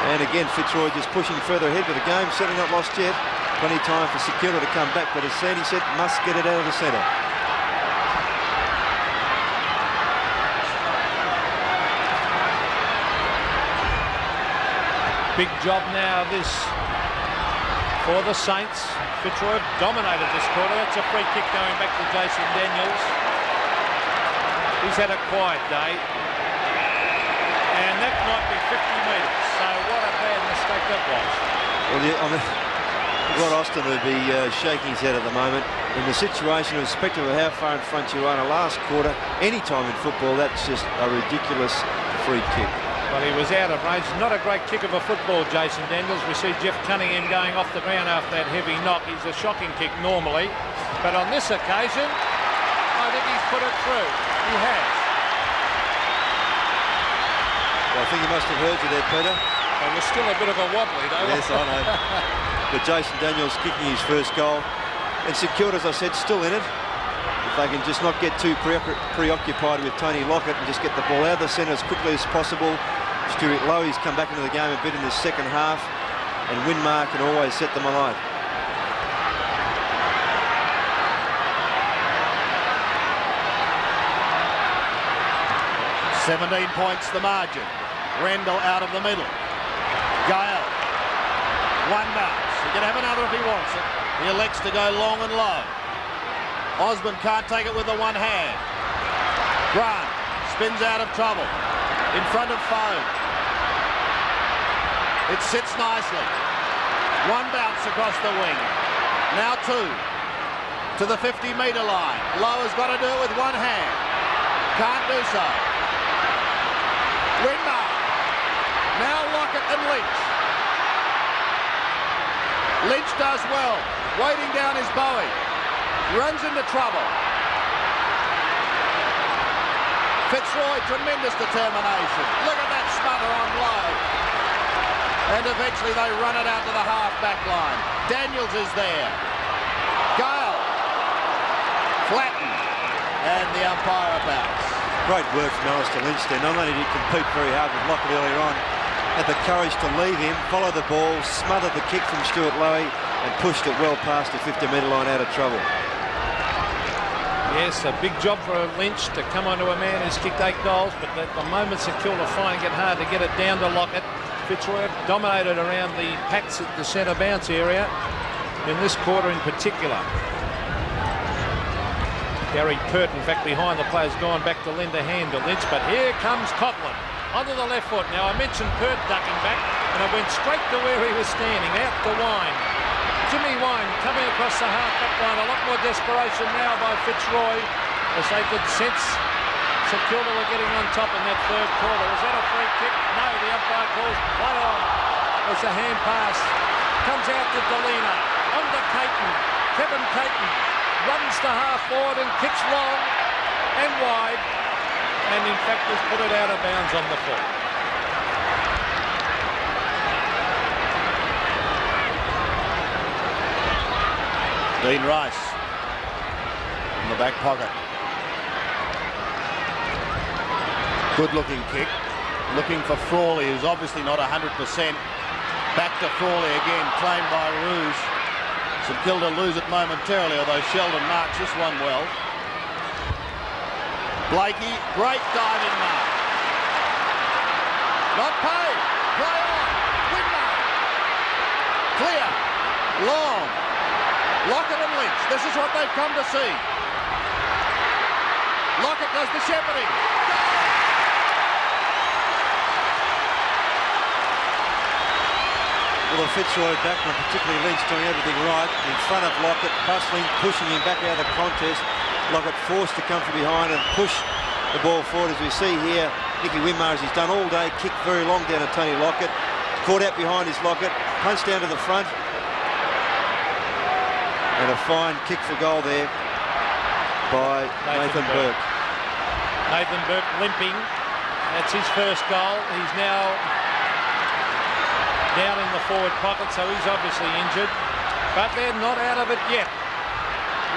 And again, Fitzroy just pushing further ahead with the game, certainly not lost yet. Plenty of time for St Kilda to come back, but as Sandy said, must get it out of the centre. Big job now this for the Saints. Fitzroy dominated this quarter. That's a free kick going back to Jason Daniels. He's had a quiet day. And that might be 50 metres. So what a bad mistake that was. Well, I mean, Rod Austin would be shaking his head at the moment. In the situation, irrespective of how far in front you are in a last quarter, any time in football, that's just a ridiculous free kick. Well, he was out of range. Not a great kick of a football, Jason Daniels. We see Jeff Cunningham going off the ground after that heavy knock. He's a shocking kick normally. But on this occasion, I think he's put it through. He has. Well, I think he must have heard you there, Peter. It was still a bit of a wobbly, though. Yes, I know. But Jason Daniels kicking his first goal. And St Kilda, as I said, still in it. If they can just not get too preoccupied with Tony Lockett and just get the ball out of the centre as quickly as possible. Stuart Lowy's come back into the game a bit in the second half, and Winmar can always set them alight. "17 points the margin. Rendell out of the middle. Gale. One bounce. He can have another if he wants it. He elects to go long and low. Osborne can't take it with the one hand. Grant spins out of trouble. In front of Foe. It sits nicely. One bounce across the wing. Now two. To the 50-metre line. Lowe has got to do it with one hand. Can't do so. Winmar. Now Lockett and Lynch. Lynch does well. Waiting down his Bowie. Runs into trouble. Fitzroy, tremendous determination. Look at that smother on Lowe. And eventually they run it out to the half-back line. Daniels is there. Gale. Flattened. And the umpire abouts. Great work from Alistair Lynch there. Not only did he compete very hard with Lockett earlier on, had the courage to leave him, follow the ball, smothered the kick from Stuart Lowy and pushed it well past the 50-metre line out of trouble. Yes, a big job for Lynch to come onto a man who's kicked 8 goals, but at the moment St Kilda finding it hard to get it down to Lockett. Fitzroy dominated around the packs at the centre bounce area in this quarter in particular. Gary Pert, in fact, behind the player's gone back to lend a hand to Lynch, but here comes Cotland onto the left foot. Now, I mentioned Pert ducking back, and it went straight to where he was standing, out to Wine. Jimmy Wine coming across the half-back line. A lot more desperation now by Fitzroy, as they could sense St Kilda were getting on top in that third quarter. Was that a free kick? No, the umpire calls play on. It's a hand pass. Comes out to Delina. On to Caton. Kevin Caton runs to half forward and kicks long and wide, and in fact has put it out of bounds on the foot. Dean Rice in the back pocket. Good looking kick. Looking for Frawley, who's obviously not 100%. Back to Frawley again, claimed by Rouge. St Kilda lose it momentarily, although Sheldon marks this one well. Blakey, great diving mark. Not paid. Play on. Whitmar. Clear. Long. Lockett and Lynch. This is what they've come to see. Lockett does the shepherding. Well, the Fitzroy backman, particularly Lynch, doing everything right in front of Lockett, bustling, pushing him back out of the contest. Lockett forced to come from behind and push the ball forward, as we see here. Nicky Winmar, as he's done all day, kicked very long down to Tony Lockett. Caught out behind his Lockett, punched down to the front. And a fine kick for goal there by Nathan Burke. Nathan Burke limping. That's his first goal. He's now down in the forward pocket, so he's obviously injured. But they're not out of it yet.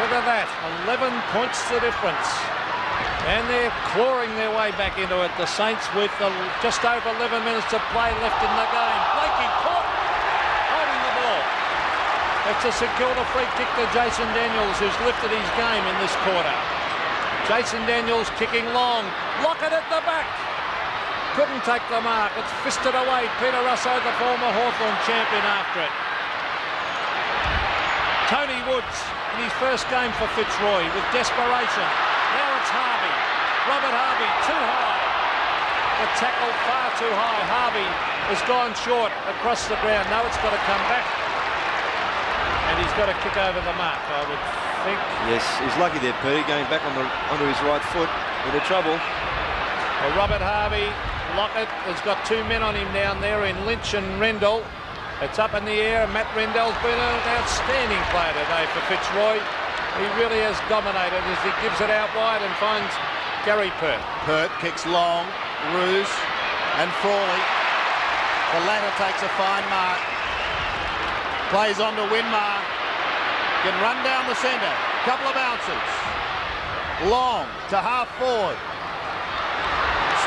Look at that. 11 points the difference. And they're clawing their way back into it. The Saints with just over 11 minutes to play left in the game. Blakey caught, holding the ball. It's a St Kilda free kick to Jason Daniels, who's lifted his game in this quarter. Jason Daniels kicking long. Lockett at the back. Couldn't take the mark. It's fisted away. Peter Russo, the former Hawthorn champion, after it. Tony Woods in his first game for Fitzroy with desperation. Now it's Harvey. Robert Harvey, too high. The tackle far too high. Harvey has gone short across the ground. Now it's got to come back. And he's got to kick over the mark, I would think. Yes, he's lucky there, Peter, going back onto his right foot into trouble. Well, Robert Harvey, Lockett has got 2 men on him down there in Lynch and Rendell. It's up in the air. Matt Rendell's been an outstanding player today for Fitzroy. He really has dominated as he gives it out wide and finds Gary Pert. Pert kicks long. Rouge and Frawley. The latter takes a fine mark. Plays on to Winmar. Can run down the centre. Couple of bounces. Long to half forward.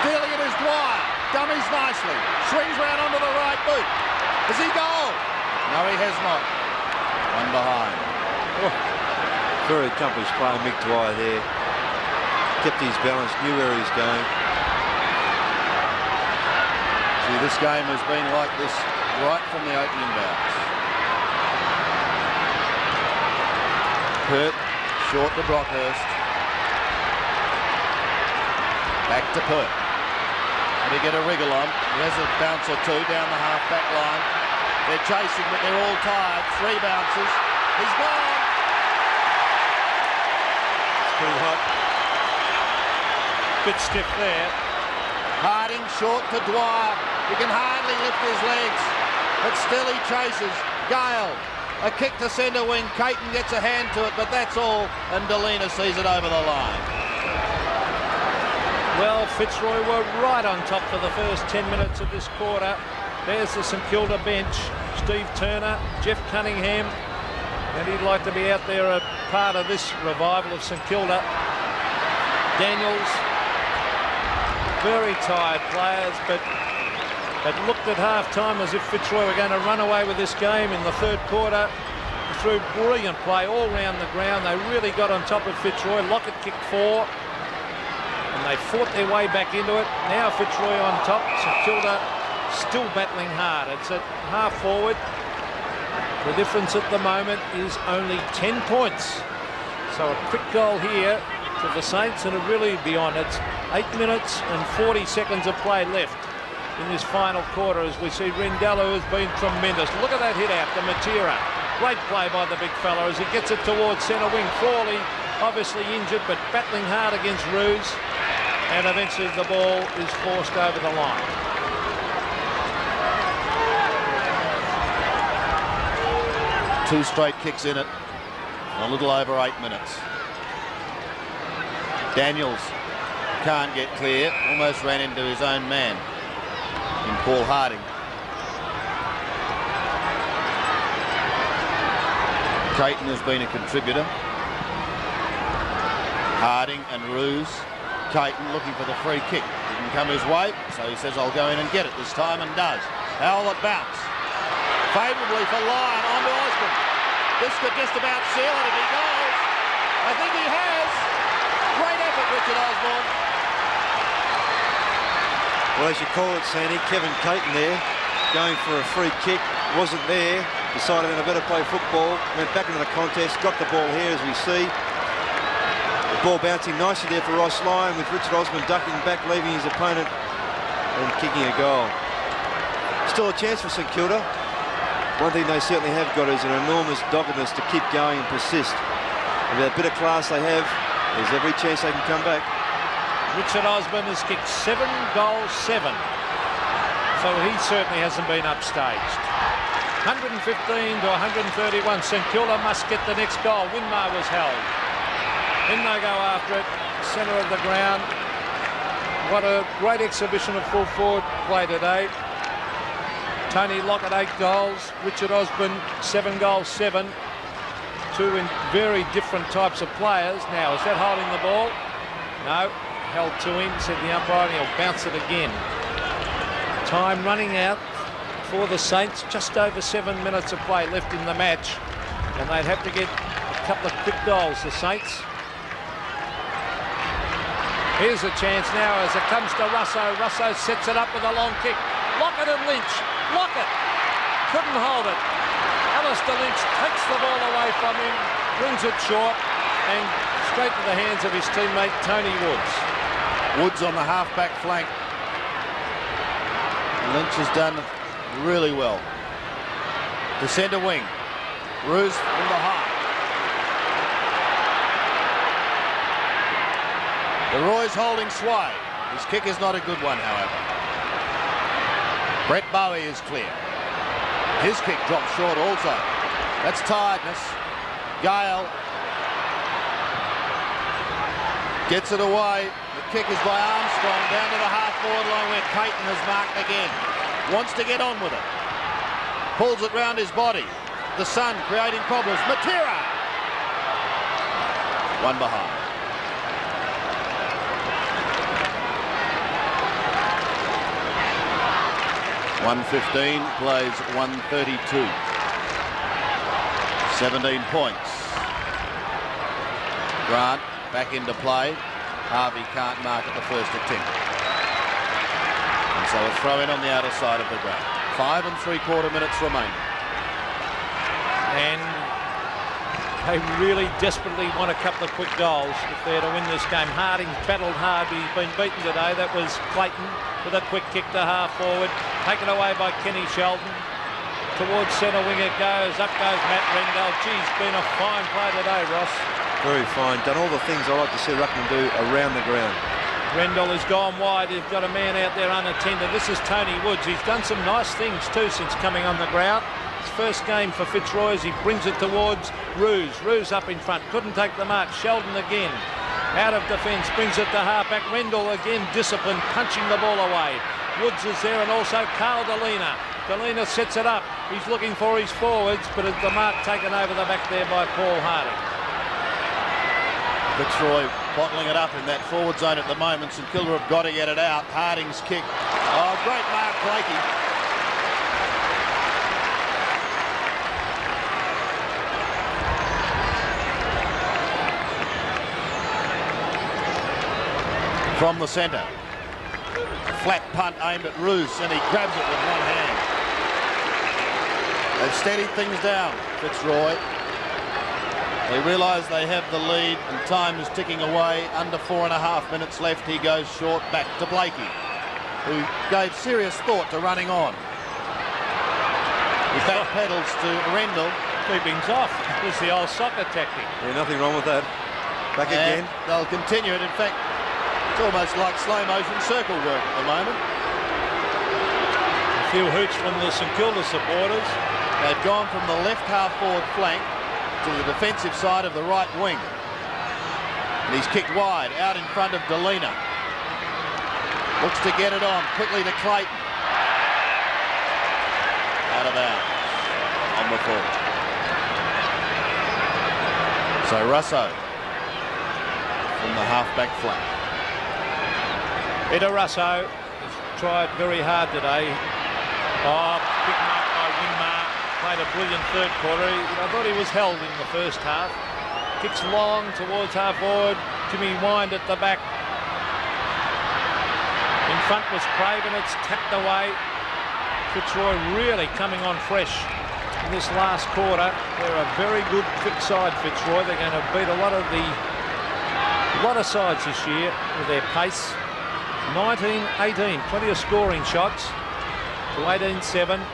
Stealing it is Dwyer. Dummies nicely. Swings round onto the right boot. Has he goal? No, he has not. One behind. Oh, very accomplished player, Mick Dwyer there. Kept his balance, knew where he was going. See, this game has been like this right from the opening bounce. Pert, short to Brockhurst. Back to Pert. And he get a wriggle on. He has a bounce or two down the half-back line. They're chasing, but they're all tired. 3 bounces. He's gone. It's pretty hot. Bit stiff there. Harding short to Dwyer. He can hardly lift his legs, but still he chases. Gale, a kick to centre wing. Caton gets a hand to it, but that's all, and Delina sees it over the line. Well, Fitzroy were right on top for the first 10 minutes of this quarter. There's the St Kilda bench. Steve Turner, Jeff Cunningham, and he'd like to be out there a part of this revival of St Kilda. Daniels, very tired players, but It looked at half-time as if Fitzroy were going to run away with this game in the third quarter. Through brilliant play all round the ground. They really got on top of Fitzroy. Lockett kicked 4. And they fought their way back into it. Now Fitzroy on top. St Kilda still battling hard. It's at half forward. The difference at the moment is only 10 points. So a quick goal here to the Saints and it really be on. It's 8 minutes and 40 seconds of play left in this final quarter as we see Rendell, who has been tremendous. Look at that hit out to Matera. Great play by the big fella as he gets it towards centre wing. Frawley obviously injured but battling hard against Ruse, and eventually the ball is forced over the line. Two straight kicks in it. A little over 8 minutes. Daniels can't get clear. Almost ran into his own man in Paul Harding. Creighton has been a contributor. Harding and Ruse. Creighton looking for the free kick. Didn't come his way, so he says, I'll go in and get it this time, and does. How will it bounce? Favourably for Lyon, on to Osborne. This could just about seal it if he goes. I think he has. Great effort, Richard Osborne. Well, as you call it, Sandy, Kevin Creighton there, going for a free kick, wasn't there, decided in a better play football, went back into the contest, got the ball here as we see. The ball bouncing nicely there for Ross Lyon, with Richard Osborne ducking back, leaving his opponent and kicking a goal. Still a chance for St Kilda. One thing they certainly have got is an enormous doggedness to keep going and persist. And with that bit of class they have, there's every chance they can come back. Richard Osborne has kicked 7 goals, 7. So he certainly hasn't been upstaged. 115 to 131. St Kilda must get the next goal. Winmar was held. Then they go after it, centre of the ground. What a great exhibition of full forward play today. Tony Lockett 8 goals, Richard Osborne 7 goals, 7. Two in very different types of players. Now, is that holding the ball? No, held to him, said the umpire, and he'll bounce it again. Time running out for the Saints, just over 7 minutes of play left in the match, and they'd have to get a couple of quick goals, the Saints. Here's a chance now as it comes to Russo. Russo sets it up with a long kick. Lockett and Lynch. Lockett couldn't hold it. Alistair Lynch takes the ball away from him, brings it short, and straight to the hands of his teammate Tony Woods. Woods on the half-back flank. Lynch has done really well. The centre wing. Ruse from behind. The Roy's holding sway. His kick is not a good one, however. Brett Bowie is clear. His kick drops short also. That's tiredness. Gale gets it away. The kick is by Armstrong down to the half-forward line where Creighton has marked again. Wants to get on with it. Pulls it round his body. The sun creating problems. Matera! One behind. .115 plays 132. 17 points. Grant back into play. Harvey can't mark at the first attempt. And so a throw in on the outer side of the ground. 5 3/4 minutes remaining. And they really desperately want a couple of quick goals if they're to win this game. Harding's battled hard, but he's been beaten today. That was Clayton with a quick kick to half forward. Taken away by Kenny Sheldon. Towards centre wing it goes. Up goes Matt Rendell. Geez, been a fine play today, Ross. Very fine. Done all the things I like to see Ruckman do around the ground. Rendell has gone wide. They've got a man out there unattended. This is Tony Woods. He's done some nice things too since coming on the ground. His first game for Fitzroy as he brings it towards Ruse. Ruse up in front. Couldn't take the mark. Sheldon again. Out of defence. Brings it to halfback. Rendell again disciplined. Punching the ball away. Woods is there and also Carl Delina. Delina sets it up. He's looking for his forwards, but the mark taken over the back there by Paul Harding. Fitzroy bottling it up in that forward zone at the moment. St Kilda have got to get it out. Harding's kick. Oh, great mark, Blakey. From the centre. Flat punt aimed at Roos, and he grabs it with one hand. They've steadied things down, Fitzroy. They realise they have the lead and time is ticking away. Under 4.5 minutes left. He goes short back to Blakey, who gave serious thought to running on. He back pedals to Rendell. Keeping's off. It's the old soccer tactic. Yeah, nothing wrong with that. Back again. They'll continue it. In fact, it's almost like slow motion circle work at the moment. A few hoots from the St Kilda supporters. They've gone from the left half forward flank to the defensive side of the right wing. And he's kicked wide out in front of Delina. Looks to get it on quickly to Clayton. Out of bounds on the forward. So Russo from the half-back flank. Peter Russo has tried very hard today. Oh, big mark by Winmar. Played a brilliant third quarter. I thought he was held in the first half. Kicks long towards half forward. Jimmy Wind at the back. In front was Craven. It's tapped away. Fitzroy really coming on fresh in this last quarter. They're a very good quick side, Fitzroy. They're going to beat a lot of sides this year with their pace. 19-18, plenty of scoring shots to 18-7.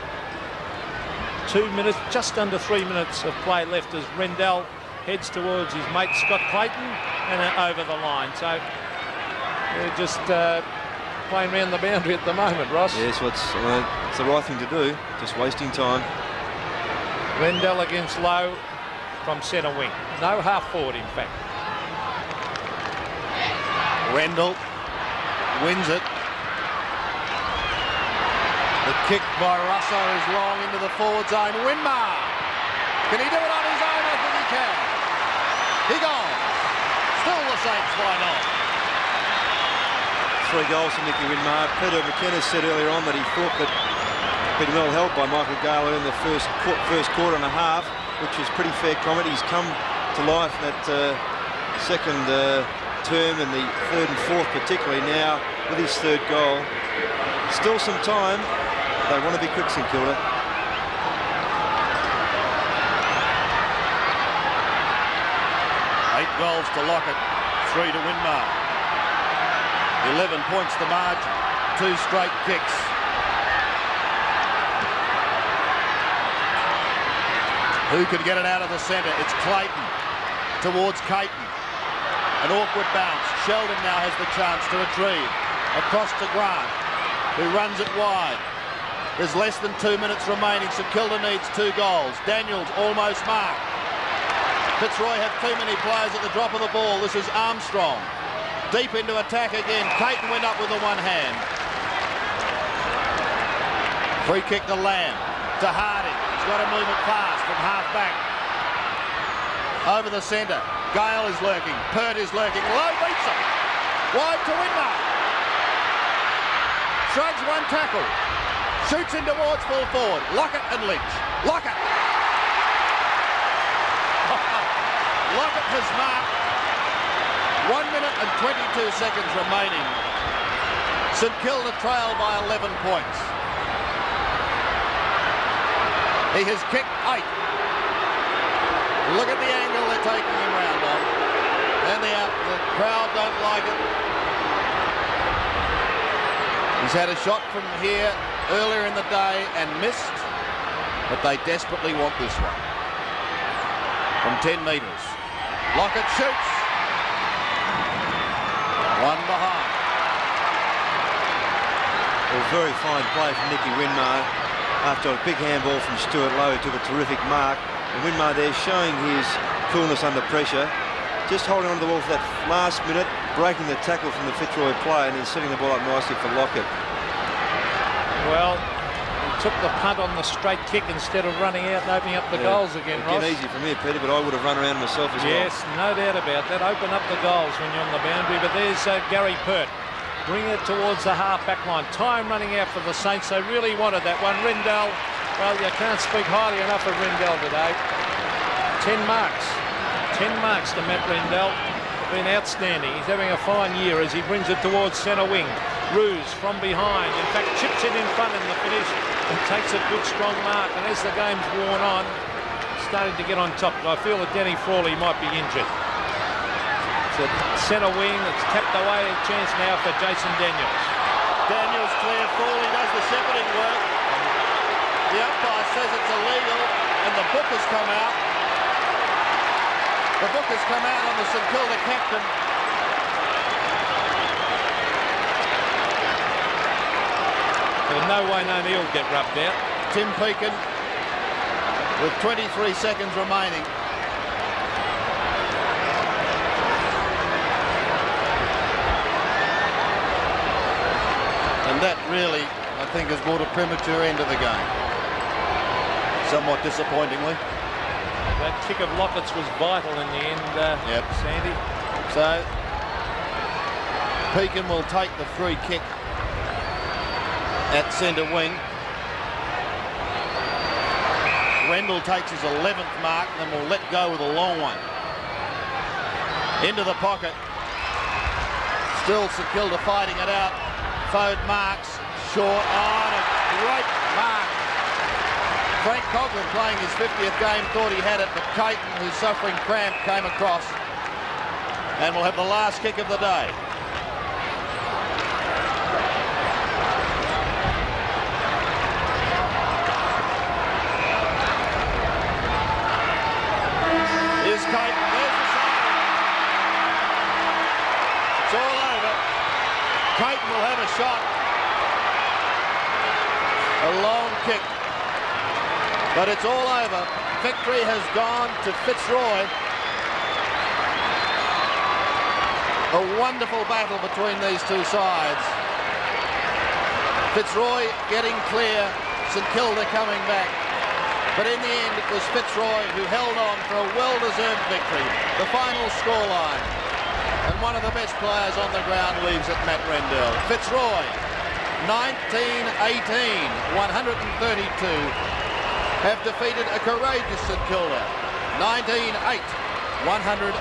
2 minutes, just under 3 minutes of play left as Rendell heads towards his mate Scott Clayton and over the line. So they're just playing around the boundary at the moment, Ross. Yes, well, it's the right thing to do, just wasting time. Rendell against Lowe from centre wing. No half forward, in fact. Rendell wins it. The kick by Russo is long into the forward zone. Winmar. Can he do it on his own? I think he can. He goes. Still the Saints flying on. 3 goals from Nicky Winmar. Peter McKenna said earlier on that he thought that he'd been well held by Michael Gale in the first quarter and a half, which was pretty fair comment. He's come to life in that second term and the third and fourth particularly now with his third goal. Still some time. They want to be quick, St Kilda. 8 goals to Lockett, 3 to Winmar. 11 points the margin, 2 straight kicks. Who could get it out of the centre? It's Clayton towards Caton. An awkward bounce. Sheldon now has the chance to retrieve. Across to Grant, who runs it wide. There's less than 2 minutes remaining. St Kilda needs 2 goals. Daniels almost marked. Fitzroy have too many players at the drop of the ball. This is Armstrong. Deep into attack again. Caton went up with the one hand. Free kick to Lamb. To Harding. He's got to move it fast from half back. Over the centre. Gale is lurking. Pert is lurking. Lowe beats him. Wide to Winmar. Shrugs one tackle. Shoots in towards full forward. Lockett and Lynch. Lockett. Lockett has marked. 1 minute and 22 seconds remaining. St Kilda trail by 11 points. He has kicked 8. Look at the angle they're taking him round on. And the crowd don't like it. He's had a shot from here earlier in the day and missed, but they desperately want this one. From 10 metres. Lockett shoots. One behind. Well, very fine play from Nicky Winmar after a big handball from Stuart Lowe, who took a terrific mark. And Winmar there showing his coolness under pressure, just holding on to the ball for that last minute, breaking the tackle from the Fitzroy player and then setting the ball up nicely for Lockett. Well, He took the punt on the straight kick instead of running out and opening up the goals again, Ross. Easy for me, Peter, but I would have run around myself as well. Yes, no doubt about that. Open up the goals when you're on the boundary. But there's Gary Pert. Bring it towards the half-back line. Time running out for the Saints. They really wanted that one. Rendell, well, you can't speak highly enough of Rendell today. 10 marks. 10 marks to Matt Rendell. Been outstanding. He's having a fine year as he brings it towards centre wing. Ruse from behind. In fact, chips it in front in the finish and takes a good, strong mark. And as the game's worn on, starting to get on top. I feel that Danny Frawley might be injured. It's a centre wing. It's tapped away. A chance now for Jason Daniels. Daniels clear. Frawley does the shepherding work. The umpire says it's illegal, and the book has come out. The book has come out on the St Kilda captain. There's no way O'Neill will get rubbed out. Tim Pekin with 23 seconds remaining. And that really, I think, has brought a premature end to the game. Somewhat disappointingly. That kick of Lockett's was vital in the end, Sandy. So, Pekin will take the free kick at centre wing. Rendell takes his 11th mark and then will let go with a long one. Into the pocket. Still St Kilda fighting it out. Fode marks. Short on. A great mark. Frank Coughlin, playing his 50th game, thought he had it, but Caton, who's suffering cramp, came across and will have the last kick of the day. Here's Caton. There's the siren. It's all over. Caton will have a shot. A long kick. But it's all over. Victory has gone to Fitzroy. A wonderful battle between these two sides. Fitzroy getting clear, St Kilda coming back. But in the end, it was Fitzroy who held on for a well-deserved victory. The final scoreline. And one of the best players on the ground leaves it, Matt Rendell. Fitzroy, 19-18, 132. Have defeated a courageous St Kilda, 19-8, 122.